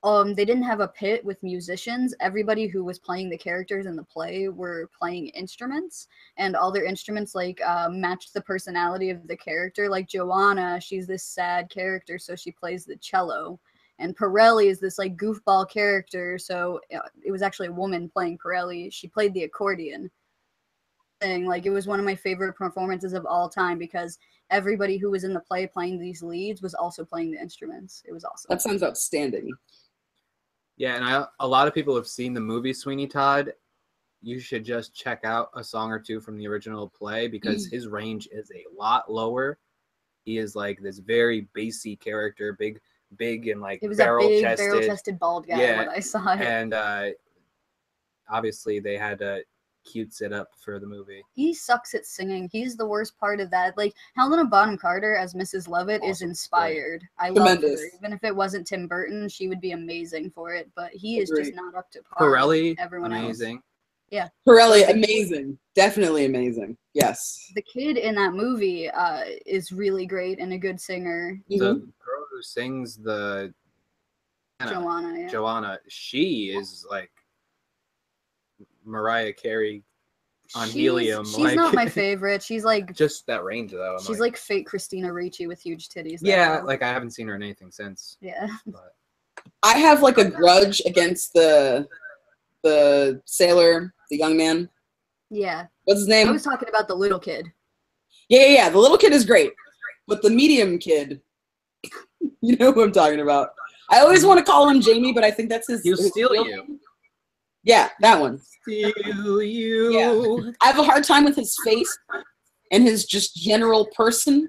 they didn't have a pit with musicians. Everybody who was playing the characters in the play were playing instruments, and all their instruments like matched the personality of the character. Like Joanna, she's this sad character, so she plays the cello. And Pirelli is this like goofball character, so it was actually a woman playing Pirelli. She played the accordion. Like, it was one of my favorite performances of all time because everybody who was in the play playing these leads was also playing the instruments. It was awesome. That sounds outstanding. Yeah, and a lot of people have seen the movie Sweeney Todd. You should just check out a song or two from the original play because his range is a lot lower. He is like this very bassy character, big and like it was barrel-chested. A big barrel-chested bald guy when I saw it. And obviously they had to cutes it up for the movie. He sucks at singing. He's the worst part of that. Like, Helena Bonham Carter as Mrs. Lovett is inspired. I love her. Even if it wasn't Tim Burton, she would be amazing for it. But he is just not up to par. Pirelli, everyone amazing. Else. Yeah. Pirelli, amazing. Definitely amazing. Yes. The kid in that movie is really great and a good singer. The girl who sings the Joanna, she is like Mariah Carey on helium. She's not my favorite. She's like just that range though. She's like fake Christina Ricci with huge titties. Yeah, like I haven't seen her in anything since. Yeah. But. I have like a grudge against the sailor, the young man. Yeah. What's his name? I was talking about the little kid. Yeah. The little kid is great, but the medium kid, you know who I'm talking about. I always want to call him Jamie, but I think that's his. He'll his steal you. Name. Yeah, that one. Steal you. Yeah. I have a hard time with his face and his just general person.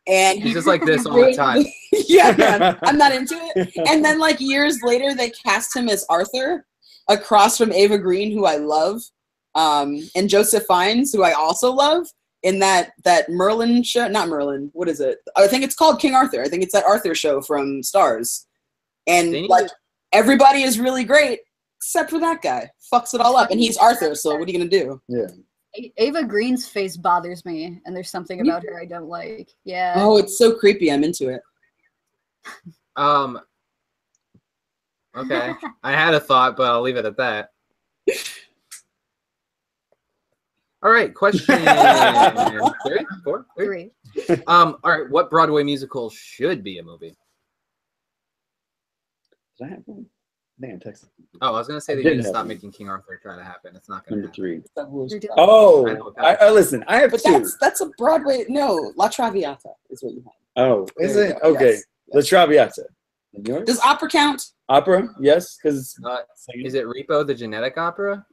And he's just like this all the time. Yeah, man, I'm not into it. And then like years later, they cast him as Arthur across from Ava Green, who I love, and Joseph Fiennes, who I also love, in that Merlin show. Not Merlin. What is it? I think it's called King Arthur. I think it's that Arthur show from Starz. And like everybody is really great. Except for that guy. Fucks it all up. And he's Arthur, so what are you going to do? Yeah. Ava Green's face bothers me, and there's something about her I don't like. Yeah. Oh, it's so creepy. I'm into it. Okay. I had a thought, but I'll leave it at that. All right, question 3. All right, what Broadway musical should be a movie? Did I have one? Man, Texas. Oh, I was gonna say they need to stop making King Arthur try to happen. It's not gonna happen. Number 3. Oh, I listen. I have two. That's a Broadway. No, La Traviata is what you have. Oh, is it? Okay, yes. La Traviata. Does opera count? Opera, yes, because is it Repo the Genetic Opera?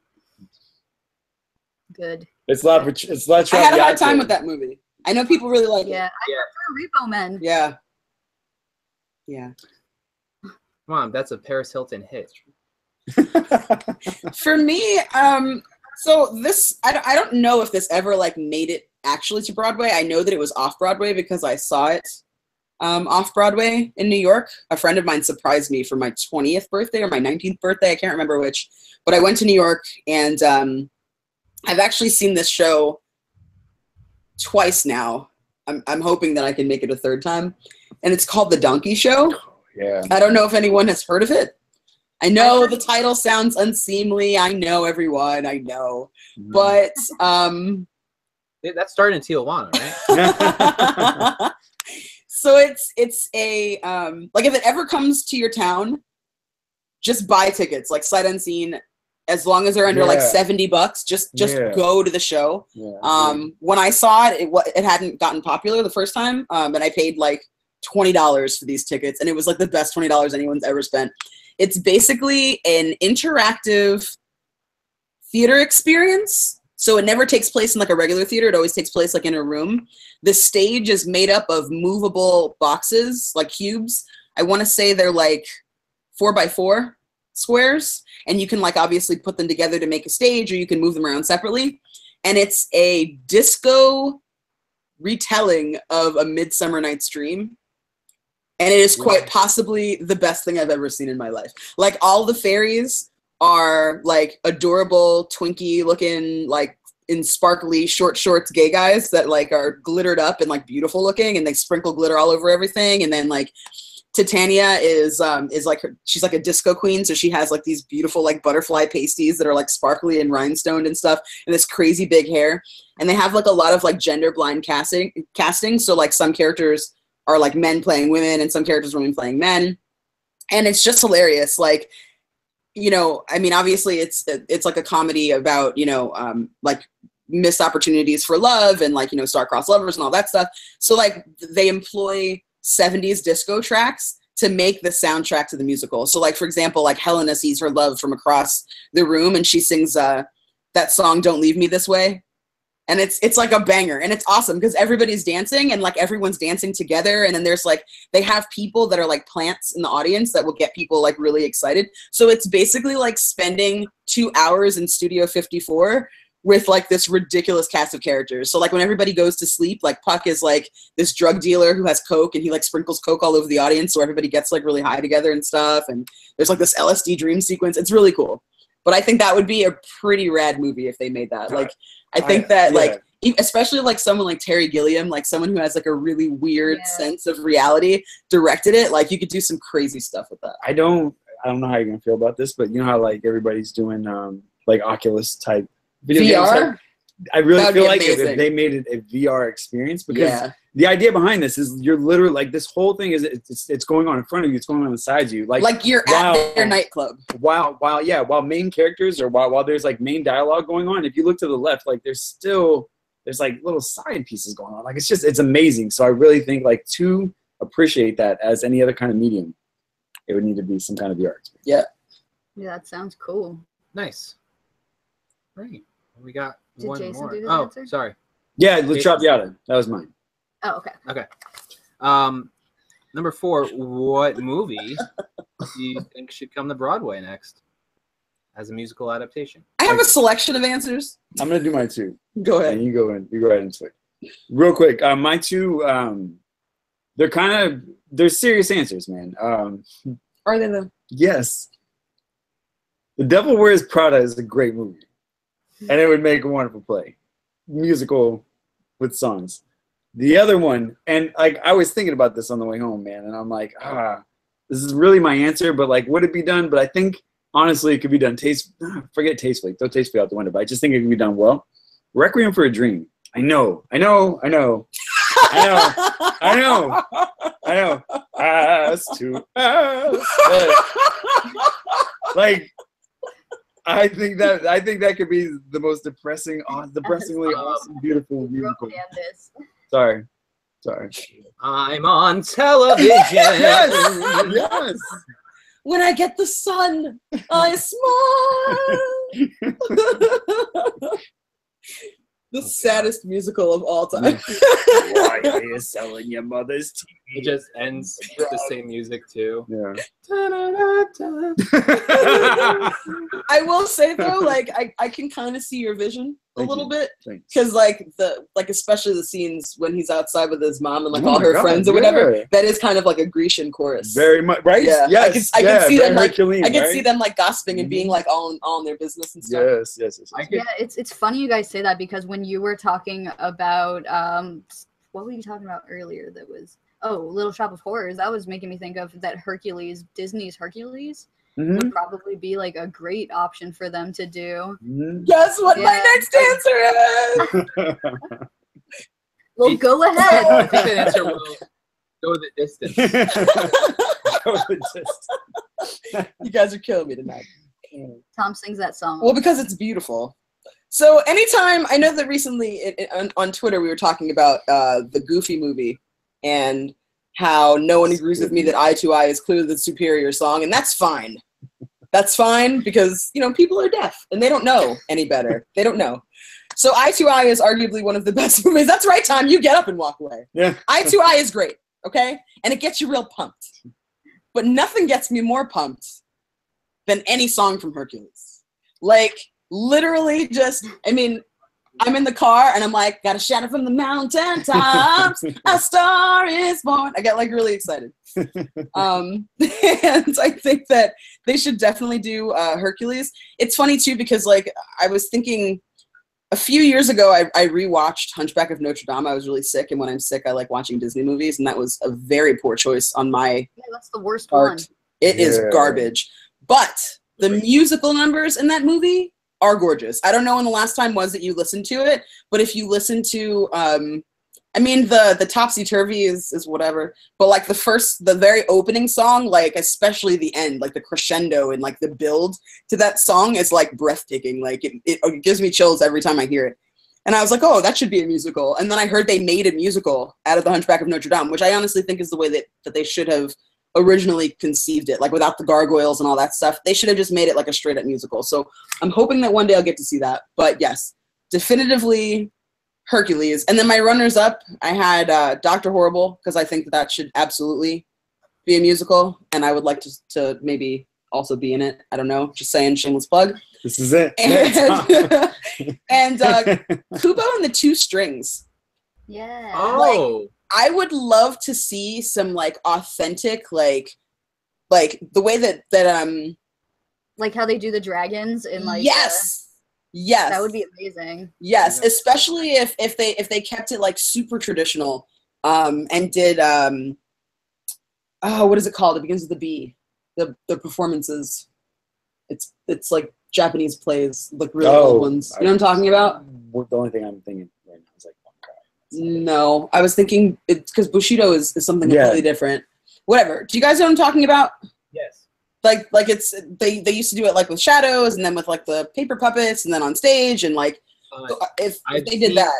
Good. It's La Traviata. I had a hard time with that movie. I know people really like it. I prefer Repo Men. Yeah. Yeah. Mom, that's a Paris Hilton hit. For me, so this I don't know if this ever like made it actually to Broadway. I know that it was off Broadway because I saw it off Broadway in New York. A friend of mine surprised me for my 20th birthday or my 19th birthday. I can't remember which, but I went to New York and I've actually seen this show twice now. I'm hoping that I can make it a third time, and it's called The Donkey Show. Yeah. I don't know if anyone has heard of it. I know the title sounds unseemly. I know everyone. I know. But that started in Tijuana, right? So it's a like if it ever comes to your town, just buy tickets, like sight unseen, as long as they're under like $70. Just go to the show. Yeah. When I saw it, it hadn't gotten popular the first time, and I paid like $20 for these tickets, and it was like the best $20 anyone's ever spent. It's basically an interactive theater experience. So it never takes place in like a regular theater. It always takes place like in a room. The stage is made up of movable boxes, like cubes. I want to say they're like 4x4. squares, and you can like obviously put them together to make a stage, or you can move them around separately. And it's a disco retelling of A Midsummer Night's Dream. And it is quite possibly the best thing I've ever seen in my life. Like, all the fairies are like adorable, Twinkie looking, like in sparkly short shorts gay guys that like are glittered up and like beautiful looking, and they sprinkle glitter all over everything. And then like Titania is like she's like a disco queen, so she has like these beautiful like butterfly pasties that are like sparkly and rhinestoned and stuff, and this crazy big hair. And they have like a lot of like gender blind casting. So like some characters are like men playing women, and some characters are women playing men, and it's just hilarious. Like, you know, I mean, obviously it's like a comedy about, you know, like missed opportunities for love and like, you know, star-crossed lovers and all that stuff. So like they employ 70s disco tracks to make the soundtrack to the musical. So like, for example, like Helena sees her love from across the room, and she sings that song "Don't Leave Me This Way." And it's like a banger, and it's awesome because everybody's dancing, and like everyone's dancing together. And then there's like, they have people that are like plants in the audience that will get people like really excited. So it's basically like spending 2 hours in Studio 54 with like this ridiculous cast of characters. So like when everybody goes to sleep, like Puck is like this drug dealer who has coke, and he like sprinkles coke all over the audience, so everybody gets like really high together and stuff. And there's like this LSD dream sequence. It's really cool. But I think that would be a pretty rad movie if they made that. Like, I think that like, especially like someone like Terry Gilliam, like someone who has like a really weird sense of reality, directed it. Like, you could do some crazy stuff with that. I don't know how you're gonna feel about this, but you know how like everybody's doing like Oculus type video VR? games? I really That'd feel be like if amazing. they made it a VR experience, because the idea behind this is you're literally like, this whole thing is it's going on in front of you, it's going on beside you, like you're at their nightclub. While main characters, or while there's like main dialogue going on, if you look to the left, like there's like little side pieces going on. Like, it's amazing. So I really think like to appreciate that as any other kind of medium, it would need to be some kind of VR experience. Yeah. Yeah, that sounds cool. Nice. Great. We got Did one Jason more. do his Oh, answer? sorry. Yeah, La Traviata. That was mine. Oh, okay. Okay. Number 4, what movie do you think should come to Broadway next as a musical adaptation? I have a selection of answers. I'm gonna do mine too. Go ahead. And you go ahead and switch. Real quick, my two, they're serious answers, man. Are they though? Yes. The Devil Wears Prada is a great movie, and it would make a wonderful play, musical with songs. The other one, and like I was thinking about this on the way home, man, and I'm like, this is really my answer, but like, would it be done? But I think honestly, it could be done forget tastefully. Throw tastefully out the window, but I just think it can be done well. Requiem for a Dream. I know. Us to us. Like, I think that could be the most depressingly awesome, beautiful musical. Sorry. I'm on television. Yes. When I get the sun, I smile. The saddest musical of all time. Why are you selling your mother's TV? It just ends with the same music too. Yeah. I will say though, like I can kind of see your vision a little bit, because like especially the scenes when he's outside with his mom and like all her friends or whatever. That is kind of like a Grecian chorus. Very much, right? Yeah. Yes. I can see them like Herculean, I can right? see them like gossiping and being like all in their business and stuff. Yes. Yeah, it's funny you guys say that, because when you were talking about what were you talking about earlier? That was Little Shop of Horrors. That was making me think of that Disney's Hercules would probably be like a great option for them to do. Guess what my next answer is? Well, go ahead. I think the answer will go the distance. You guys are killing me tonight. Tom sings that song. Well, because it's beautiful. So anytime, I know that recently on Twitter we were talking about the Goofy movie and how no one agrees with me that Eye to Eye is clearly the superior song, and that's fine. That's fine, because, you know, people are deaf and they don't know any better. They don't know. So Eye to Eye is arguably one of the best movies. That's right, Tom. You get up and walk away. Yeah. Eye to Eye is great, okay? And it gets you real pumped. But nothing gets me more pumped than any song from Hercules. Like, literally just, I mean, I'm in the car and I'm like, got a shadow from the mountain tops, a star is born. I get like really excited. And I think that they should definitely do Hercules. It's funny too, because like I was thinking a few years ago, I rewatched Hunchback of Notre Dame. I was really sick, and when I'm sick, I like watching Disney movies, and that was a very poor choice on my that's the worst part. one. It is garbage. But the musical numbers in that movie are gorgeous. I don't know when the last time was that you listened to it, but if you listen to, I mean, the topsy-turvy is whatever, but like the very opening song, like especially the end, like the crescendo and like the build to that song is like breathtaking. Like it gives me chills every time I hear it. And I was like, oh, that should be a musical. And then I heard they made a musical out of the Hunchback of Notre Dame, which I honestly think is the way that they should have originally conceived it, like without the gargoyles and all that stuff. They should have just made it like a straight up musical. So I'm hoping that one day I'll get to see that. But yes, definitively Hercules. And then my runners up, I had Dr. Horrible, because I think that should absolutely be a musical, and I would like to maybe also be in it. I don't know, just saying, shameless plug. This is it. And Kubo and the Two Strings. Yeah. Oh. I would love to see some like authentic, like the way that like how they do the dragons in like yes, that would be amazing. Yes, especially if they kept it like super traditional, and did oh, what is it called? It begins with the B. The performances. It's like Japanese plays, like real old ones. You know what I'm talking about? The only thing I'm thinking right now is like no, I was thinking it's because Bushido is something completely different. Whatever. Do you guys know what I'm talking about? Yes. Like it's they used to do it like with shadows and then with like the paper puppets and then on stage and like if they did that.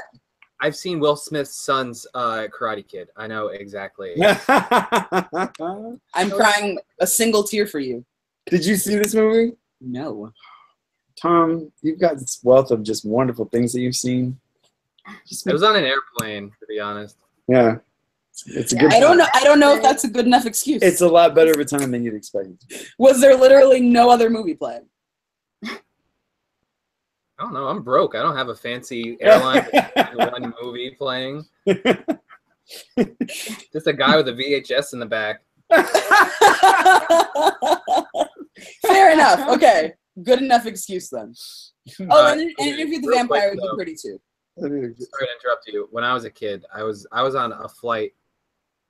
I've seen Will Smith's son's Karate Kid. I know exactly. I'm crying a single tear for you. Did you see this movie? No. Tom, you've got this wealth of just wonderful things that you've seen. It was on an airplane, to be honest. Yeah. It's a good I don't know if that's a good enough excuse. It's a lot better of a time than you'd expect it to be. Was there literally no other movie playing? I don't know. I'm broke. I don't have a fancy airline one movie playing. Just a guy with a VHS in the back. Fair enough. Okay. Good enough excuse then. Oh, and Interview with the Vampire would be pretty too. Sorry to interrupt you. When I was a kid, I was on a flight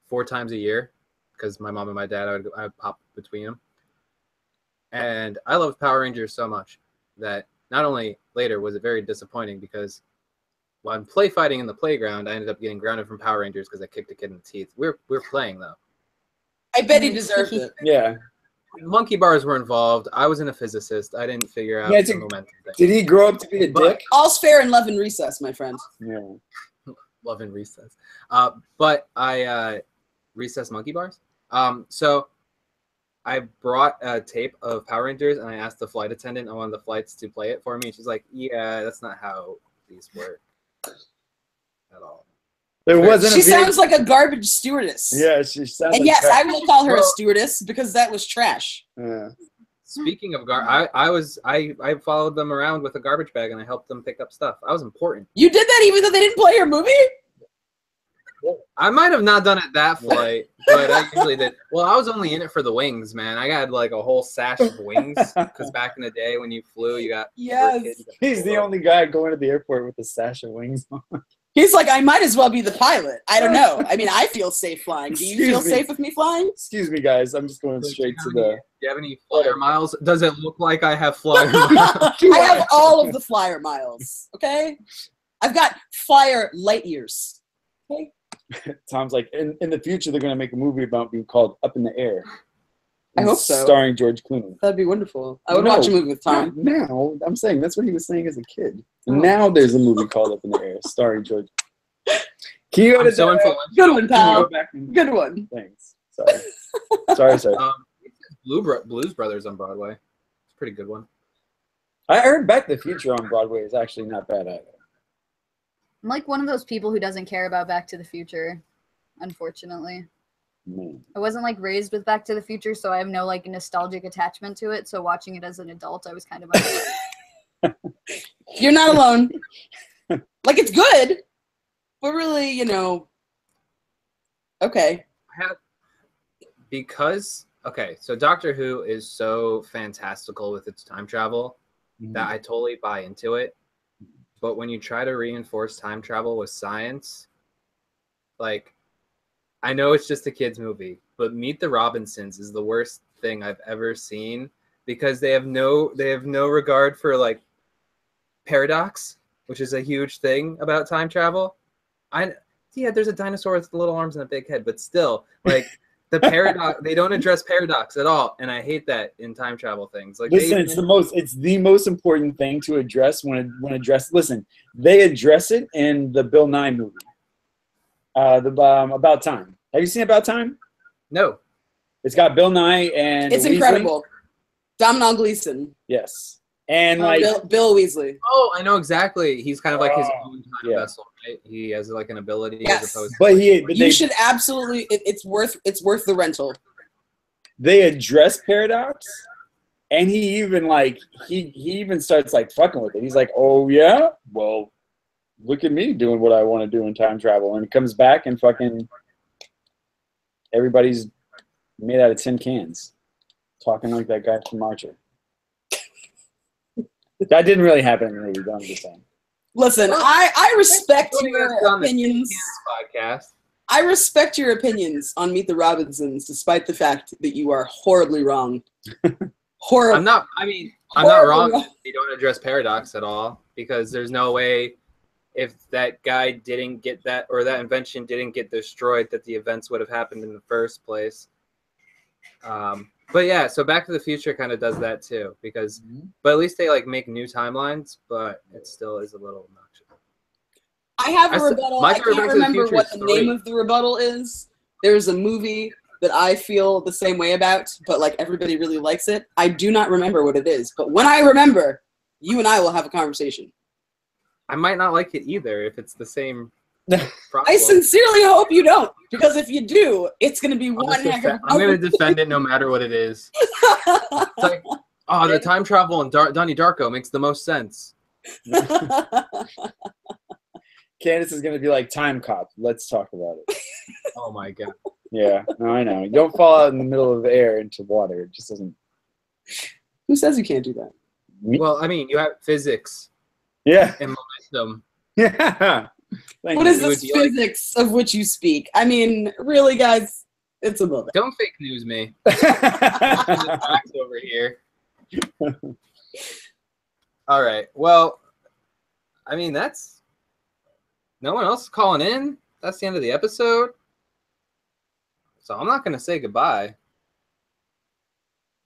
4 times a year because my mom and my dad, I would pop between them. And I loved Power Rangers so much that not only later was it very disappointing because while I'm play fighting in the playground, I ended up getting grounded from Power Rangers because I kicked a kid in the teeth. We're playing though. I bet he deserved it. Yeah. Monkey bars were involved. I wasn't a physicist. I didn't figure out the momentum thing. Did he grow up to be a dick? All's fair in love and recess, my friend. Yeah. Love and recess. But I recess monkey bars. So I brought a tape of Power Rangers and I asked the flight attendant on one of the flights to play it for me. And she's like, yeah, that's not how these work at all. There wasn't. She sounds like a garbage stewardess. Yeah, she sounds. And like yes, I will call her a stewardess because that was trash. Yeah. Speaking of I followed them around with a garbage bag and I helped them pick up stuff. I was important. You did that even though they didn't play your movie? I might have not done it that flight, but I usually did. Well, I was only in it for the wings, man. I got like a whole sash of wings because back in the day when you flew, you got He's the only guy going to the airport with a sash of wings on. He's like, I might as well be the pilot. I don't know. I mean, I feel safe flying. Do you feel safe with me flying? Excuse me, guys. I'm just going straight to the... Do you have any flyer miles? Does it look like I have flyer miles? I have all of the flyer miles, okay? I've got flyer light years. Okay? Tom's like, in the future, they're going to make a movie about being called Up in the Air. I hope so. Starring George Clooney. That'd be wonderful. I would watch a movie with Tom. Now, I'm saying that's what he was saying as a kid. Now there's a movie called Up in the Air, starring George. Can you go to Good one, pal. Good one. Thanks. Sorry. Blues Brothers on Broadway. It's a pretty good one. I heard Back to the Future on Broadway is actually not bad either. I'm like one of those people who doesn't care about Back to the Future, unfortunately. Man. I wasn't like raised with Back to the Future, so I have no like nostalgic attachment to it. So watching it as an adult, I was kind of upset. You're not alone. Like, it's good, but really, you know, okay. Because okay, so Doctor Who is so fantastical with its time travel that I totally buy into it. But when you try to reinforce time travel with science, like, I know it's just a kids movie, but Meet the Robinsons is the worst thing I've ever seen because they have no regard for like paradox, which is a huge thing about time travel. Yeah, there's a dinosaur with little arms and a big head, but still, like, the paradox, they don't address paradox at all, and I hate that in time travel things. Like, listen, it's the most important thing to address listen, they address it in the Bill Nye movie. About Time. Have you seen About Time? No. It's got Bill Nye and it's Weasley. Incredible. Domhnall Gleeson. Yes. And like Bill Weasley. Oh, I know exactly. He's kind of like his own time vessel, right? He has like an ability as opposed to you should absolutely it's worth the rental. They address paradox, and he even like he even starts like fucking with it. He's like, "Oh yeah? Well, look at me doing what I want to do in time travel." And it comes back and fucking everybody's made out of tin cans. Talking like that guy from Archer. That didn't really happen in the movie, I'm just saying. Listen, I respect your opinions. Podcast. I respect your opinions on Meet the Robinsons, despite the fact that you are horribly wrong. Horrible. I'm not wrong if they don't address paradox at all, because there's no way if that guy didn't get that, or that invention didn't get destroyed, that the events would have happened in the first place. But yeah, so Back to the Future kind of does that too, because, but at least they like make new timelines, but it still is a little obnoxious. I have a rebuttal. I can't remember what the name of the rebuttal is. There's a movie that I feel the same way about, but like everybody really likes it. I do not remember what it is, but when I remember, you and I will have a conversation. I might not like it either if it's the same problem. I sincerely hope you don't, because if you do, it's going to be one heck of I'm going to defend it no matter what it is. It's like, oh, the time travel in Donnie Darko makes the most sense. Candace is going to be like, Time Cop. Let's talk about it. Oh my god. Yeah, no, I know. You don't fall out in the middle of the air into water. It just doesn't. Who says you can't do that? Well, I mean, you have physics. Yeah. And momentum. Yeah. What is this physics of which you speak? I mean, really, guys, it's a moment. Don't fake news me. Facts over here. All right. Well, I mean, that's no one else is calling in. That's the end of the episode. So I'm not going to say goodbye.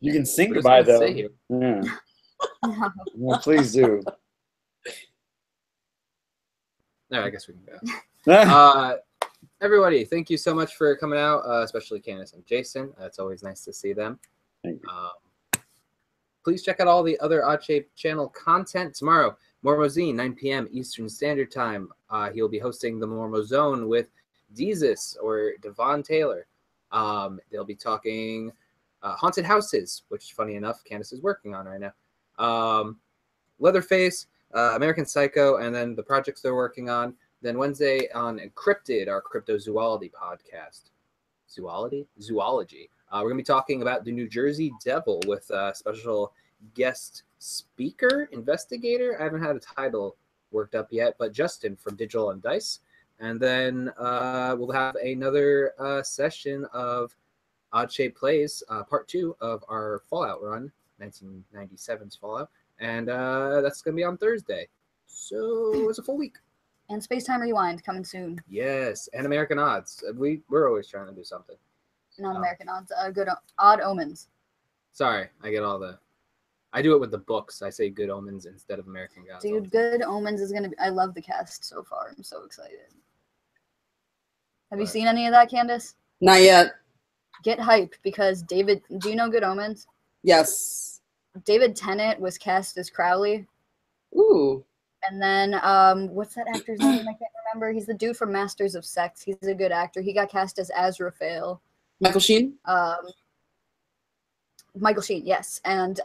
You can sing goodbye, though. Yeah. Well, please do. No, I guess we can go. Everybody, thank you so much for coming out, especially Candace and Jason. It's always nice to see them. Thank you. Please check out all the other Odd Shape channel content tomorrow. Mormozine, 9 p.m. Eastern Standard Time. He'll be hosting the Mormo Zone with Deezus or Devon Taylor. They'll be talking haunted houses, which, funny enough, Candace is working on right now. Leatherface, American Psycho, and then the projects they're working on. Then Wednesday on Encrypted, our cryptozoology podcast. Zoology? We're going to be talking about the New Jersey Devil with a special guest speaker, investigator. I haven't had a title worked up yet, but Justin from Digital and Dice. And then we'll have another session of Odd Shape Plays, part 2 of our Fallout run, 1997's Fallout. And that's going to be on Thursday. So it's a full week. And Space Time Rewind coming soon. Yes, and American Odds. We're always trying to do something. Not American Odds. Good Odd Omens. Sorry, I do it with the books. I say Good Omens instead of American Gods. Dude, Good Omens is going to be... I love the cast so far. I'm so excited. Have you seen any of that, Candace? Not yet. Get hype, because David... Do you know Good Omens? Yes. David Tennant was cast as Crowley. Ooh. And then, what's that actor's name? I can't remember. He's the dude from Masters of Sex. He's a good actor. He got cast as Azrael. Michael Sheen. Michael Sheen, yes. And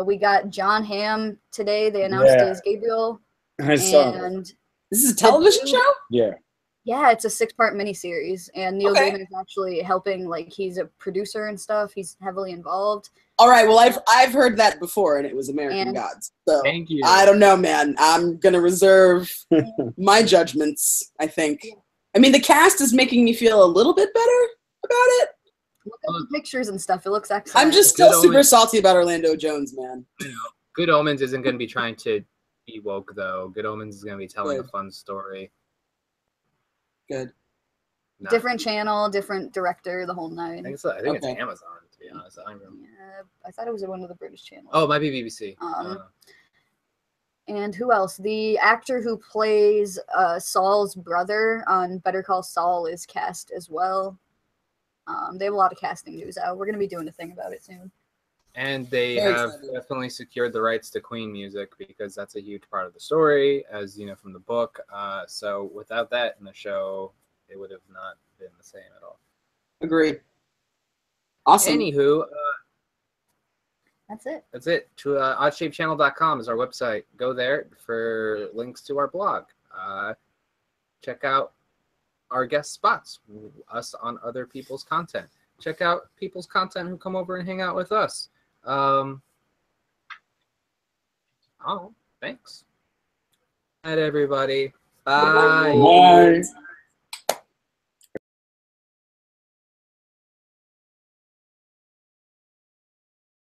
we got John Hamm today. They announced Yeah. his Gabriel. I saw it. And this is a television show? Yeah. Yeah, it's a 6-part miniseries, and Neil Okay. Gaiman is actually helping. Like, he's a producer and stuff. He's heavily involved. All right. Well, I've heard that before, and it was American And- Gods. So Thank you. I don't know, man. I'm gonna reserve my judgments. I think. I mean, the cast is making me feel a little bit better about it. Look at the pictures and stuff. It looks excellent. I'm just still Good super Omens. salty about Orlando Jones, man. Good Omens isn't going to be trying to be woke, though. Good Omens is going to be telling a Good. fun story. Good. Nah, different channel, different director, the whole I nine. think it's Okay. Amazon, to be honest. I don't remember. Yeah, I thought it was one of the British channels. Oh, it might be BBC. And who else? The actor who plays Saul's brother on Better Call Saul is cast as well. They have a lot of casting news out. We're going to be doing a thing about it soon. And they Very have excited. definitely secured the rights to Queen music because that's a huge part of the story, as you know from the book. So without that in the show, it would have not been the same at all. Agreed. Awesome. Anywho, That's it. that's it. Oddshapechannel.com is our website. Go there for links to our blog. Check out our guest spots, us on other people's content. Check out people's content who come over and hang out with us. Thanks. Good night, everybody. Bye. Bye.